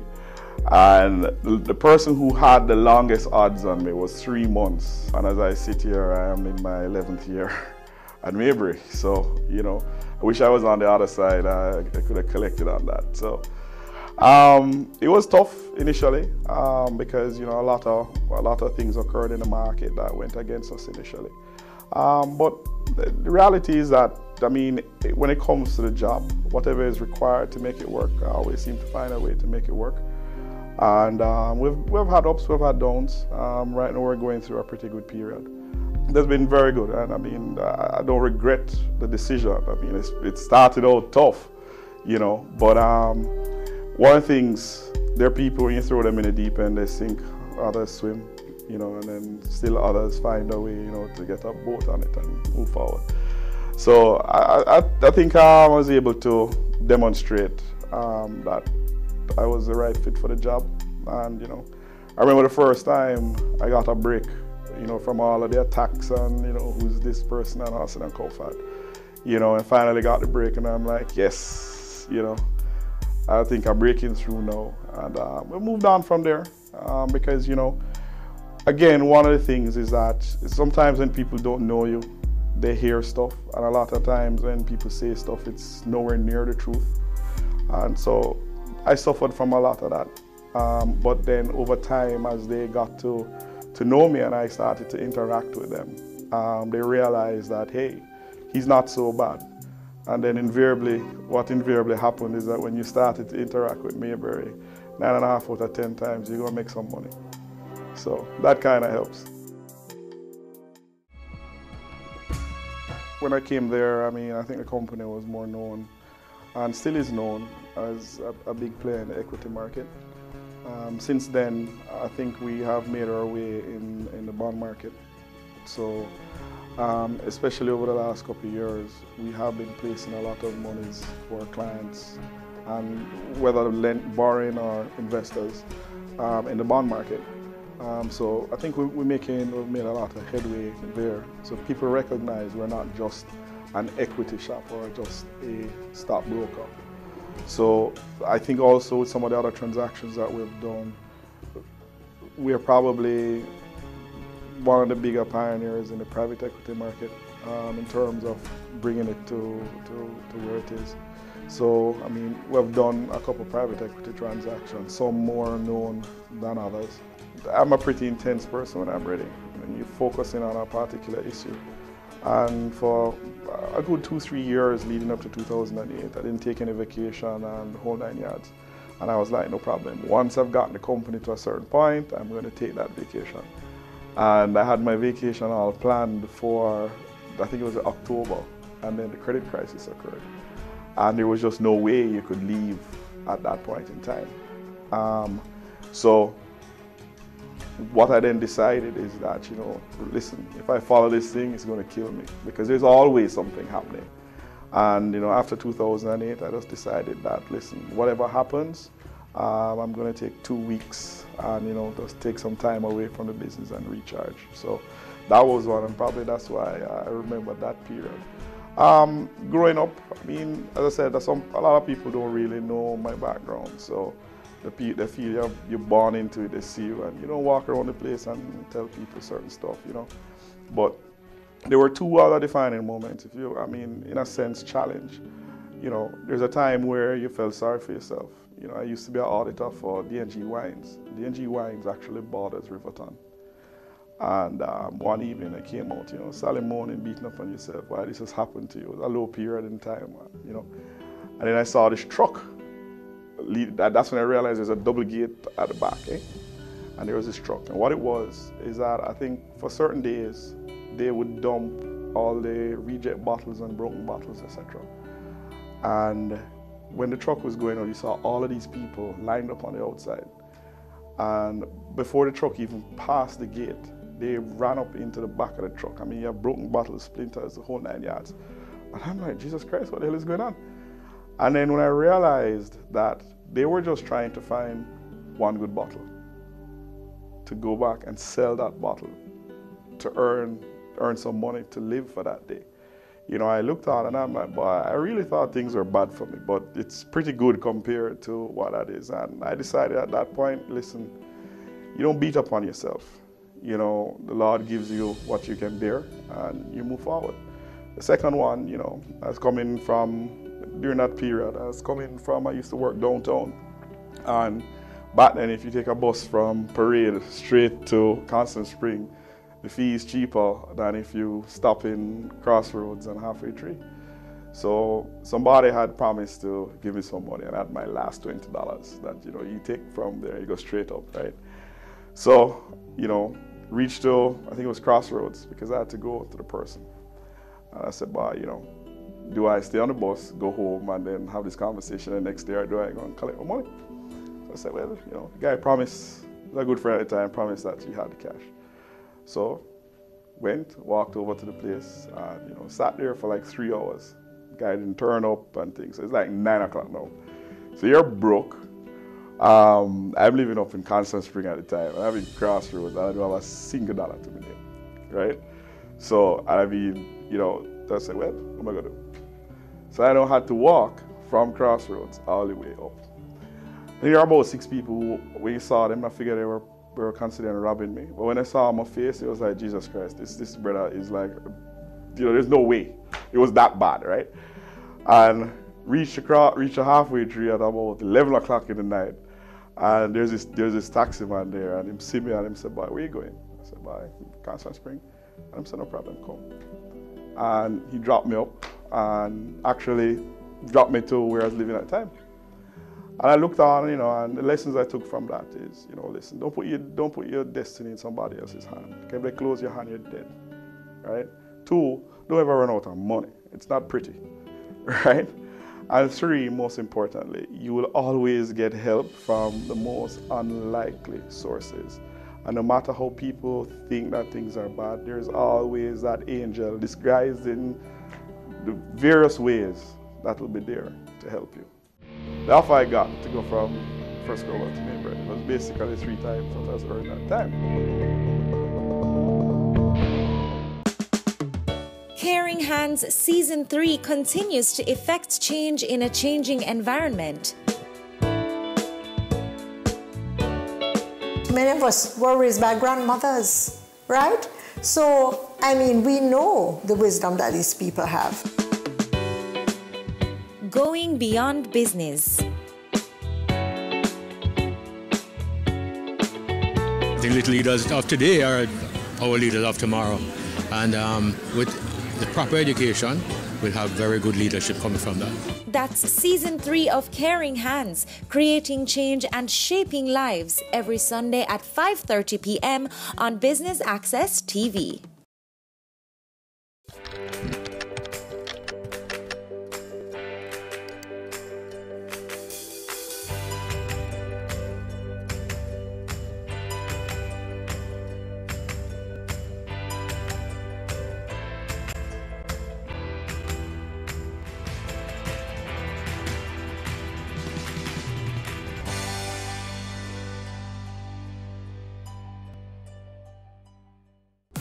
And the person who had the longest odds on me was 3 months. And as I sit here, I am in my 11th year at Mayberry. So, I wish I was on the other side. I could have collected on that. So it was tough initially because, a lot of things occurred in the market that went against us initially. But the reality is that, when it comes to the job, whatever is required to make it work, I always seem to find a way to make it work. And we've had ups, we've had downs. Right now we're going through a pretty good period. That's been very good, and I don't regret the decision. It started out tough, but one of the things, there are people, when you throw them in the deep end, they sink, others swim, and then still others find a way, to get a boat on it and move forward. So I think I was able to demonstrate that I was the right fit for the job. And, I remember the first time I got a break, from all of the attacks and, who's this person and Hassan and Kofat, and finally got the break, and I'm like, yes, I think I'm breaking through now. And we moved on from there because, again, one of the things is that sometimes when people don't know you, they hear stuff, and a lot of times when people say stuff, it's nowhere near the truth. And so I suffered from a lot of that. But then over time, as they got to know me and I started to interact with them, they realized that, hey, he's not so bad. And then what invariably happened is that when you started to interact with Mayberry, 9.5 out of 10 times, you're gonna make some money. So that kind of helps. When I came there, I think the company was more known and still is known as a big player in the equity market. Since then, I think we have made our way in the bond market. So, especially over the last couple of years, we have been placing a lot of monies for our clients, and whether borrowing or investors in the bond market. So I think we've made a lot of headway there. So people recognize we're not just an equity shop or just a stockbroker. So I think also with some of the other transactions that we've done, we're probably one of the bigger pioneers in the private equity market in terms of bringing it to where it is. So, I mean, we've done a couple of private equity transactions, some more known than others. I'm a pretty intense person when I'm ready. When you're focusing on a particular issue. And for a good 2-3 years leading up to 2008, I didn't take any vacation and the whole 9 yards. And I was like, no problem. Once I've gotten the company to a certain point, I'm going to take that vacation. And I had my vacation all planned for, I think it was October, and then the credit crisis occurred. And there was just no way you could leave at that point in time. So what I then decided is that, you know, listen, if I follow this thing, it's going to kill me, because there's always something happening. And, you know, after 2008, I just decided that, listen, whatever happens, I'm going to take 2 weeks and, you know, just take some time away from the business and recharge. So that was one, and probably that's why I remember that period. Growing up, I mean, as I said, a lot of people don't really know my background. So they feel you're born into it, they see you, and you don't walk around the place and tell people certain stuff, you know. But there were 2 other defining moments, if you, I mean, in a sense, challenge. You know, there's a time where you felt sorry for yourself. You know, I used to be an auditor for D&G Wines. D&G Wines actually borders Riverton. And one evening I came out, you know, Sally moaning, beating up on yourself, why this has happened to you. It was a low period in time, you know. And then I saw this truck. That's when I realized there's a double gate at the back, eh? And there was this truck. And what it was is that I think for certain days, they would dump all the reject bottles and broken bottles, etc. And when the truck was going on, you saw all of these people lined up on the outside. And before the truck even passed the gate, they ran up into the back of the truck. I mean, you have broken bottles, splinters, the whole 9 yards. And I'm like, Jesus Christ, what the hell is going on? And then when I realized that they were just trying to find one good bottle, to go back and sell that bottle, to earn some money to live for that day. You know, I looked out and I'm like, boy, I really thought things were bad for me, but it's pretty good compared to what that is. And I decided at that point, listen, you don't beat up on yourself. You know, the Lord gives you what you can bear and you move forward. The second one, you know, I was coming from, during that period, I used to work downtown. And back then, if you take a bus from Parade straight to Constant Spring, the fee is cheaper than if you stop in Crossroads and Halfway Tree. So somebody had promised to give me some money, and I had my last $20 that, you know, you take from there, you go straight up, right? So, you know, reached to, I think it was Crossroads, because I had to go to the person. And I said, boy, you know, do I stay on the bus, go home, and then have this conversation the next day, or do I go and collect my money? So I said, well, you know, the guy promised, a good friend at the time, promised that he had the cash. So walked over to the place, and, you know, sat there for like 3 hours. The guy didn't turn up and things. So it's like 9 o'clock now. So you're broke. I'm living up in Constant Spring at the time. I'm in Crossroads, and I don't have a single dollar to my name, right? So, I mean, you know, I said, well, what am I gonna do? So I had to walk from Crossroads all the way up. There were about 6 people who, when you saw them, I figured they were considering robbing me. But when I saw my face, it was like, Jesus Christ, this brother is like, you know, there's no way. It was that bad, right? And reached a Halfway Tree at about 11 o'clock in the night. And there's this taxi man there, and him see me, and him said, boy, where you going? I said, boy, Constant Spring. And I said, no problem, come. And he dropped me up, and actually dropped me to where I was living at the time. And I looked on, you know, and the lessons I took from that is, you know, listen, don't put your destiny in somebody else's hand. Okay, if they close your hand, you're dead, right? 2, don't ever run out of money. It's not pretty, right? And 3, most importantly, you will always get help from the most unlikely sources. And no matter how people think that things are bad, there's always that angel disguised in the various ways that will be there to help you. The offer I got to go from First Global to Mainbread was basically 3 times what I was earning at the time.
Caring Hands Season 3 continues to effect change in a changing environment.
Many of us were raised by grandmothers, right? So, I mean, we know the wisdom that these people have.
Going beyond business.
The little leaders of today are our leaders of tomorrow. And with the proper education, we'll have very good leadership coming from that.
That's Season 3 of Caring Hands, creating change and shaping lives, every Sunday at 5:30 p.m. on Business Access TV.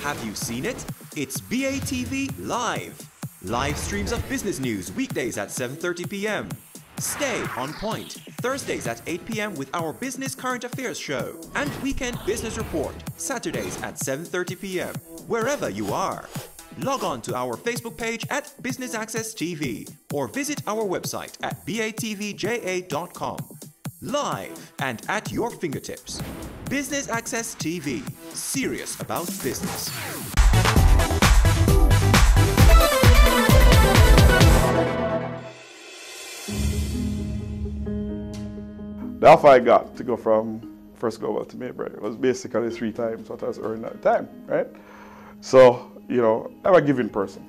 Have you seen it? It's BATV Live. Live streams of business news weekdays at 7:30 p.m. Stay on point Thursdays at 8 p.m. with our Business Current Affairs show. And Weekend Business Report Saturdays at 7:30 p.m. Wherever you are. Log on to our Facebook page at Business Access TV or visit our website at batvja.com. Live and at your fingertips. Business Access TV, serious about business.
The offer I got to go from First Global to Mainbread was basically 3 times what I was earning at the time, right? So, you know, I'm a giving person.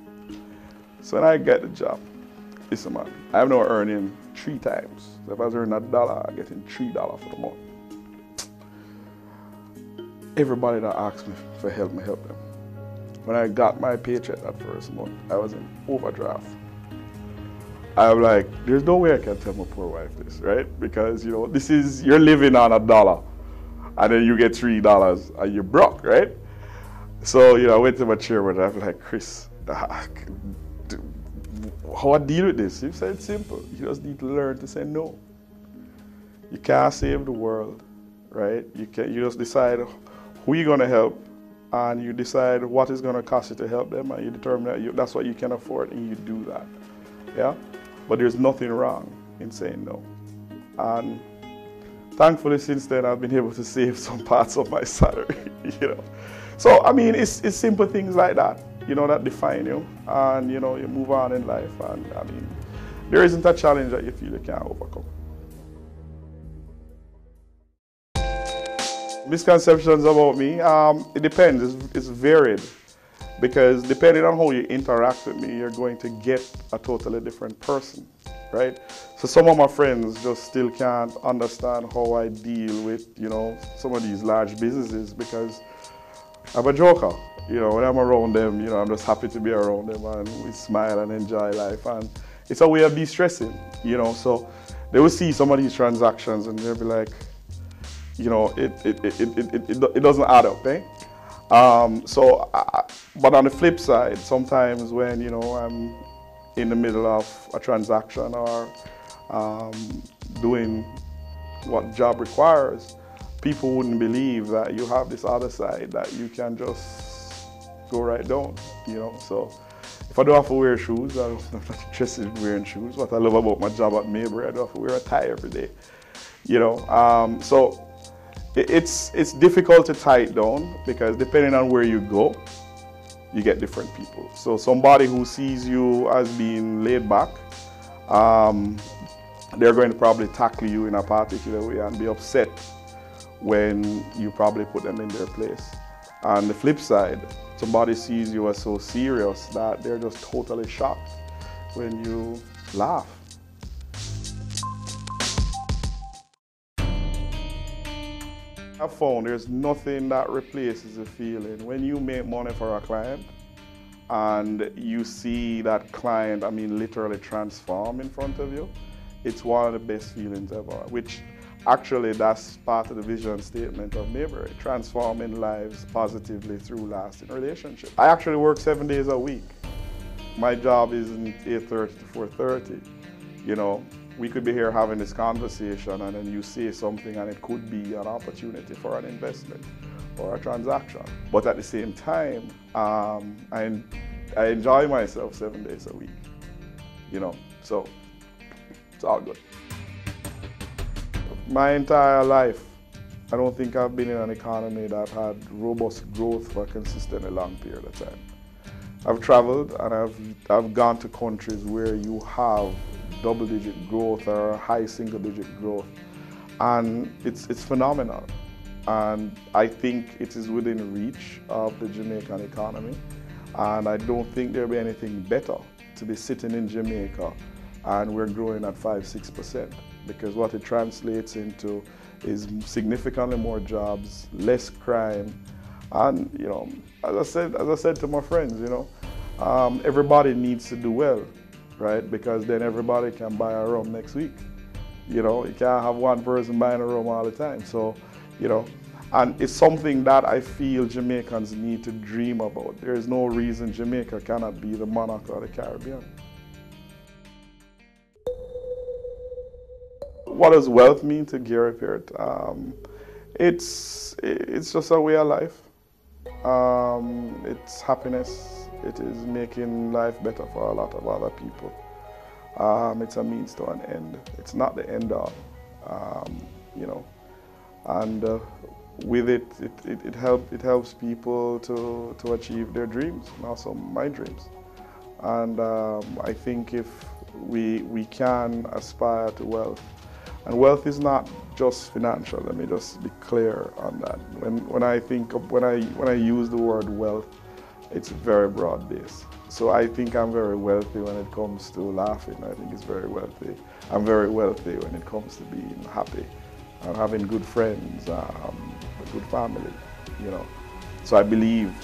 So when I get the job, listen man, I'm now earning 3 times. So if I was earning $1, I'm getting $3 for the month. Everybody that asked me for help, me help them. When I got my paycheck that first month, I was in overdraft. I'm like, there's no way I can tell my poor wife this, right? Because, you know, this is, you're living on $1 and then you get $3 and you're broke, right? So, you know, I went to my chairman and I'm like, Chris, how I deal with this? He said it's simple. You just need to learn to say no. You can't save the world, right? You just decide who you're going to help, and you decide what is going to cost you to help them, and you determine that that's what you can afford, and you do that. Yeah? But there's nothing wrong in saying no. And thankfully, since then, I've been able to save some parts of my salary, you know. So, I mean, it's simple things like that, you know, that define you, and, you know, you move on in life, and, I mean, there isn't a challenge that you feel you can't overcome. Misconceptions about me, it depends, it's varied, because depending on how you interact with me, you're going to get a totally different person, right? So some of my friends just still can't understand how I deal with, you know, some of these large businesses, because I'm a joker. You know, when I'm around them, you know, I'm just happy to be around them, and we smile and enjoy life, and it's a way of de-stressing, you know. So they will see some of these transactions and they'll be like, you know, it doesn't add up, eh? But on the flip side, sometimes when, you know, I'm in the middle of a transaction or doing what job requires, people wouldn't believe that you have this other side that you can just go right down, you know. So if I don't have to wear shoes, I'm not interested in wearing shoes. What I love about my job at Mainbread, I don't have to wear a tie every day, you know. So it's difficult to tie it down, because depending on where you go, you get different people. So somebody who sees you as being laid back, they're going to probably tackle you in a particular way and be upset when you probably put them in their place. On the flip side, somebody sees you as so serious that they're just totally shocked when you laugh, I've found there's nothing that replaces the feeling when you make money for a client and you see that client, I mean, literally transform in front of you. It's one of the best feelings ever, which actually that's part of the vision statement of Mayberry, transforming lives positively through lasting relationships. I actually work 7 days a week. My job isn't 8:30 to 4:30. You know, we could be here having this conversation and then you say something and it could be an opportunity for an investment or a transaction. But at the same time, I enjoy myself 7 days a week, you know, so it's all good. My entire life, I don't think I've been in an economy that had robust growth for a consistently long period of time. I've traveled and I've gone to countries where you have double-digit growth or high single-digit growth, and it's phenomenal. And I think it is within reach of the Jamaican economy, and I don't think there'll be anything better to be sitting in Jamaica and we're growing at 5-6%, because what it translates into is significantly more jobs, less crime, and you know, as I said to my friends, you know, everybody needs to do well, right? Because then everybody can buy a rum next week. You know, you can't have one person buying a rum all the time. So, you know, and it's something that I feel Jamaicans need to dream about. There is no reason Jamaica cannot be the monarch of the Caribbean. What does wealth mean to Gary Peart? It's just a way of life. It's happiness. It is making life better for a lot of other people. It's a means to an end. It's not the end all, you know. And with it helps people to achieve their dreams, and also my dreams. And I think if we can aspire to wealth, and wealth is not just financial. Let me just be clear on that. When I use the word wealth, it's very broad based. So I think I'm very wealthy when it comes to laughing. I think it's very wealthy. I'm very wealthy when it comes to being happy and having good friends, a good family, you know. So I believe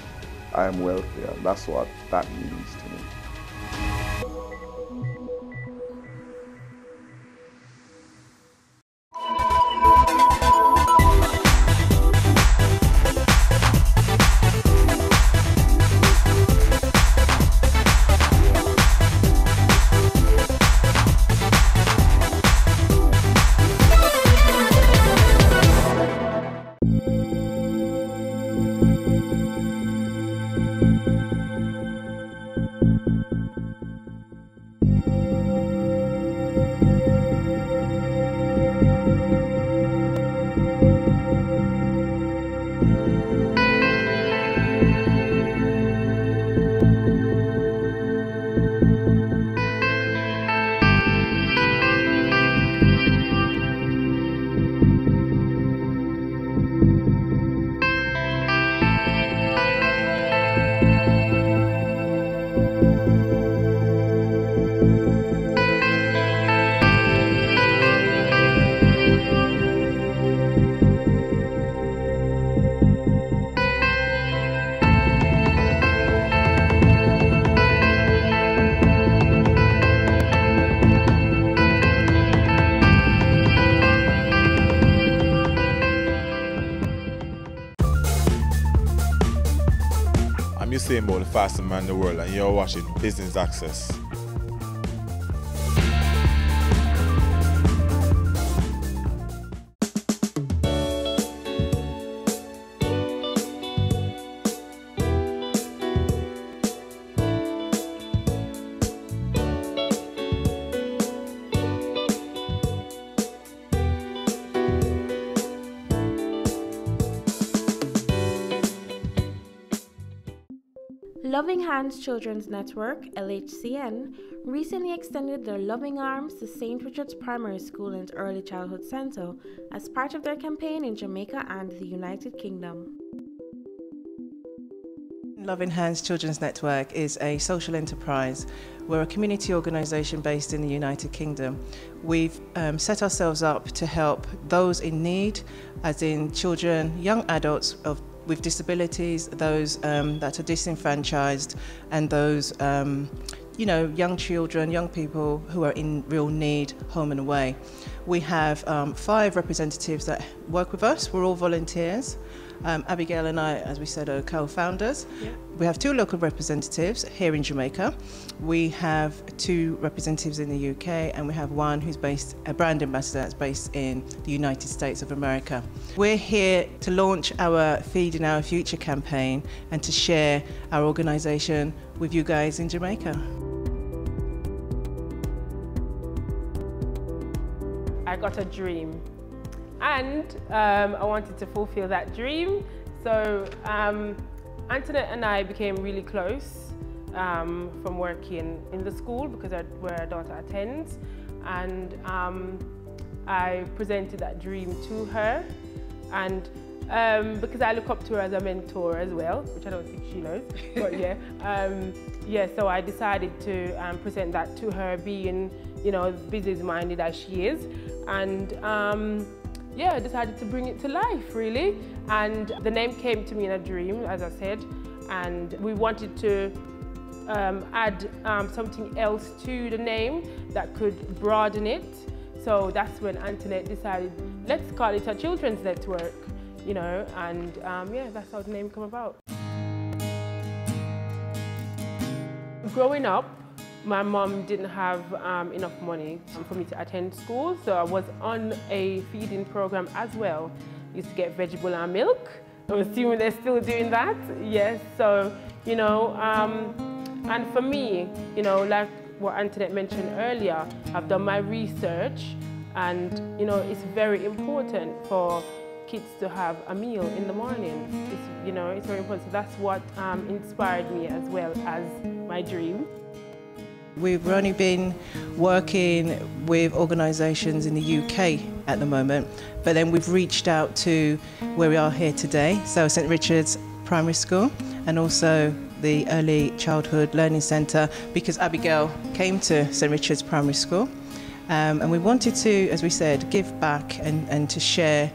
I am wealthy, and that's what that means to me.
Usain Bolt, the fastest man in the world, and you're watching Business Access.
Loving Hands Children's Network, LHCN, recently extended their loving arms to St. Richard's Primary School and Early Childhood Centre as part of their campaign in Jamaica and the United Kingdom.
Loving Hands Children's Network is a social enterprise. We're a community organisation based in the United Kingdom. We've set ourselves up to help those in need, as in children, young adults with disabilities, those that are disenfranchised, and those young children, young people who are in real need, home and away. We have 5 representatives that work with us. We're all volunteers. Abigail and I, as we said, are co-founders. Yeah. We have 2 local representatives here in Jamaica. We have 2 representatives in the UK, and we have one who's a brand ambassador that's based in the United States of America. We're here to launch our Feeding Our Future campaign and to share our organisation with you guys in Jamaica.
I got a dream. And I wanted to fulfill that dream. So Antoinette and I became really close from working in the school because where our daughter attends. And I presented that dream to her. And because I look up to her as a mentor as well, which I don't think she knows, but yeah. So I decided to present that to her, being, business-minded as she is. And I decided to bring it to life, really. And the name came to me in a dream, as I said, and we wanted to add something else to the name that could broaden it. So that's when Antoinette decided, let's call it a children's network, and that's how the name came about. Growing up, my mom didn't have enough money for me to attend school, so I was on a feeding program as well. Used to get vegetable and milk. I'm assuming they're still doing that. Yes, so, and for me, like what Antoinette mentioned earlier, I've done my research, and, it's very important for kids to have a meal in the morning. It's very important. So that's what inspired me as well as my dream.
We've only been working with organisations in the UK at the moment, but then we've reached out to where we are here today, so St Richard's Primary School and also the Early Childhood Learning Centre, because Abigail came to St Richard's Primary School, and we wanted to, as we said, give back and to share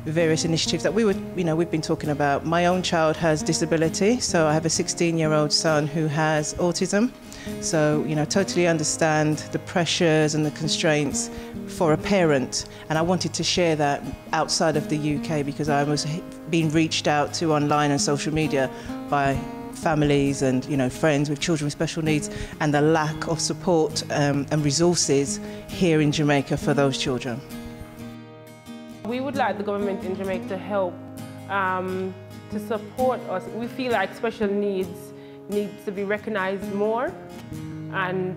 various initiatives that we've been talking about. My own child has disability, so I have a 16-year-old son who has autism. So, totally understand the pressures and the constraints for a parent. And I wanted to share that outside of the UK because I was being reached out to online and social media by families and, friends with children with special needs, and the lack of support and resources here in Jamaica for those children.
We would like the government in Jamaica to help to support us. We feel like special needs to be recognised more, and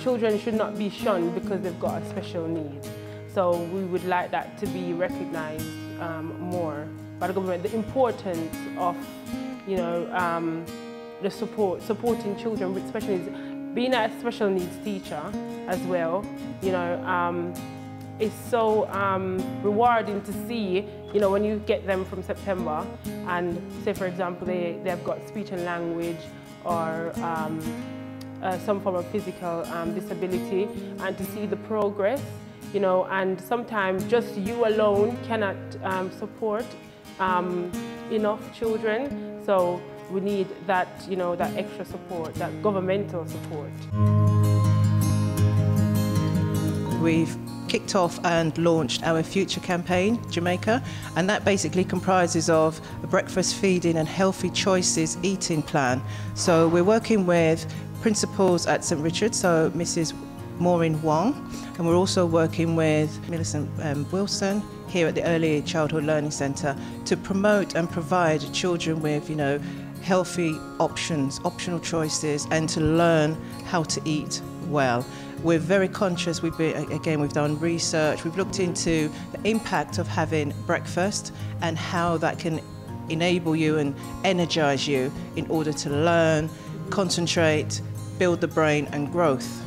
children should not be shunned because they've got a special need. So we would like that to be recognised more by the government. The importance of, the supporting children with special needs. Being a special needs teacher as well, it's so rewarding to see, when you get them from September and say, for example, they've got speech and language or some form of physical disability, and to see the progress, and sometimes just you alone cannot support enough children. So we need that, that extra support, that governmental support.
We've kicked off and launched our Future campaign, Jamaica, and that basically comprises of a breakfast feeding and healthy choices eating plan. So we're working with principals at St Richard's, so Mrs. Maureen Wong, and we're also working with Millicent Wilson here at the Early Childhood Learning Centre to promote and provide children with, healthy options, optional choices, and to learn how to eat well. We're very conscious, we've done research, we've looked into the impact of having breakfast and how that can enable you and energise you in order to learn, concentrate, build the brain and growth.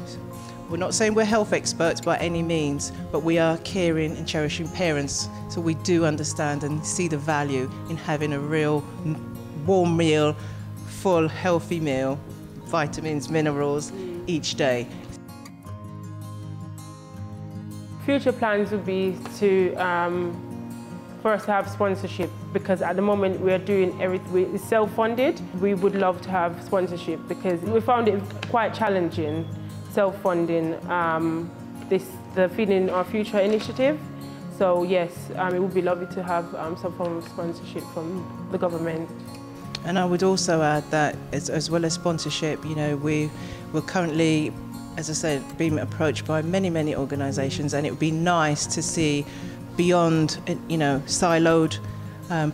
We're not saying we're health experts by any means, but we are caring and cherishing parents, so we do understand and see the value in having a real warm meal full, healthy meal, vitamins, minerals each day.
Future plans would be to for us to have sponsorship, because at the moment we are doing everything, it's self-funded. We would love to have sponsorship because we found it quite challenging, self-funding the Feeding Our Future initiative. So yes, it would be lovely to have some form of sponsorship from the government.
And I would also add that as well as sponsorship, you know, we're currently, as I said, being approached by many organisations, and it would be nice to see beyond, you know, siloed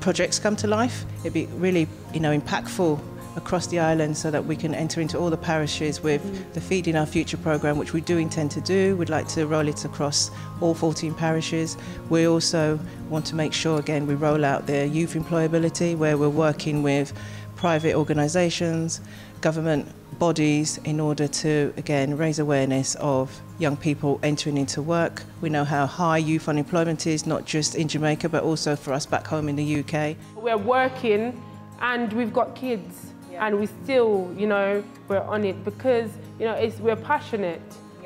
projects come to life. It'd be really, you know, impactful across the island so that we can enter into all the parishes with the Feeding Our Future programme, which we do intend to do. We'd like to roll it across all 14 parishes. We also want to make sure, again, we roll out the youth employability, where we're working with private organisations, government bodies, in order to, again, raise awareness of young people entering into work. We know how high youth unemployment is, not just in Jamaica, but also for us back home in the UK.
We're working and we've got kids. And we still, you know, we're on it because, you know, we're passionate,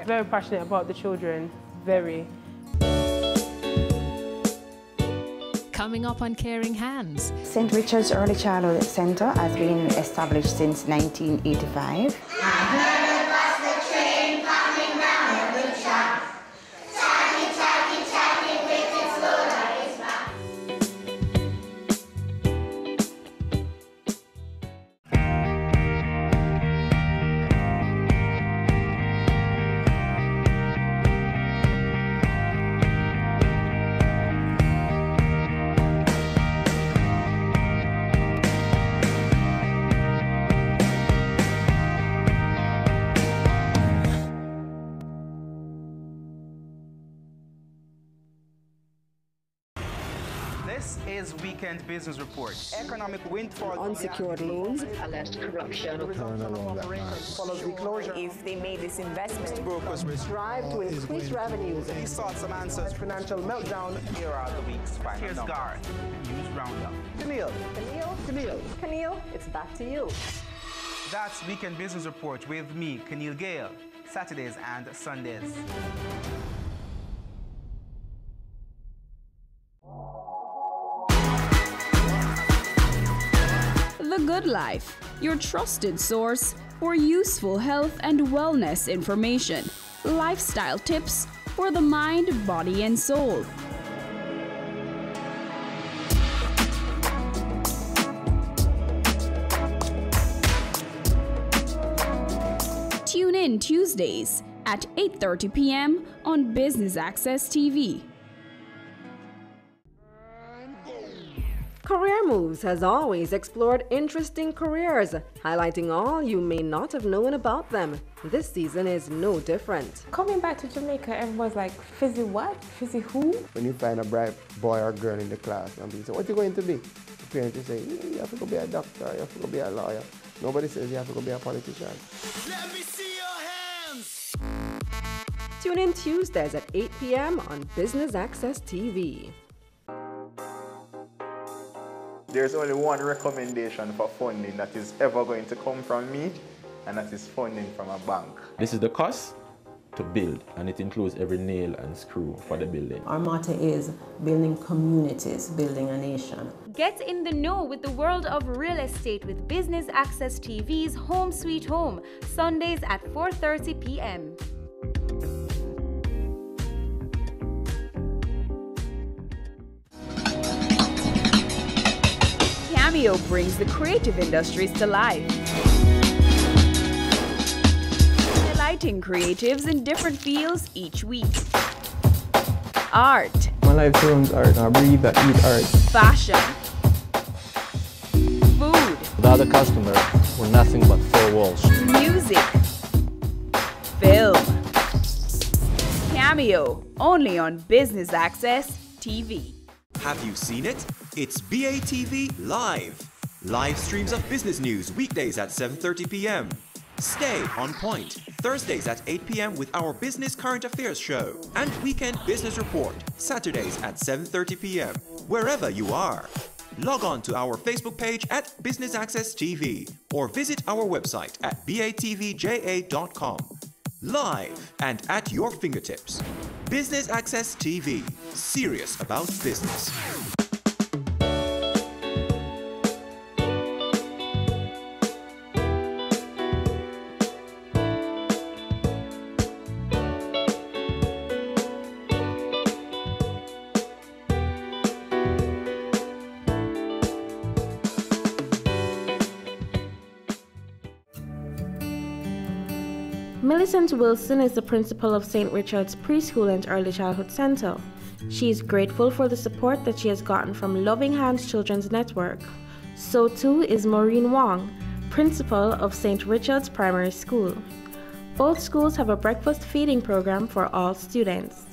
very passionate about the children, very.
Coming up on Caring Hands.
St. Richard's Early Childhood Centre has been established since 1985.
This is Weekend Business Report. Economic windfall,
unsecured loans,
alleged corruption, follows the closure.
If they made this investment,
Brokers
strive to increase revenues.
These sought some answers.
Financial meltdown.
Here are the week's final numbers. Here's Garth, News Roundup. Camille,
it's back to you.
That's Weekend Business Report with me, Camille Gale, Saturdays and Sundays.
The Good Life, your trusted source for useful health and wellness information, lifestyle tips for the mind, body, and soul. Tune in Tuesdays at 8:30 p.m. on Business Access TV.
Career Moves has always explored interesting careers, highlighting all you may not have known about them. This season is no different.
Coming back to Jamaica, everyone's like, fizzy what? Fizzy who?
When you find a bright boy or girl in the class and people say, what are you going to be? The parents will say, you have to go be a doctor, you have to go be a lawyer. Nobody says you have to go be a politician.
Let me see your hands!
Tune in Tuesdays at 8 p.m. on Business Access TV.
There's only one recommendation for funding that is ever going to come from me, and that is funding from a bank.
This is the cost to build, and it includes every nail and screw for the building.
Our motto is building communities, building a nation.
Get in the know with the world of real estate with Business Access TV's Home Sweet Home, Sundays at 4:30 p.m.
Cameo brings the creative industries to life. Delighting creatives in different fields each week. Art.
My life turns art, I breathe, I eat art.
Fashion. Food.
Without a customer, we're nothing but four walls.
Music. Film. Cameo, only on Business Access TV.
Have you seen it? It's BATV Live. Live streams of business news weekdays at 7:30 p.m. Stay on point Thursdays at 8 p.m. with our Business Current Affairs show. And Weekend Business Report Saturdays at 7:30 p.m. Wherever you are. Log on to our Facebook page at Business Access TV or visit our website at batvja.com. Live and at your fingertips. Business Access TV, serious about business.
Millicent Wilson is the principal of St. Richard's Preschool and Early Childhood Center. She is grateful for the support that she has gotten from Loving Hands Children's Network. So too is Maureen Wong, principal of St. Richard's Primary School. Both schools have a breakfast feeding program for all students.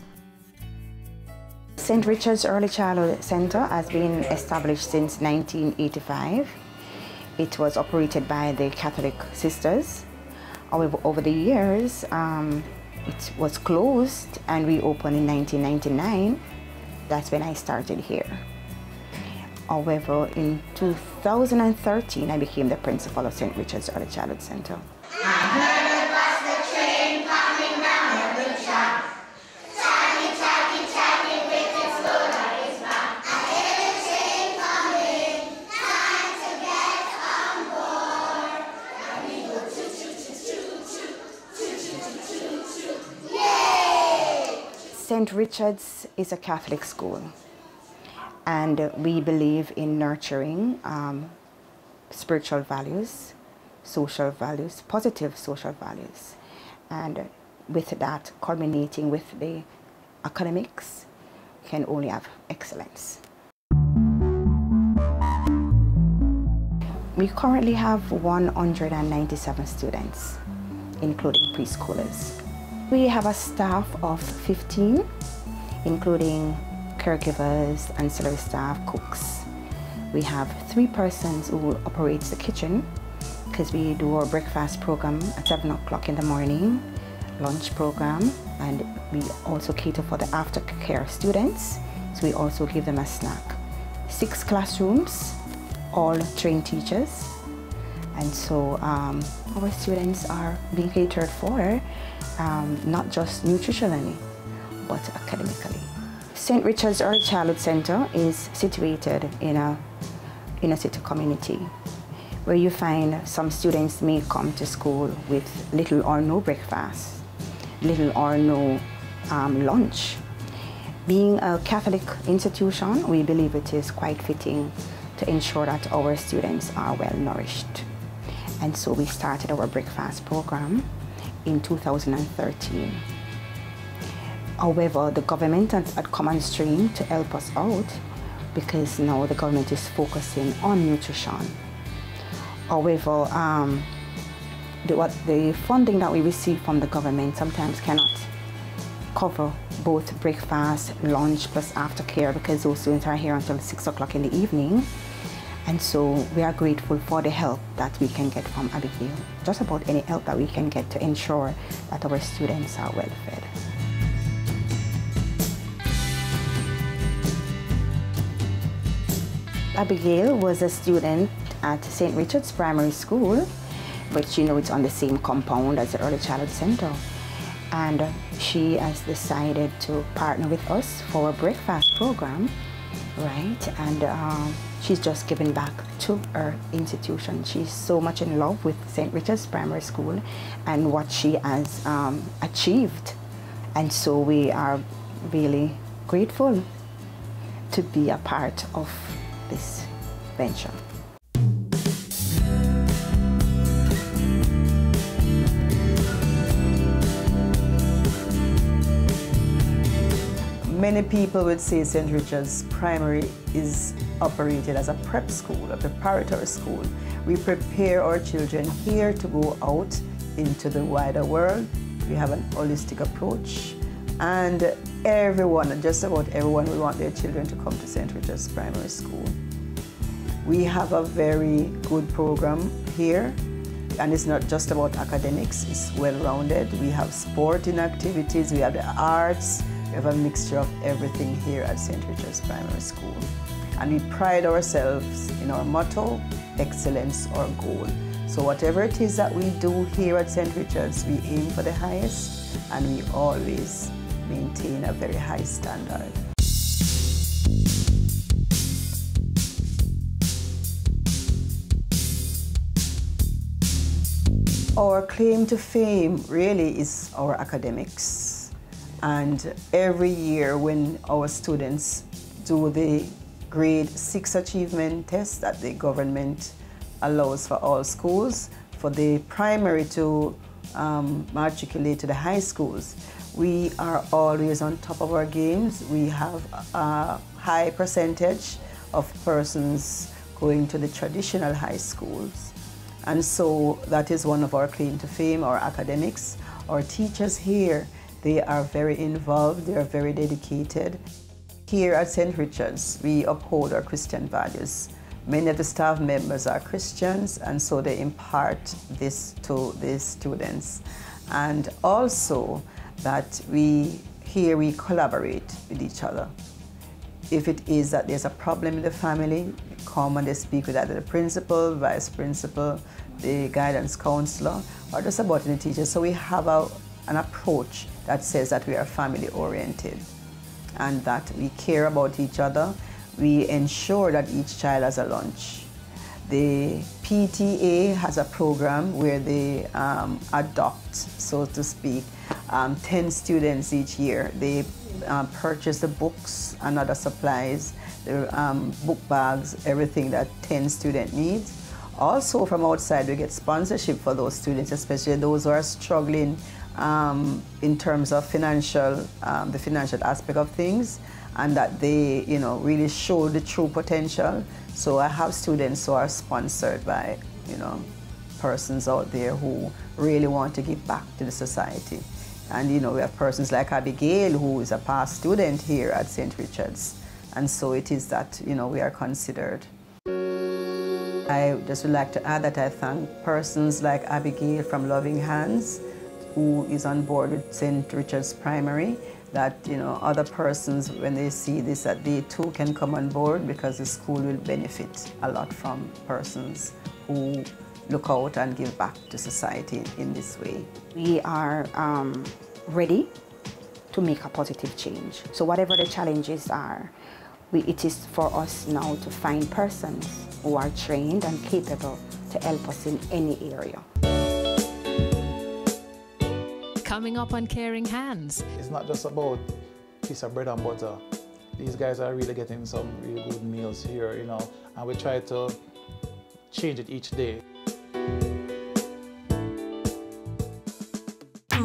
St. Richard's Early Childhood Center has been established since 1985. It was operated by the Catholic Sisters. However, over the years, it was closed and reopened in 1999. That's when I started here. However, in 2013, I became the principal of St. Richard's Early Childhood Center. St. Richard's is a Catholic school, and we believe in nurturing spiritual values, social values, positive social values, and with that culminating with the academics, can only have excellence. We currently have 197 students, including preschoolers. We have a staff of 15, including caregivers, ancillary staff, cooks. We have 3 persons who operate the kitchen, because we do our breakfast program at 7 o'clock in the morning, lunch program, and we also cater for the aftercare students, so we also give them a snack. 6 classrooms, all trained teachers, and so our students are being catered for, not just nutritionally, but academically. St. Richard's Early Childhood Center is situated in a inner city community where you find some students may come to school with little or no breakfast, little or no lunch. Being a Catholic institution, we believe it is quite fitting to ensure that our students are well nourished. And so we started our breakfast program in 2013. However, the government had come on stream to help us out, because now the government is focusing on nutrition. However, the funding that we receive from the government sometimes cannot cover both breakfast, lunch, plus aftercare, because those students are here until 6 o'clock in the evening. And so we are grateful for the help that we can get from Abigail, just about any help that we can get to ensure that our students are well fed. Abigail was a student at St. Richard's Primary School, which it's on the same compound as the Early Childhood Center. And she has decided to partner with us for a breakfast program, right? And she's just given back to her institution. She's so much in love with St. Richard's Primary School and what she has achieved. And so we are really grateful to be a part of this venture.
Many people would say St. Richard's Primary is operated as a prep school, a preparatory school. We prepare our children here to go out into the wider world. We have an holistic approach, and everyone, just about everyone, we want their children to come to St. Richard's Primary School. We have a very good program here, and it's not just about academics, it's well-rounded. We have sporting activities, we have the arts, we have a mixture of everything here at St. Richard's Primary School. And we pride ourselves in our motto, excellence or goal. So whatever it is that we do here at St. Richard's, we aim for the highest, and we always maintain a very high standard. Our claim to fame really is our academics. And every year when our students do the grade 6 achievement test that the government allows for all schools, for the primary to matriculate to the high schools, we are always on top of our games. We have a high percentage of persons going to the traditional high schools. And so that is one of our claim to fame, our academics. Our teachers here, they are very involved, they are very dedicated. Here at St. Richard's, we uphold our Christian values. Many of the staff members are Christians, and so they impart this to the students. And also that we collaborate with each other. If it is that there's a problem in the family, they come and they speak with either the principal, vice principal, the guidance counselor, or just about the teachers. So we have an approach that says that we are family oriented and that we care about each other. We ensure that each child has a lunch. The PTA has a program where they adopt, so to speak, 10 students each year. They purchase the books and other supplies, the book bags, everything that 10 student needs. Also from outside we get sponsorship for those students, especially those who are struggling in terms of the financial aspect of things, and that they really show the true potential. So I have students who are sponsored by persons out there who really want to give back to the society. And we have persons like Abigail, who is a past student here at St. Richard's. And so it is that we are considered. I just would like to add that I thank persons like Abigail from Loving Hands, who is on board with St. Richard's Primary, that other persons, when they see this, that they too can come on board, because the school will benefit a lot from persons who look out and give back to society in this way.
We are ready to make a positive change. So whatever the challenges are, it is for us now to find persons who are trained and capable to help us in any area.
Coming up on Caring Hands.
It's not just about a piece of bread and butter. These guys are really getting some really good meals here, and we try to change it each day.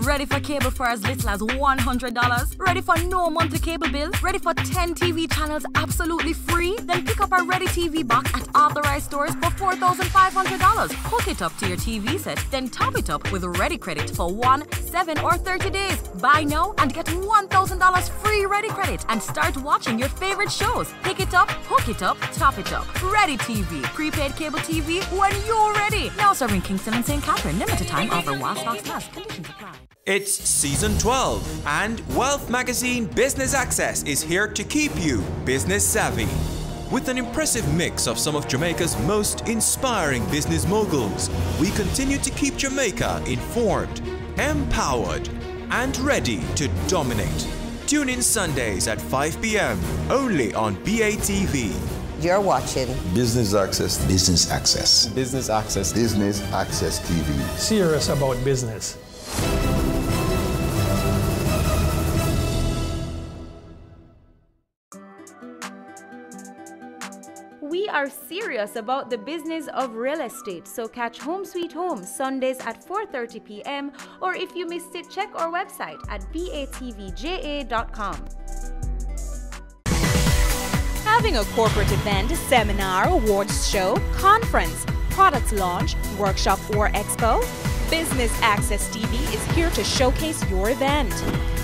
Ready for cable for as little as $100? Ready for no monthly cable bill? Ready for 10 TV channels absolutely free? Then pick up our Ready TV box at authorized stores for $4,500. Hook it up to your TV set, then top it up with Ready Credit for 1, 7, or 30 days. Buy now and get $1,000 free Ready Credit and start watching your favorite shows. Pick it up, hook it up, top it up. Ready TV. Prepaid cable TV when you're ready. Now serving Kingston and St. Catherine. Limited time offer while stocks last. Conditions apply.
It's season 12, and Wealth Magazine Business Access is here to keep you business savvy. With an impressive mix of some of Jamaica's most inspiring business moguls, we continue to keep Jamaica informed, empowered, and ready to dominate. Tune in Sundays at 5 p.m. only on BATV.
You're watching
Business Access.
Business Access.
Business Access.
Business Access TV.
Serious about business.
We are serious about the business of real estate, so catch Home Sweet Home Sundays at 4:30 p.m. or if you missed it, check our website at batvja.com.
Having a corporate event, seminar, awards show, conference, product launch, workshop, or expo? Business Access TV is here to showcase your event.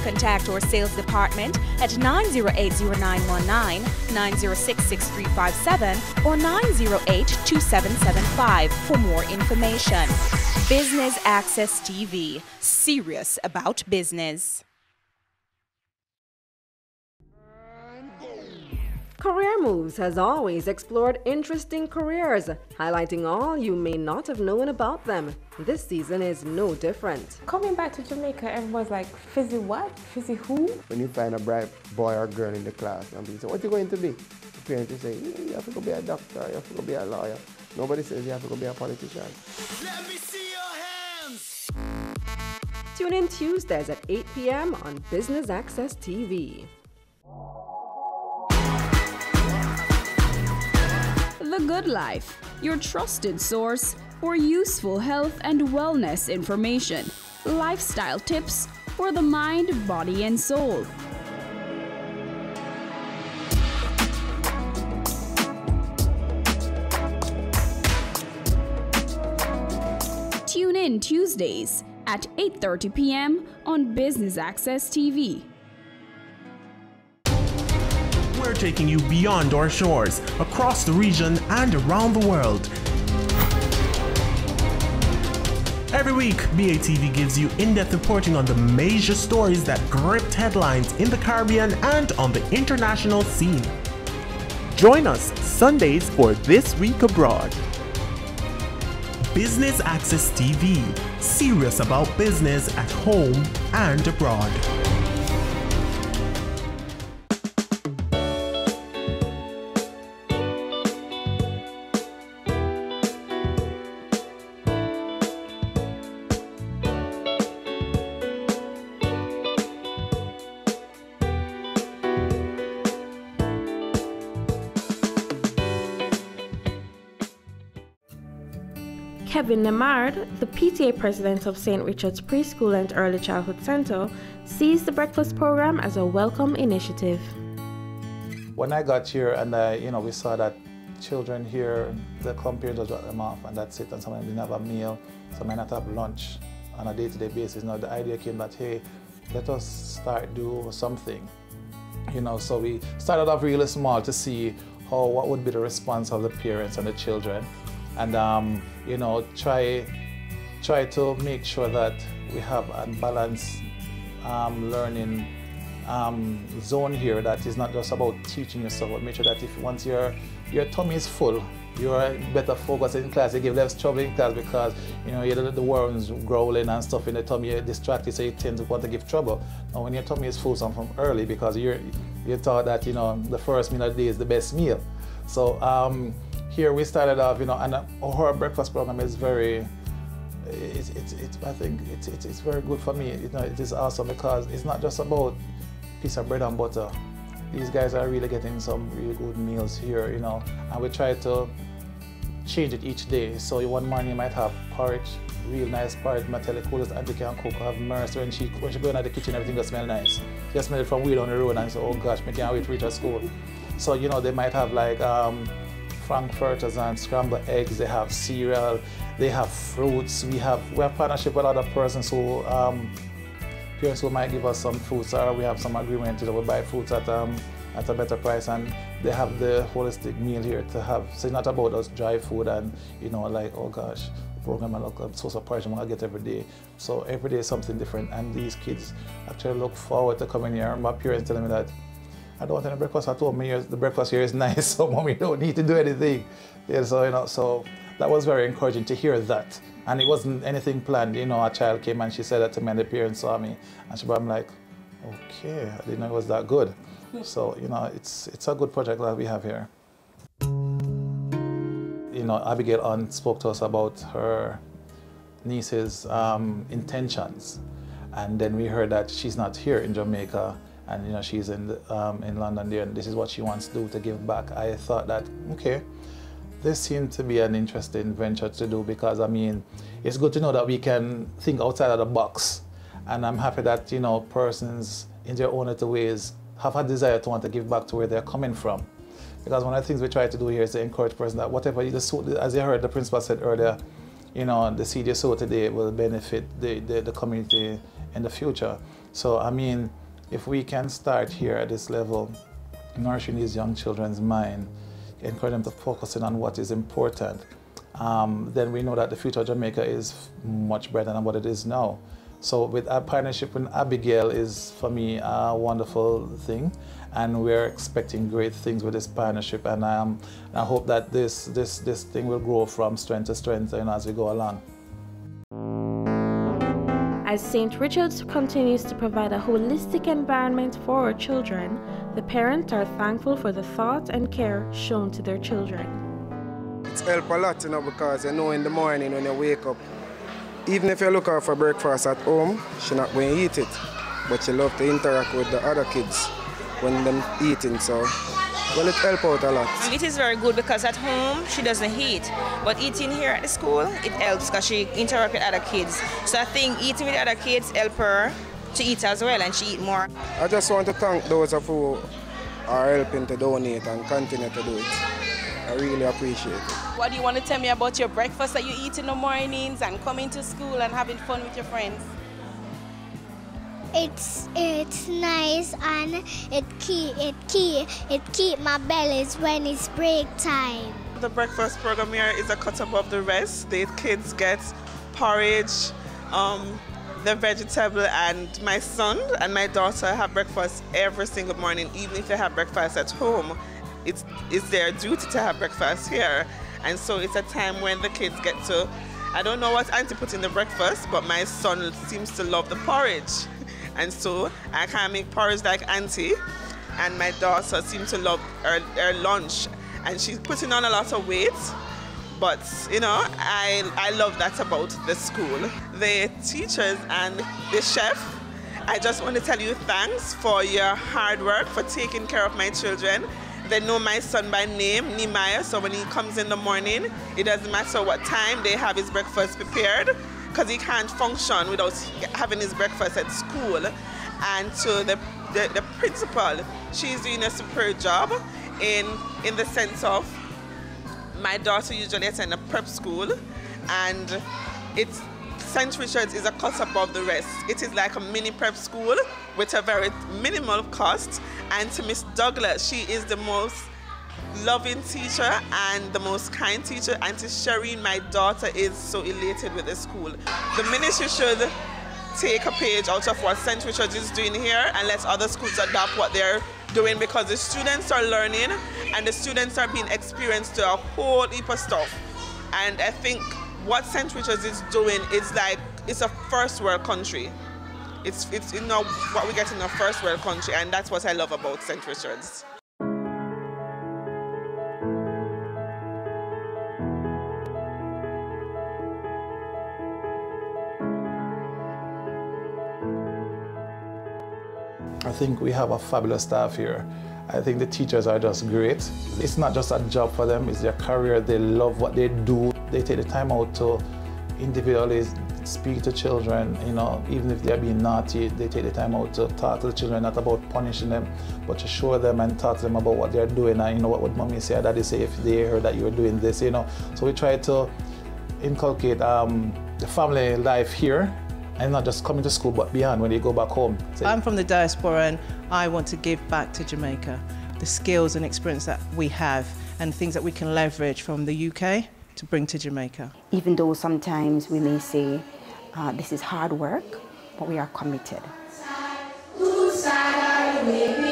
Contact our sales department at 908-0919, 906-6357, or 908-2775 for more information. Business Access TV, serious about business.
Career Moves has always explored interesting careers, highlighting all you may not have known about them. This season is no different.
Coming back to Jamaica, everyone's like, fizzy what? Fizzy who?
When you find a bright boy or girl in the class and people say, what are you going to be? The parents will say, you have to go be a doctor, you have to go be a lawyer. Nobody says you have to go be a politician.
Let me see your hands!
Tune in Tuesdays at 8 p.m. on Business Access TV.
The Good Life, your trusted source for useful health and wellness information, lifestyle tips for the mind, body, and soul. Tune in Tuesdays at 8:30 p.m. on Business Access TV.
We're taking you beyond our shores, across the region and around the world. Every week, BATV gives you in-depth reporting on the major stories that gripped headlines in the Caribbean and on the international scene. Join us Sundays for This Week Abroad. Business Access TV, serious about business at home and abroad.
Kevin Nemard, the PTA president of St. Richard's Preschool and Early Childhood Center, sees the breakfast program as a welcome initiative.
When I got here and we saw that children here, the parents just drop them off and that's it, and some of them didn't have a meal, some might not have lunch on a day-to-day basis. Now the idea came that, hey, let us start do something. So we started off really small to see what would be the response of the parents and the children. And try to make sure that we have a balanced learning zone here that is not just about teaching yourself, but make sure that once your tummy is full, you're better focused in class. You give less trouble in class because the worms growling and stuff in the tummy, you're distracted, so you tend to want to give trouble. Now when your tummy is full, from early, because you're taught that the first meal of the day is the best meal. So here we started off, and our breakfast program is very, I think it's very good for me. It is awesome because it's not just about a piece of bread and butter. These guys are really getting some really good meals here, and we try to change it each day. So one morning you might have porridge, real nice porridge. I tell the coolest auntie can cook. I have Mercy when she go into the kitchen, everything just smells nice. Just smell it from way down the road and say, oh gosh, I can't wait to reach at school. So they might have like frankfurters and scrambled eggs, they have cereal, they have fruits. We have partnership with other persons who, parents who might give us some fruits, or we have some agreement we buy fruits at a better price, and they have the holistic meal here to have. So it's not about us dry food and like, oh gosh, program and look, I'm so surprised I'm gonna get every day. So every day is something different, and these kids actually look forward to coming here. My parents telling me that I don't want any breakfast at home. The breakfast here is nice, so mommy don't need to do anything. Yeah, so that was very encouraging to hear that. And it wasn't anything planned. A child came and she said that to me, and the parents saw me, and I'm like, okay, I didn't know it was that good. So it's a good project that we have here. Abigail spoke to us about her niece's intentions, and then we heard that she's not here in Jamaica. And she's in London there, and this is what she wants to do to give back. I thought that, okay, this seemed to be an interesting venture to do, because it's good to know that we can think outside of the box. And I'm happy that persons in their own little ways have a desire to want to give back to where they're coming from. Because one of the things we try to do here is to encourage persons that whatever as you heard the principal said earlier, the seed you sow today will benefit the community in the future. So if we can start here at this level, nourishing these young children's mind, encourage them to focus in on what is important, then we know that the future of Jamaica is much better than what it is now. So with our partnership with Abigail is, for me, a wonderful thing. and we're expecting great things with this partnership, and I hope that this thing will grow from strength to strength, you know, as we go along.
As St. Richard's continues to provide a holistic environment for our children, the parents are thankful for the thought and care shown to their children.
It's helped a lot, you know, because you know in the morning when you wake up, even if you look out for breakfast at home, she's not going to eat it, but she loves to interact with the other kids when they're eating, so well, it helps out a lot.
It is very good because at home she doesn't eat, but eating here at the school, it helps because she interacts with other kids. So I think eating with other kids help her to eat as well, and she eat more.
I just want to thank those of who are helping to donate and continue to do it. I really appreciate it.
What do you want to tell me about your breakfast that you eat in the mornings and coming to school and having fun with your friends?
It's nice, and it keep my bellies when it's break time.
The breakfast program here is a cut above the rest. The kids get porridge, the vegetable, and my son and my daughter have breakfast every single morning. Even if they have breakfast at home, it's their duty to have breakfast here. And so it's a time when the kids get to, I don't know what Auntie put in the breakfast, but my son seems to love the porridge. And so I can't make porridge like Auntie, and my daughter seems to love her lunch, and she's putting on a lot of weight, but you know, I love that about the school. The teachers and the chef, I just want to tell you thanks for your hard work, for taking care of my children. They know my son by name, Nehemiah, so when he comes in the morning, it doesn't matter what time, they have his breakfast prepared, because he can't function without having his breakfast at school. And to the principal, she's doing a superb job in the sense of my daughter usually attends a prep school, and St. Richard's is a cut above the rest. It is like a mini prep school with a very minimal cost. And to Miss Douglas, she is the most loving teacher and the most kind teacher, and to Shireen, my daughter, is so elated with the school. The ministry should take a page out of what St. Richard's is doing here and let other schools adopt what they're doing, because the students are learning and the students are being experienced to a whole heap of stuff. And I think what St. Richard's is doing is like, it's a first world country. It's you know what we get in a first world country, and that's what I love about St. Richard's.
I think we have a fabulous staff here. I think the teachers are just great. It's not just a job for them, it's their career. They love what they do. They take the time out to individually speak to children, you know, even if they're being naughty, they take the time out to talk to the children, not about punishing them, but to show them and talk to them about what they're doing, and you know what would mommy say or daddy say if they heard that you were doing this, you know. So we try to inculcate the family life here, and not just coming to school, but beyond when you go back home.
I'm from the diaspora, and I want to give back to Jamaica the skills and experience that we have and things that we can leverage from the UK to bring to Jamaica.
Even though sometimes we may say this is hard work, but we are committed.
Whose side are you with?